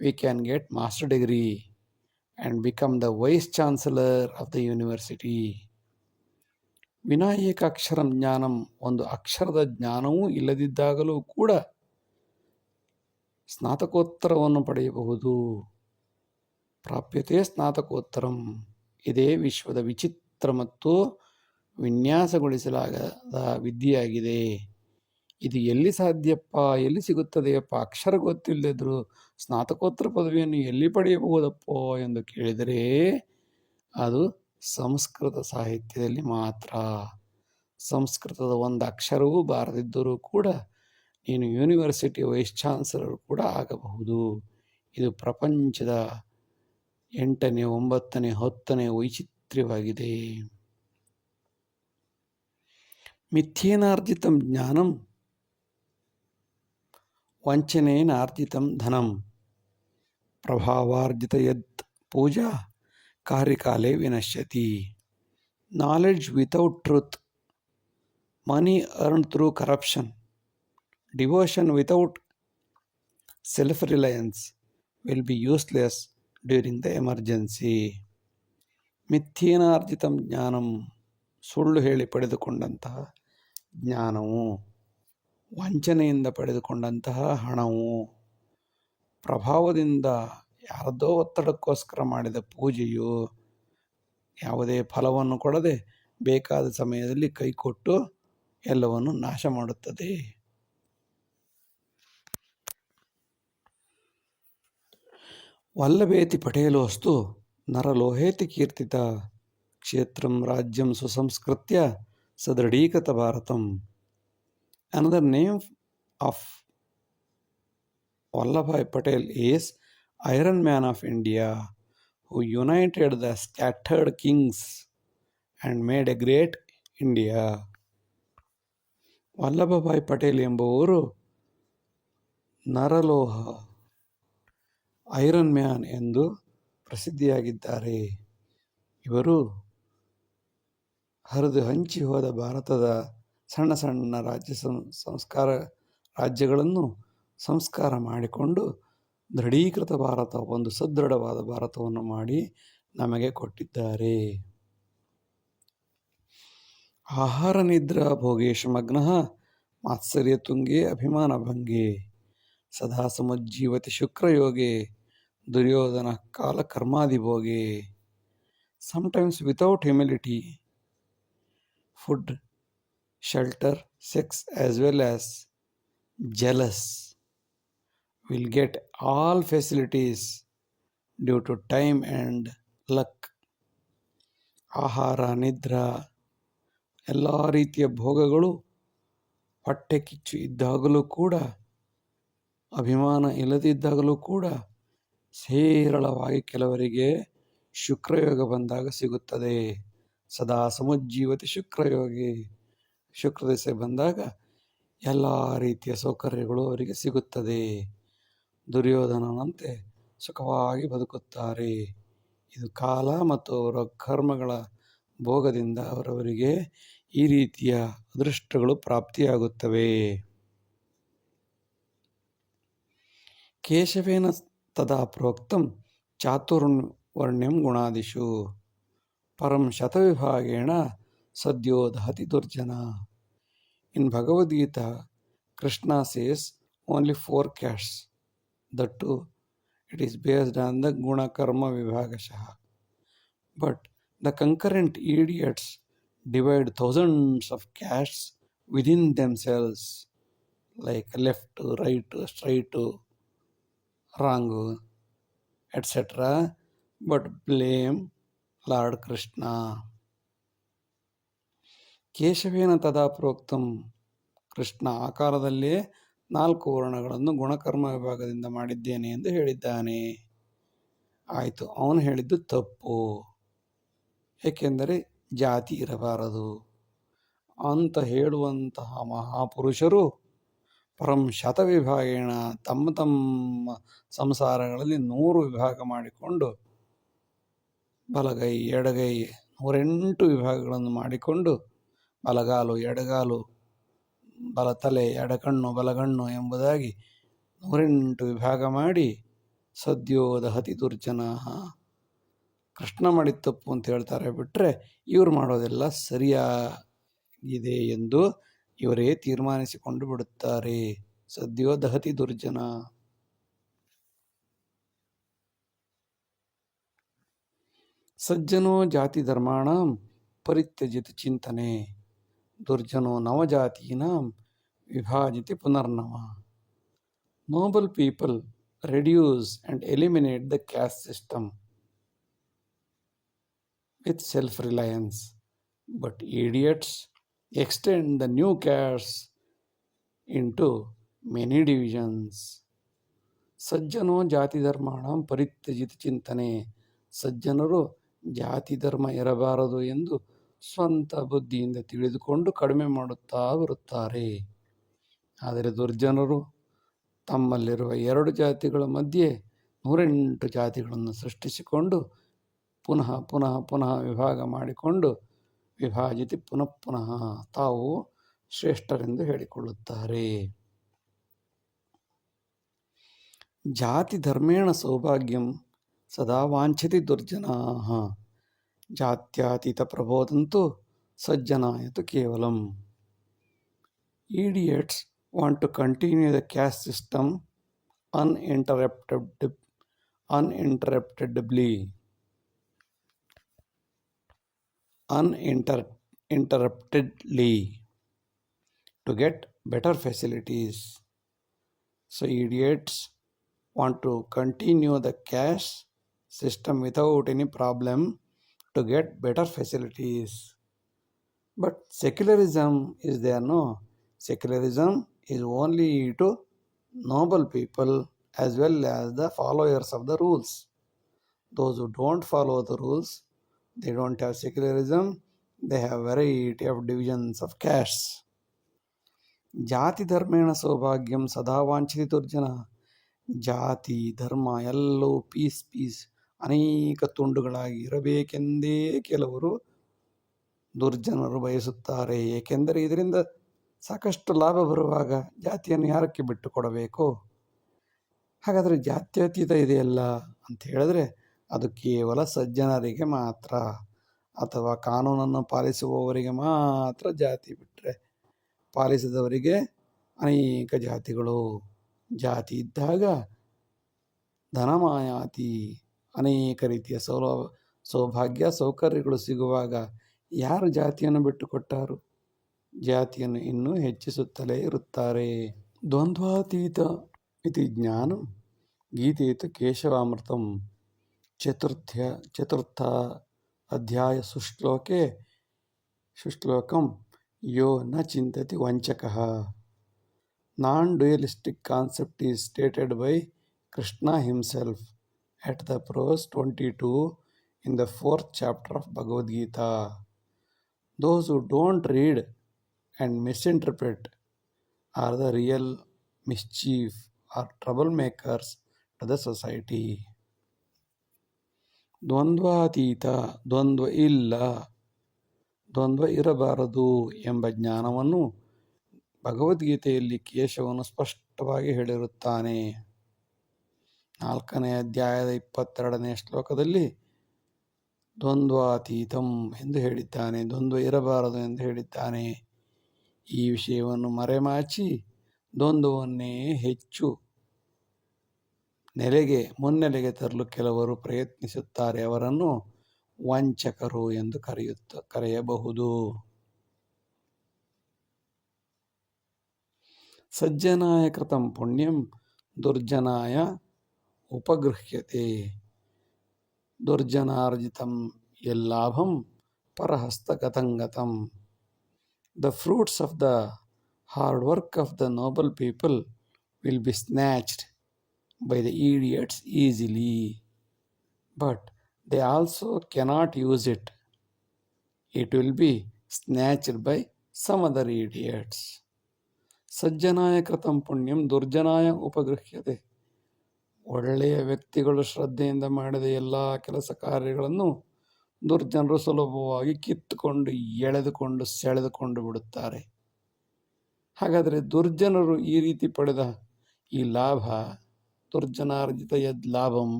we can get master degree and become the vice chancellor of the university. ವಿನಾ ಏಕಾಕ್ಷರಂ ಜ್ಞಾನಂ, ಒಂದು ಅಕ್ಷರದ ಜ್ಞಾನವೂ ಇಲ್ಲದಿದ್ದಾಗಲೂ ಕೂಡ ಸ್ನಾತಕೋತ್ತರವನ್ನು ಪಡೆಯಬಹುದು. ಪ್ರಾಪ್ಯತೆ ಸ್ನಾತಕೋತ್ತರಂ, ಇದೇ ವಿಶ್ವದ ವಿಚಿತ್ರ ಮತ್ತು ವಿನ್ಯಾಸಗೊಳಿಸಲಾಗದ ವಿದ್ಯೆಯಾಗಿದೆ. ಇದು ಎಲ್ಲಿ ಸಾಧ್ಯಪ್ಪ, ಎಲ್ಲಿ ಸಿಗುತ್ತದೆಯಪ್ಪ, ಅಕ್ಷರ ಗೊತ್ತಿಲ್ಲದಿದ್ದರೂ ಸ್ನಾತಕೋತ್ತರ ಪದವಿಯನ್ನು ಎಲ್ಲಿ ಪಡೆಯಬಹುದಪ್ಪೋ ಎಂದು ಕೇಳಿದರೆ ಅದು ಸಂಸ್ಕೃತ ಸಾಹಿತ್ಯದಲ್ಲಿ ಮಾತ್ರ. ಸಂಸ್ಕೃತದ ಒಂದು ಅಕ್ಷರವೂ ಬಾರದಿದ್ದರೂ ಕೂಡ ನೀನು ಯೂನಿವರ್ಸಿಟಿ ವೈಸ್ ಚಾನ್ಸಲರ್ ಕೂಡ ಆಗಬಹುದು. ಇದು ಪ್ರಪಂಚದ 8ನೇ 9ನೇ 10ನೇ ವೈಚಿತ್ರ್ಯವಾಗಿದೆ. ಮಿಥ್ಯೇನಾರ್ಜಿತಂ ಜ್ಞಾನಂ ವಂಚನೇನಾರ್ಜಿತಂ ಧನಂ ಪ್ರಭಾವಾರ್ಜಿತ ಯದ್ ಪೂಜಾ ಕಾರ್ಯಕಾಲೇ ವಿನಶ್ಯತಿ. Knowledge without truth, money earned through corruption, devotion without self-reliance will be useless during the emergency. ಮಿಥ್ಯೇನಾರ್ಜಿತಂ ಜ್ಞಾನಂ, ಸುಳ್ಳು ಹೇಳಿ ಪಡೆದುಕೊಂಡಂತಹ ಜ್ಞಾನವು, ವಂಚನೆಯಿಂದ ಪಡೆದುಕೊಂಡಂತಹ ಹಣವು, ಪ್ರಭಾವದಿಂದ ಯಾರದೋ ಒತ್ತಡಕ್ಕೋಸ್ಕರ ಮಾಡಿದ ಪೂಜೆಯು, ಯಾವುದೇ ಫಲವನ್ನು ಕೊಡದೆ ಬೇಕಾದ ಸಮಯದಲ್ಲಿ ಕೈಕೊಟ್ಟು ಎಲ್ಲವನ್ನು ನಾಶ ಮಾಡುತ್ತದೆ. ವಲ್ಲಭೇತಿ ಪಟೇಲೋಸ್ತು ನರಲೋಹೇತಿ ಕೀರ್ತಿತ ಕ್ಷೇತ್ರಂ ರಾಜ್ಯಂ ಸುಸಂಸ್ಕೃತ್ಯ ಸದೃಢೀಕೃತ Bharatam. Another name of Vallabhbhai Patel is Iron Man of India, who united the scattered kings and made a great India. Vallabhbhai Patel ಎಂಬುವರು ನರಲೋಹ ಐರನ್ ಮ್ಯಾನ್ ಎಂದು ಪ್ರಸಿದ್ಧಿಯಾಗಿದ್ದಾರೆ. ಇವರು ಹರಿದು ಹಂಚಿ ಹೋದ ಭಾರತದ ಸಣ್ಣ ಸಣ್ಣ ರಾಜ್ಯಗಳನ್ನು ಸಂಸ್ಕಾರ ಮಾಡಿಕೊಂಡು ದೃಢೀಕೃತ ಭಾರತ, ಒಂದು ಸದೃಢವಾದ ಭಾರತವನ್ನು ಮಾಡಿ ನಮಗೆ ಕೊಟ್ಟಿದ್ದಾರೆ. ಆಹಾರ ನಿದ್ರಾ ಭೋಗೇಶು ಮಗ್ನಃ ಮಾತ್ಸರ್ಯ ತುಂಗೆ ಅಭಿಮಾನ ಭಂಗೆ ಸದಾ ಸಮುಜ್ಜೀವತಿ ಶುಕ್ರಯೋಗೆ ದುರ್ಯೋಧನ ಕಾಲ ಕರ್ಮಾದಿಭೋಗೆ. Sometimes without humility, food, shelter, sex as well as jealous will get all facilities due to time and luck. ಆಹಾರ ನಿದ್ರಾ ಎಲ್ಲ ರೀತಿಯ ಭೋಗಗಳು ಹೊಟ್ಟೆ ಕಿಚ್ಚು ಇದ್ದಾಗಲೂ ಕೂಡ, ಅಭಿಮಾನ ಇಲ್ಲದಿದ್ದಾಗಲೂ ಕೂಡ ಹೇರಳವಾಗಿ ಕೆಲವರಿಗೆ ಶುಕ್ರಯೋಗ ಬಂದಾಗ ಸಿಗುತ್ತದೆ. ಸದಾ ಸಮುಜ್ಜೀವತಿ ಶುಕ್ರಯೋಗಿ, ಶುಕ್ರದಶೆ ಬಂದಾಗ ಎಲ್ಲ ರೀತಿಯ ಸೌಕರ್ಯಗಳು ಅವರಿಗೆ ಸಿಗುತ್ತದೆ. ದುರ್ಯೋಧನನಂತೆ ಸುಖವಾಗಿ ಬದುಕುತ್ತಾರೆ. ಇದು ಕಾಲ ಮತ್ತು ಅವರ ಕರ್ಮಗಳ ಭೋಗದಿಂದ ಅವರವರಿಗೆ ಈ ರೀತಿಯ ಅದೃಷ್ಟಗಳು ಪ್ರಾಪ್ತಿಯಾಗುತ್ತವೆ. ಕೇಶವೇನ ತದಾ ಪ್ರೋಕ್ತಂ ಚಾತುರ್ವರ್ಣ್ಯಂ ಗುಣಾದಿಷು ಪರಂ ಶತವಿಭಾಗೇಣ ಸದ್ಯೋ ದಹತಿ ದುರ್ಜನ. ಇನ್ Bhagavad Gita, Krishna says only 4 castes. That too, it is based on the guna karma vibhagashah. But the concurrent idiots divide thousands of castes within themselves, like left, right, straight, wrong, etc. But blame Lord Krishna. ಕೇಶವೇನ ತದಾ ಪ್ರೋಕ್ತಂ, ಕೃಷ್ಣ ಆಕಾರದಲ್ಲೇ 4 ವರ್ಣಗಳನ್ನು ಗುಣಕರ್ಮ ವಿಭಾಗದಿಂದ ಮಾಡಿದ್ದೇನೆ ಎಂದು ಹೇಳಿದ್ದಾನೆ. ಆಯಿತು, ಅವನು ಹೇಳಿದ್ದು ತಪ್ಪು. ಏಕೆಂದರೆ ಜಾತಿ ಇರಬಾರದು ಅಂತ ಹೇಳುವಂತಹ ಮಹಾಪುರುಷರು ಪರಂ ಶತವಿಭಾಗೇಣ ತಮ್ಮ ತಮ್ಮ ಸಂಸಾರಗಳಲ್ಲಿ 100 ವಿಭಾಗ ಮಾಡಿಕೊಂಡು, ಬಲಗೈ ಎಡಗೈ 108 ವಿಭಾಗಗಳನ್ನು ಮಾಡಿಕೊಂಡು, ಬಲಗಾಲು ಎಡಗಾಲು, ಬಲತಲೆ ಎಡಕಣ್ಣು ಬಲಗಣ್ಣು ಎಂಬುದಾಗಿ 108 ವಿಭಾಗ ಮಾಡಿ ಸದ್ಯೋ ದಹತಿ ದುರ್ಜನ. ಕೃಷ್ಣ ಮಾಡಿದ ತಪ್ಪು ಅಂತ ಹೇಳ್ತಾರೆ ಬಿಟ್ಟರೆ ಇವರು ಮಾಡೋದೆಲ್ಲ ಸರಿಯಾಗಿದೆ ಎಂದು ಇವರೇ ತೀರ್ಮಾನಿಸಿಕೊಂಡು ಬಿಡುತ್ತಾರೆ. ಸದ್ಯೋ ದಹತಿ ದುರ್ಜನ. ಸಜ್ಜನೋ ಜಾತಿ ಧರ್ಮಾಣಂ ಪರಿತ್ಯಜಿತ ಚಿಂತನೆ ದುರ್ಜನೋ ನವಜಾತೀನಾಂ ವಿಭಾಜಿತಿ ಪುನರ್ನವ. Noble people reduce and eliminate the caste system with self-reliance, but idiots extend the new castes into many divisions. ಸಜ್ಜನೋ ಜಾತಿ ಧರ್ಮಾಣಂ ಪರಿತ್ಯಜಿತ ಚಿಂತನೆ. ಸಜ್ಜನರು ಜಾತಿ ಧರ್ಮ ಇರಬಾರದು ಎಂದು ಸ್ವಂತ ಬುದ್ಧಿಯಿಂದ ತಿಳಿದುಕೊಂಡು ಕಡಿಮೆ ಮಾಡುತ್ತಾ ಬರುತ್ತಾರೆ. ಆದರೆ ದುರ್ಜನರು ತಮ್ಮಲ್ಲಿರುವ 2 ಜಾತಿಗಳ ಮಧ್ಯೆ 108 ಜಾತಿಗಳನ್ನು ಸೃಷ್ಟಿಸಿಕೊಂಡು ಪುನಃ ಪುನಃ ಪುನಃ ವಿಭಾಗ ಮಾಡಿಕೊಂಡು ವಿಭಾಜಿತಿ ಪುನಃ ಪುನಃ ತಾವು ಶ್ರೇಷ್ಠರೆಂದು ಹೇಳಿಕೊಳ್ಳುತ್ತಾರೆ. ಜಾತಿ ಧರ್ಮೇಣ ಸೌಭಾಗ್ಯಂ ಸದಾ ವಾಂಛತಿ ದುರ್ಜನಾಃ ಜಾತ್ಯಾತೀತ ಪ್ರಬೋದಂತು ಸಜ್ಜನಾಯತು ಕೇವಲಂ. Idiots want to continue the caste system uninterruptedly. to get better facilities. So idiots want to continue the caste system without any problem to get better facilities. But secularism is there, no? Secularism is only to noble people as well as the followers of the rules. Those who don't follow the rules, they don't have secularism, they have variety of divisions of castes. ಜಾತಿ ಧರ್ಮೇಣ ಸೌಭಾಗ್ಯಂ ಸದಾ ವಾಂಛಿತಿ ದುರ್ಜನ. ಜಾತಿ ಧರ್ಮ ಎಲ್ಲವೂ piece ಅನೇಕ ತುಂಡುಗಳಾಗಿ ಇರಬೇಕೆಂದೇ ಕೆಲವರು ದುರ್ಜನರು ಬಯಸುತ್ತಾರೆ. ಏಕೆಂದರೆ ಇದರಿಂದ ಸಾಕಷ್ಟು ಲಾಭ ಬರುವಾಗ ಜಾತಿಯನ್ನು ಯಾರಕ್ಕೆ ಬಿಟ್ಟು ಕೊಡಬೇಕು? ಹಾಗಾದರೆ ಜಾತ್ಯತೀತ ಇದೆಯಲ್ಲ ಅಂತ ಹೇಳಿದ್ರೆ ಅದು ಕೇವಲ ಸಜ್ಜನರಿಗೆ ಮಾತ್ರ, ಅಥವಾ ಕಾನೂನನ್ನು ಪಾಲಿಸುವವರಿಗೆ ಮಾತ್ರ ಜಾತಿ. ಬಿಟ್ಟರೆ ಪಾಲಿಸಿದವರಿಗೆ ಅನೇಕ ಜಾತಿಗಳು. ಜಾತಿ ಇದ್ದಾಗ ಧನಮಾಯಾತಿ, ಅನೇಕ ರೀತಿಯ ಸೌಭಾಗ್ಯ ಸೌಕರ್ಯಗಳು ಸಿಗುವಾಗ ಯಾರು ಜಾತಿಯನ್ನು ಬಿಟ್ಟುಕೊಟ್ಟಾರು? ಜಾತಿಯನ್ನು ಇನ್ನೂ ಹೆಚ್ಚಿಸುತ್ತಲೇ ಇರುತ್ತಾರೆ. ದ್ವಂದ್ವಾತೀತ ಇತಿ ಜ್ಞಾನಂ ಗೀತೆಯಿತು ಕೇಶವಾಮೃತಂ ಚತುರ್ಥ ಅಧ್ಯಾಯ ಸುಶ್ಲೋಕಂ ಯೋ ನ ಚಿಂತತಿ ವಂಚಕಃ. Non-dualistic concept is stated by Krishna himself at the verse 22 in the 4th chapter of Bhagavad Gita. Those who don't read and misinterpret are the real mischief or troublemakers to the society. ದ್ವಂದ್ವಾತೀತ, ದ್ವಂದ್ವ ಇಲ್ಲ, ದ್ವಂದ್ವ ಇರಬಾರದು ಎಂಬ ಜ್ಞಾನವನ್ನು ಭಗವದ್ಗೀತೆಯಲ್ಲಿ ಕೇಶವನು ಸ್ಪಷ್ಟವಾಗಿ ಹೇಳಿರುತ್ತಾನೆ. 4ನೇ ಅಧ್ಯಾಯದ 22ನೇ ಶ್ಲೋಕದಲ್ಲಿ ದ್ವಂದ್ವಾತೀತಂ ಎಂದು ಹೇಳಿದ್ದಾನೆ, ದ್ವಂದ್ವ ಇರಬಾರದು ಎಂದು ಹೇಳಿದ್ದಾನೆ. ಈ ವಿಷಯವನ್ನು ಮರೆಮಾಚಿ ದ್ವಂದ್ವವನ್ನೇ ಹೆಚ್ಚು ಮುನ್ನೆಲೆಗೆ ತರಲು ಕೆಲವರು ಪ್ರಯತ್ನಿಸುತ್ತಾರೆ. ಅವರನ್ನು ವಂಚಕರು ಎಂದು ಕರೆಯಬಹುದು. ಸಜ್ಜನಾಯ ಕೃತಂ ಪುಣ್ಯಂ ದುರ್ಜನಾಯ ಉಪಗೃಹ್ಯತೆ. ದುರ್ಜನಾರ್ಜಿತಂ ಯಲ್ಲಾಭಂ ಪರಹಸ್ತಗತಂ. The fruits of the hard work of the noble people will be snatched by the idiots easily, but they also cannot use it. It will be snatched by some other idiots. ಸಜ್ಜನಾಯ ಕೃತಂ ಪುಣ್ಯಂ ದುರ್ಜನಾಯ ಉಪಗೃಹ್ಯತೆ. ಒಳ್ಳೆಯ ವ್ಯಕ್ತಿಗಳು ಶ್ರದ್ಧೆಯಿಂದ ಮಾಡಿದ ಎಲ್ಲ ಕೆಲಸ ಕಾರ್ಯಗಳನ್ನು ದುರ್ಜನರು ಸುಲಭವಾಗಿ ಕಿತ್ತುಕೊಂಡು ಎಳೆದುಕೊಂಡು ಸೆಳೆದುಕೊಂಡು ಬಿಡುತ್ತಾರೆ. ಹಾಗಾದರೆ ದುರ್ಜನರು ಈ ರೀತಿ ಪಡೆದ ಈ ಲಾಭ, ದುರ್ಜನಾರ್ಜಿತ ಯದ್ ಲಾಭಂ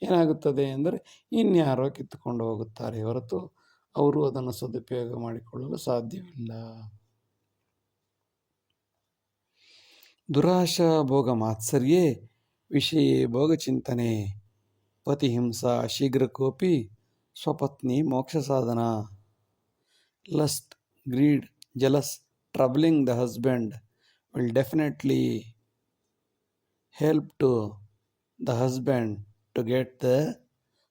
ಏನಾಗುತ್ತದೆ ಎಂದರೆ ಇನ್ಯಾರೋ ಕಿತ್ತುಕೊಂಡು ಹೋಗುತ್ತಾರೆ ಹೊರತು ಅವರು ಅದನ್ನು ಸದುಪಯೋಗ ಮಾಡಿಕೊಳ್ಳಲು ಸಾಧ್ಯವಿಲ್ಲ. ದುರಾಶಾ ಭೋಗ ಮಾತ್ಸರ್ಯೇ ವಿಷಯೇ ಭೋಗಚಿಂತನೆ ಪತಿಹಿಂಸಾ ಶೀಘ್ರಕೋಪಿ ಸ್ವಪತ್ನಿ ಮೋಕ್ಷ ಸಾಧನ. Lust, greed, jealous, troubling the husband will definitely help to the husband to get the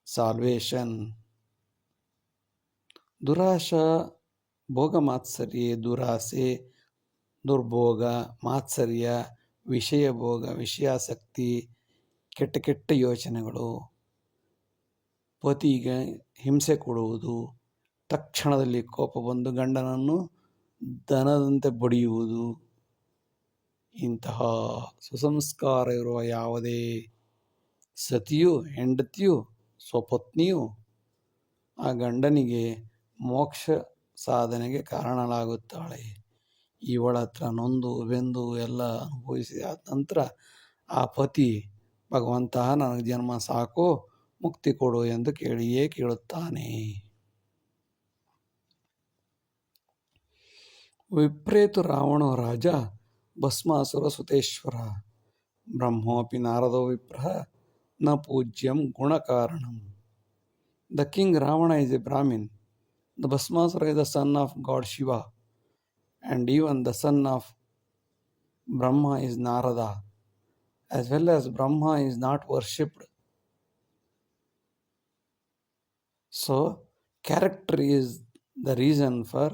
salvation. ದುರಾಶಾ ಭೋಗ ಮಾತ್ಸರ್ಯೇ, ದುರಾಸೆ, ದುರ್ಭೋಗ, ಮಾತ್ಸರ್ಯ, ವಿಷಯ ಭೋಗ, ವಿಷಯಾಸಕ್ತಿ, ಕೆಟ್ಟ ಯೋಚನೆಗಳು, ಪತಿಗೆ ಹಿಂಸೆ ಕೊಡುವುದು, ತಕ್ಷಣದಲ್ಲಿ ಕೋಪ ಬಂದು ಗಂಡನನ್ನು ದನದಂತೆ ಬಡಿಯುವುದು, ಇಂತಹ ಸುಸಂಸ್ಕಾರ ಇರುವ ಯಾವುದೇ ಸತಿಯು, ಹೆಂಡತಿಯು, ಸ್ವಪತ್ನಿಯು ಆ ಗಂಡನಿಗೆ ಮೋಕ್ಷ ಸಾಧನೆಗೆ ಕಾರಣಲಾಗುತ್ತಾಳೆ. ಇವಳ ಹತ್ರ ನೊಂದು ಬೆಂದು ಎಲ್ಲ ಅನುಭವಿಸಿದ ನಂತರ ಆ ಪತಿ ಭಗವಂತ ನನಗೆ ಜನ್ಮ ಸಾಕು, ಮುಕ್ತಿ ಕೊಡು ಎಂದು ಕೇಳುತ್ತಾನೆ. ವಿಪ್ರೇತು ರಾವಣೋ ರಾಜ ಭಸ್ಮಾಸುರ ಸುತೇಶ್ವರ ಬ್ರಹ್ಮೋಪಿ ನಾರದೋ ವಿಪ್ರಃ ನ Poojyam ಗುಣಕಾರಣಂ. The king Ravana is a Brahmin. The Bhasmasura is the son of God Shiva, and even the son of Brahma is Narada, as well as Brahma is not worshipped. So, character is the reason for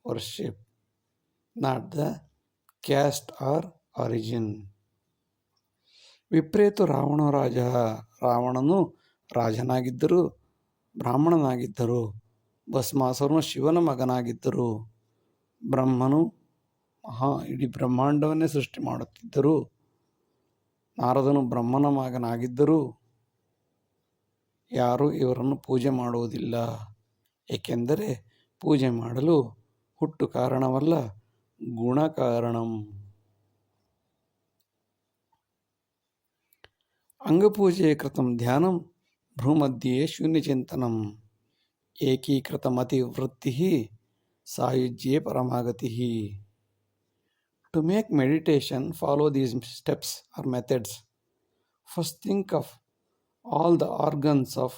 worship, not the caste or origin. ವಿಪ್ರೇತು Ravana ರಾಜ, ರಾವಣನು ರಾಜನಾಗಿದ್ದರು, ಬ್ರಾಹ್ಮಣನಾಗಿದ್ದರು. ಭಸ್ಮಾಸುರನು ಶಿವನ ಮಗನಾಗಿದ್ದರು. ಬ್ರಹ್ಮನು ಇಡೀ ಬ್ರಹ್ಮಾಂಡವನ್ನೇ ಸೃಷ್ಟಿ ಮಾಡುತ್ತಿದ್ದರು. ನಾರದನು ಬ್ರಹ್ಮನ ಮಗನಾಗಿದ್ದರು. ಯಾರೂ ಇವರನ್ನು ಪೂಜೆ ಮಾಡುವುದಿಲ್ಲ, ಏಕೆಂದರೆ ಪೂಜೆ ಮಾಡಲು ಹುಟ್ಟು ಕಾರಣವಲ್ಲ, ಗುಣ ಕಾರಣಂ. ಅಂಗಪೂಜೆ ಕೃತಂ ಧ್ಯಾನಂ ಭ್ರೂಮಧ್ಯೆ ಶೂನ್ಯಚಿಂತನಂ ಏಕೀಕೃತಮತಿವೃತ್ತಿ ಸಾಯುಜ್ಯೆ ಪರಮಾಗತಿ. To make meditation, follow these steps or methods. First, think of all the organs of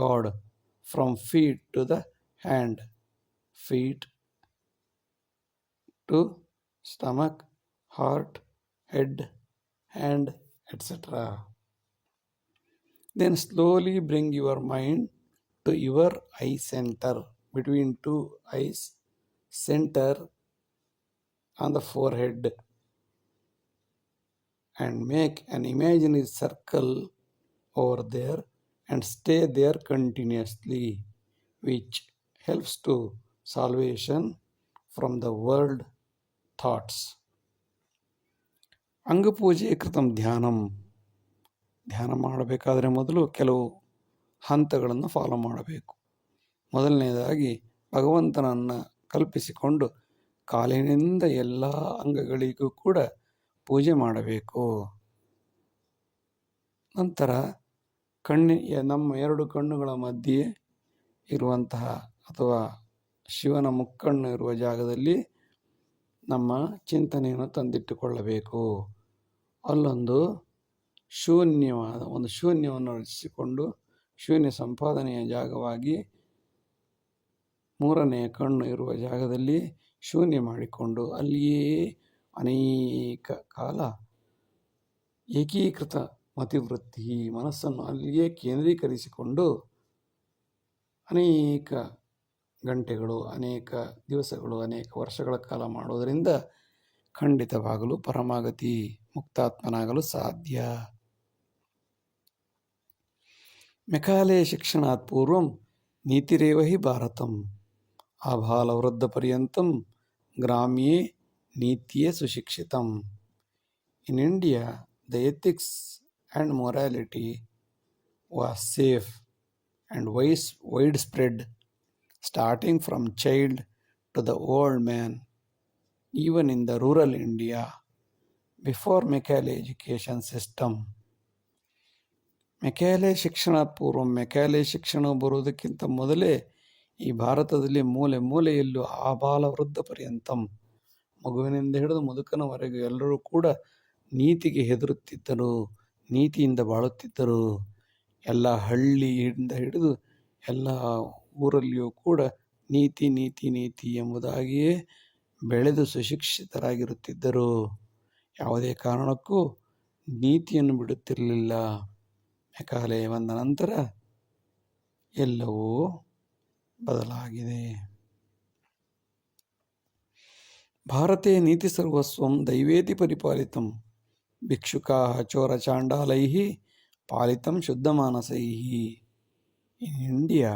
God, from feet to the hand, feet to stomach, heart, head, hand, etc. Then slowly bring your mind to your eye center, between two eyes, center on the forehead, and make an imaginary circle over there and stay there continuously, which helps to salvation from the world thoughts. ಅಂಗಪೂಜೆ ಕೃತಂ ಧ್ಯಾನಂ. ಧ್ಯಾನ ಮಾಡಬೇಕಾದರೆ ಮೊದಲು ಕೆಲವು ಹಂತಗಳನ್ನು follow ಮಾಡಬೇಕು. ಮೊದಲನೇದಾಗಿ ಭಗವಂತನನ್ನು ಕಲ್ಪಿಸಿಕೊಂಡು ಕಾಲಿನಿಂದ ಎಲ್ಲ ಅಂಗಗಳಿಗೂ ಕೂಡ ಪೂಜೆ ಮಾಡಬೇಕು. ನಂತರ ನಮ್ಮ ಎರಡು ಕಣ್ಣುಗಳ ಮಧ್ಯೆ ಇರುವಂತಹ ಅಥವಾ ಶಿವನ ಮುಕ್ಕಣ್ಣು ಇರುವ ಜಾಗದಲ್ಲಿ ನಮ್ಮ ಚಿಂತನೆಯನ್ನು ತಂದಿಟ್ಟುಕೊಳ್ಳಬೇಕು. ಅಲ್ಲೊಂದು ಶೂನ್ಯವನ್ನು ರಚಿಸಿಕೊಂಡು ಶೂನ್ಯ ಸಂಪಾದನೆಯ ಜಾಗವಾಗಿ ಮೂರನೆಯ ಕಣ್ಣು ಇರುವ ಜಾಗದಲ್ಲಿ ಶೂನ್ಯ ಮಾಡಿಕೊಂಡು ಅಲ್ಲಿಯೇ ಅನೇಕ ಕಾಲ ಏಕೀಕೃತ ಮತಿವೃತ್ತಿ, ಮನಸ್ಸನ್ನು ಅಲ್ಲಿಯೇ ಕೇಂದ್ರೀಕರಿಸಿಕೊಂಡು ಅನೇಕ ಗಂಟೆಗಳು, ಅನೇಕ ದಿವಸಗಳು, ಅನೇಕ ವರ್ಷಗಳ ಕಾಲ ಮಾಡುವುದರಿಂದ ಖಂಡಿತವಾಗಲು ಪರಮಾಗತಿ, ಮುಕ್ತಾತ್ಮನಾಗಲು ಸಾಧ್ಯ. ಮೆಕಾಲೆ ಶಿಕ್ಷಣಾತ್ ಪೂರ್ವಂ ನೀತಿರೇವ ಹಿ ಭಾರತಂ ಆಬಾಲವೃದ್ಧ ಪರ್ಯಂತಂ ಗ್ರಾಮ್ಯೇ ನೀತ್ಯೇ ಸುಶಿಕ್ಷಿತಂ. In India, the ethics and morality was safe and widespread, starting from child to the old man, even in the rural India, before Macaulay education system. Macaulay ಶಿಕ್ಷಣಾತ್ ಪೂರ್ವ, ಮೆಕ್ಯಾಲೆ ಶಿಕ್ಷಣ ಬರುವುದಕ್ಕಿಂತ ಮೊದಲೇ ಈ ಭಾರತದಲ್ಲಿ ಮೂಲೆ ಮೂಲೆಯಲ್ಲೂ ಆಬಾಲ ವೃದ್ಧ ಪರ್ಯಂತಂ, ಮಗುವಿನಿಂದ ಹಿಡಿದು ಮುದುಕನವರೆಗೂ ಎಲ್ಲರೂ ಕೂಡ ನೀತಿಗೆ ಹೆದರುತ್ತಿದ್ದರು, ನೀತಿಯಿಂದ ಬಾಳುತ್ತಿದ್ದರು. ಎಲ್ಲ ಹಳ್ಳಿಯಿಂದ ಹಿಡಿದು ಎಲ್ಲ ಊರಲ್ಲಿಯೂ ಕೂಡ ನೀತಿ ನೀತಿ ನೀತಿ ಎಂಬುದಾಗಿಯೇ ಬೆಳೆದು ಸುಶಿಕ್ಷಿತರಾಗಿರುತ್ತಿದ್ದರು. ಯಾವುದೇ ಕಾರಣಕ್ಕೂ ನೀತಿಯನ್ನು ಬಿಡುತ್ತಿರಲಿಲ್ಲ. ಮೆಕಾಲೆ ಬಂದ ನಂತರ ಎಲ್ಲವೂ ಬದಲಾಗಿದೆ. ಭಾರತೆ ನೀತಿ ಸರ್ವಸ್ವಂ ದೈವೇತಿ ಪರಿಪಾಲಿತಂ ಭಿಕ್ಷುಕಾಃ ಚೋರಚಾಂಡಾಲೈಃ ಪಾಲಿತಂ ಶುದ್ಧಮಾನಸೈಃ. In India,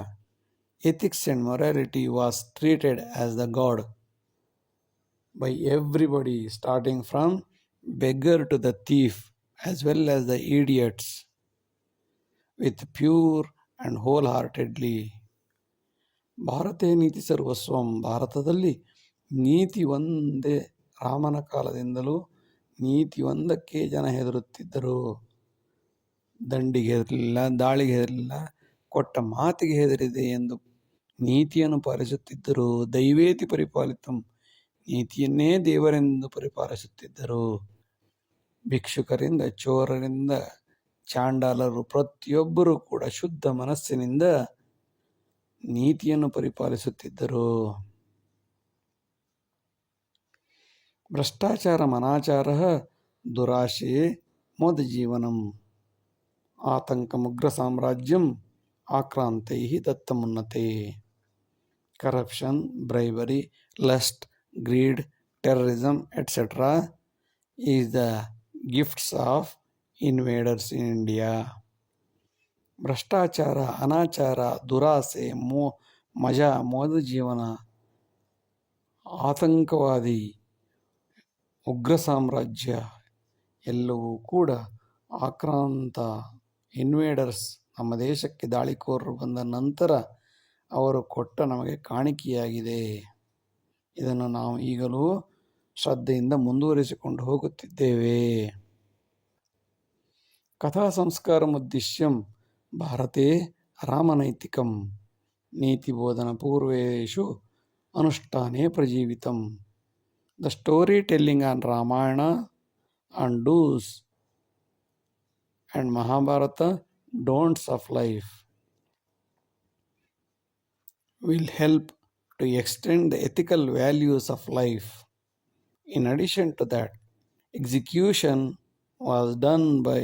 ethics and morality was treated as the God by everybody, starting from beggar to the thief, as well as the idiots, with pure and wholeheartedly. ಭಾರತೇ ನೀತಿ ಸರ್ವಸ್ವಂ, ಭಾರತದಲ್ಲಿ ನೀತಿ ಒಂದೇ. ರಾಮನ ಕಾಲದಿಂದಲೂ ನೀತಿ ಒಂದಕ್ಕೆ ಜನ ಹೆದರುತ್ತಿದ್ದರು. ದಂಡಿಗೆ ಹೆದರಲಿಲ್ಲ, ದಾಳಿಗೆ ಹೆದರಲಿಲ್ಲ, ಕೊಟ್ಟ ಮಾತಿಗೆ ಹೆದರಿದೆ ಎಂದು ನೀತಿಯನ್ನು ಪಾಲಿಸುತ್ತಿದ್ದರು. ದೈವೇತಿ ಪರಿಪಾಲಿತಂ, ನೀತಿಯನ್ನೇ ದೇವರೆಂದು ಪರಿಪಾಲಿಸುತ್ತಿದ್ದರು. ಭಿಕ್ಷುಕರಿಂದ, ಚೋರರಿಂದ, ಚಾಂಡಾಲರು ಪ್ರತಿಯೊಬ್ಬರೂ ಕೂಡ ಶುದ್ಧ ಮನಸ್ಸಿನಿಂದ ನೀತಿಯನ್ನು ಪರಿಪಾಲಿಸುತ್ತಿದ್ದರು. ಭ್ರಷ್ಟಾಚಾರಮನಾಚಾರः ದುರಾಶೆ ಮೋದಜೀವನಂ ಆತಂಕಮುಗ್ರಸಾಮ್ರಾಜ್ಯಂ ಆಕ್ರಾಂತೈಃ ದತ್ತಮುನ್ನತೆ. Corruption, bribery, lust, greed, terrorism, etc. is the gifts of invaders in India. ಭ್ರಷ್ಟಾಚಾರ, ಅನಾಚಾರ, ದುರಾಸೆ, ಮಜಾ, ಮೋದ ಜೀವನ, ಆತಂಕವಾದಿ, ಉಗ್ರ ಸಾಮ್ರಾಜ್ಯ ಎಲ್ಲವೂ ಕೂಡ ಆಕ್ರಾಂತ ಇನ್ವೇಡರ್ಸ್ ನಮ್ಮ ದೇಶಕ್ಕೆ ದಾಳಿಕೋರರು ಬಂದ ನಂತರ ಅವರು ಕೊಟ್ಟ ನಮಗೆ ಕಾಣಿಕೆಯಾಗಿದೆ. ಇದನ್ನು ನಾವು ಈಗಲೂ ಶ್ರದ್ಧೆಯಿಂದ ಮುಂದುವರಿಸಿಕೊಂಡು ಹೋಗುತ್ತಿದ್ದೇವೆ. ಕಥಾ ಸಂಸ್ಕಾರಮುದ್ದೇಶ್ಯಂ ಭಾರತೆ ರಾಮನೈತಿಕಂ ನೀತಿಬೋಧನ ಪೂರ್ವೇಷು ಅನುಷ್ಠಾನೇ ಪ್ರಜೀವಿತಂ. The story telling on Ramayana on dos and Mahabharata don'ts of life will help to extend the ethical values of life. In addition to that, execution was done by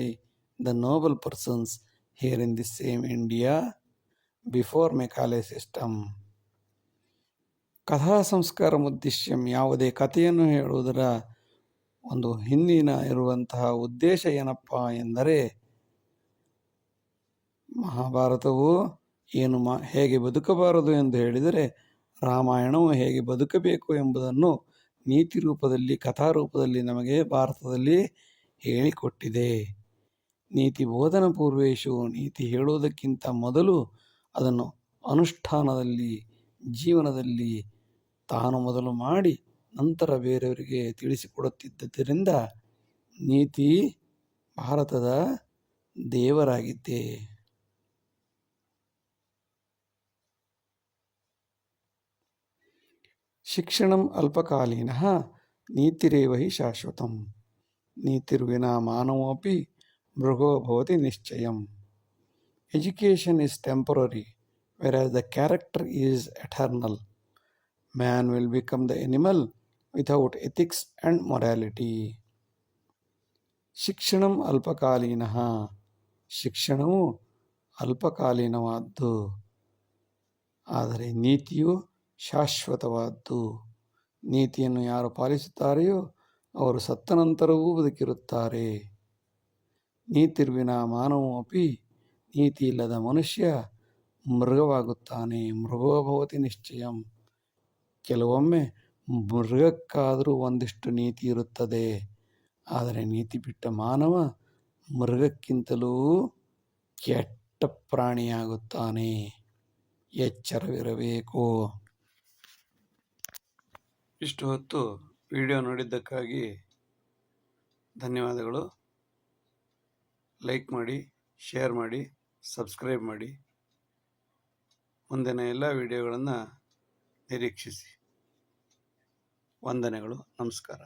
the noble persons here in this same India before Macaulay system. ಕಥಾ ಸಂಸ್ಕಾರ ಉದ್ದೇಶ್ಯಂ ಯಾವುದೇ ಕಥೆಯನ್ನು ಹೇಳುವುದರ ಒಂದು ಹಿಂದಿನ ಇರುವಂತಹ ಉದ್ದೇಶ ಏನಪ್ಪ ಎಂದರೆ ಮಹಾಭಾರತವು ಏನು ಹೇಗೆ ಬದುಕಬಾರದು ಎಂದು ಹೇಳಿದರೆ ರಾಮಾಯಣವು ಹೇಗೆ ಬದುಕಬೇಕು ಎಂಬುದನ್ನು ನೀತಿ ರೂಪದಲ್ಲಿ ಕಥಾರೂಪದಲ್ಲಿ ನಮಗೆ ಭಾರತದಲ್ಲಿ ಹೇಳಿಕೊಟ್ಟಿದೆ. ನೀತಿ ಬೋಧನ ಪೂರ್ವೇಶು ನೀತಿ ಹೇಳುವುದಕ್ಕಿಂತ ಮೊದಲು ಅದನ್ನು ಅನುಷ್ಠಾನದಲ್ಲಿ ಜೀವನದಲ್ಲಿ ತಾನು ಮೊದಲು ಮಾಡಿ ನಂತರ ಬೇರೆಯವರಿಗೆ ತಿಳಿಸಿಕೊಡುತ್ತಿದ್ದರಿಂದ ನೀತಿ ಭಾರತದ ದೇವರಾಗಿದ್ದೆ. ಶಿಕ್ಷಣಂ ಅಲ್ಪಕಾಲೀನಃ ನೀತಿರೇವ ಹಿ ಶಾಶ್ವತಂ. ನೀತಿರ್ವಿನಾ ಮಾನವೋಪಿ ಮೃಗೋ ಭವತಿ ನಿಶ್ಚಯಂ. Education is temporary, whereas the character is eternal. Man will become the animal without ethics and morality. ಶಿಕ್ಷಣಂ ಅಲ್ಪಕಾಲೀನಃ ಶಿಕ್ಷಣವು ಅಲ್ಪಕಾಲೀನವಾದ್ದು, ಆದರೆ ನೀತಿಯು ಶಾಶ್ವತವಾದ್ದು. ನೀತಿಯನ್ನು ಯಾರು ಪಾಲಿಸುತ್ತಾರೆಯೋ ಅವರು ಸತ್ತ ನಂತರವೂ ಬದುಕಿರುತ್ತಾರೆ. ನೀತಿರ್ವಿನ ಮಾನವೋಪಿ ನೀತಿ ಇಲ್ಲದ ಮನುಷ್ಯ ಮೃಗವಾಗುತ್ತಾನೆ. ಮೃಗೋಭವತಿ ನಿಶ್ಚಯಂ. ಕೆಲವೊಮ್ಮೆ ಮೃಗಕ್ಕಾದರೂ ಒಂದಿಷ್ಟು ನೀತಿ ಇರುತ್ತದೆ, ಆದರೆ ನೀತಿ ಬಿಟ್ಟ ಮಾನವ ಮೃಗಕ್ಕಿಂತಲೂ ಕೆಟ್ಟ ಪ್ರಾಣಿಯಾಗುತ್ತಾನೆ. ಎಚ್ಚರವಿರಬೇಕು. ಇಷ್ಟು ಹೊತ್ತು ವಿಡಿಯೋ ನೋಡಿದ್ದಕ್ಕಾಗಿ ಧನ್ಯವಾದಗಳು. ಲೈಕ್ ಮಾಡಿ, ಶೇರ್ ಮಾಡಿ, ಸಬ್ಸ್ಕ್ರೈಬ್ ಮಾಡಿ. ಮುಂದಿನ ಎಲ್ಲ ವಿಡಿಯೋಗಳನ್ನು ನಿರೀಕ್ಷಿಸಿ. ವಂದನೆಗಳು. ನಮಸ್ಕಾರ.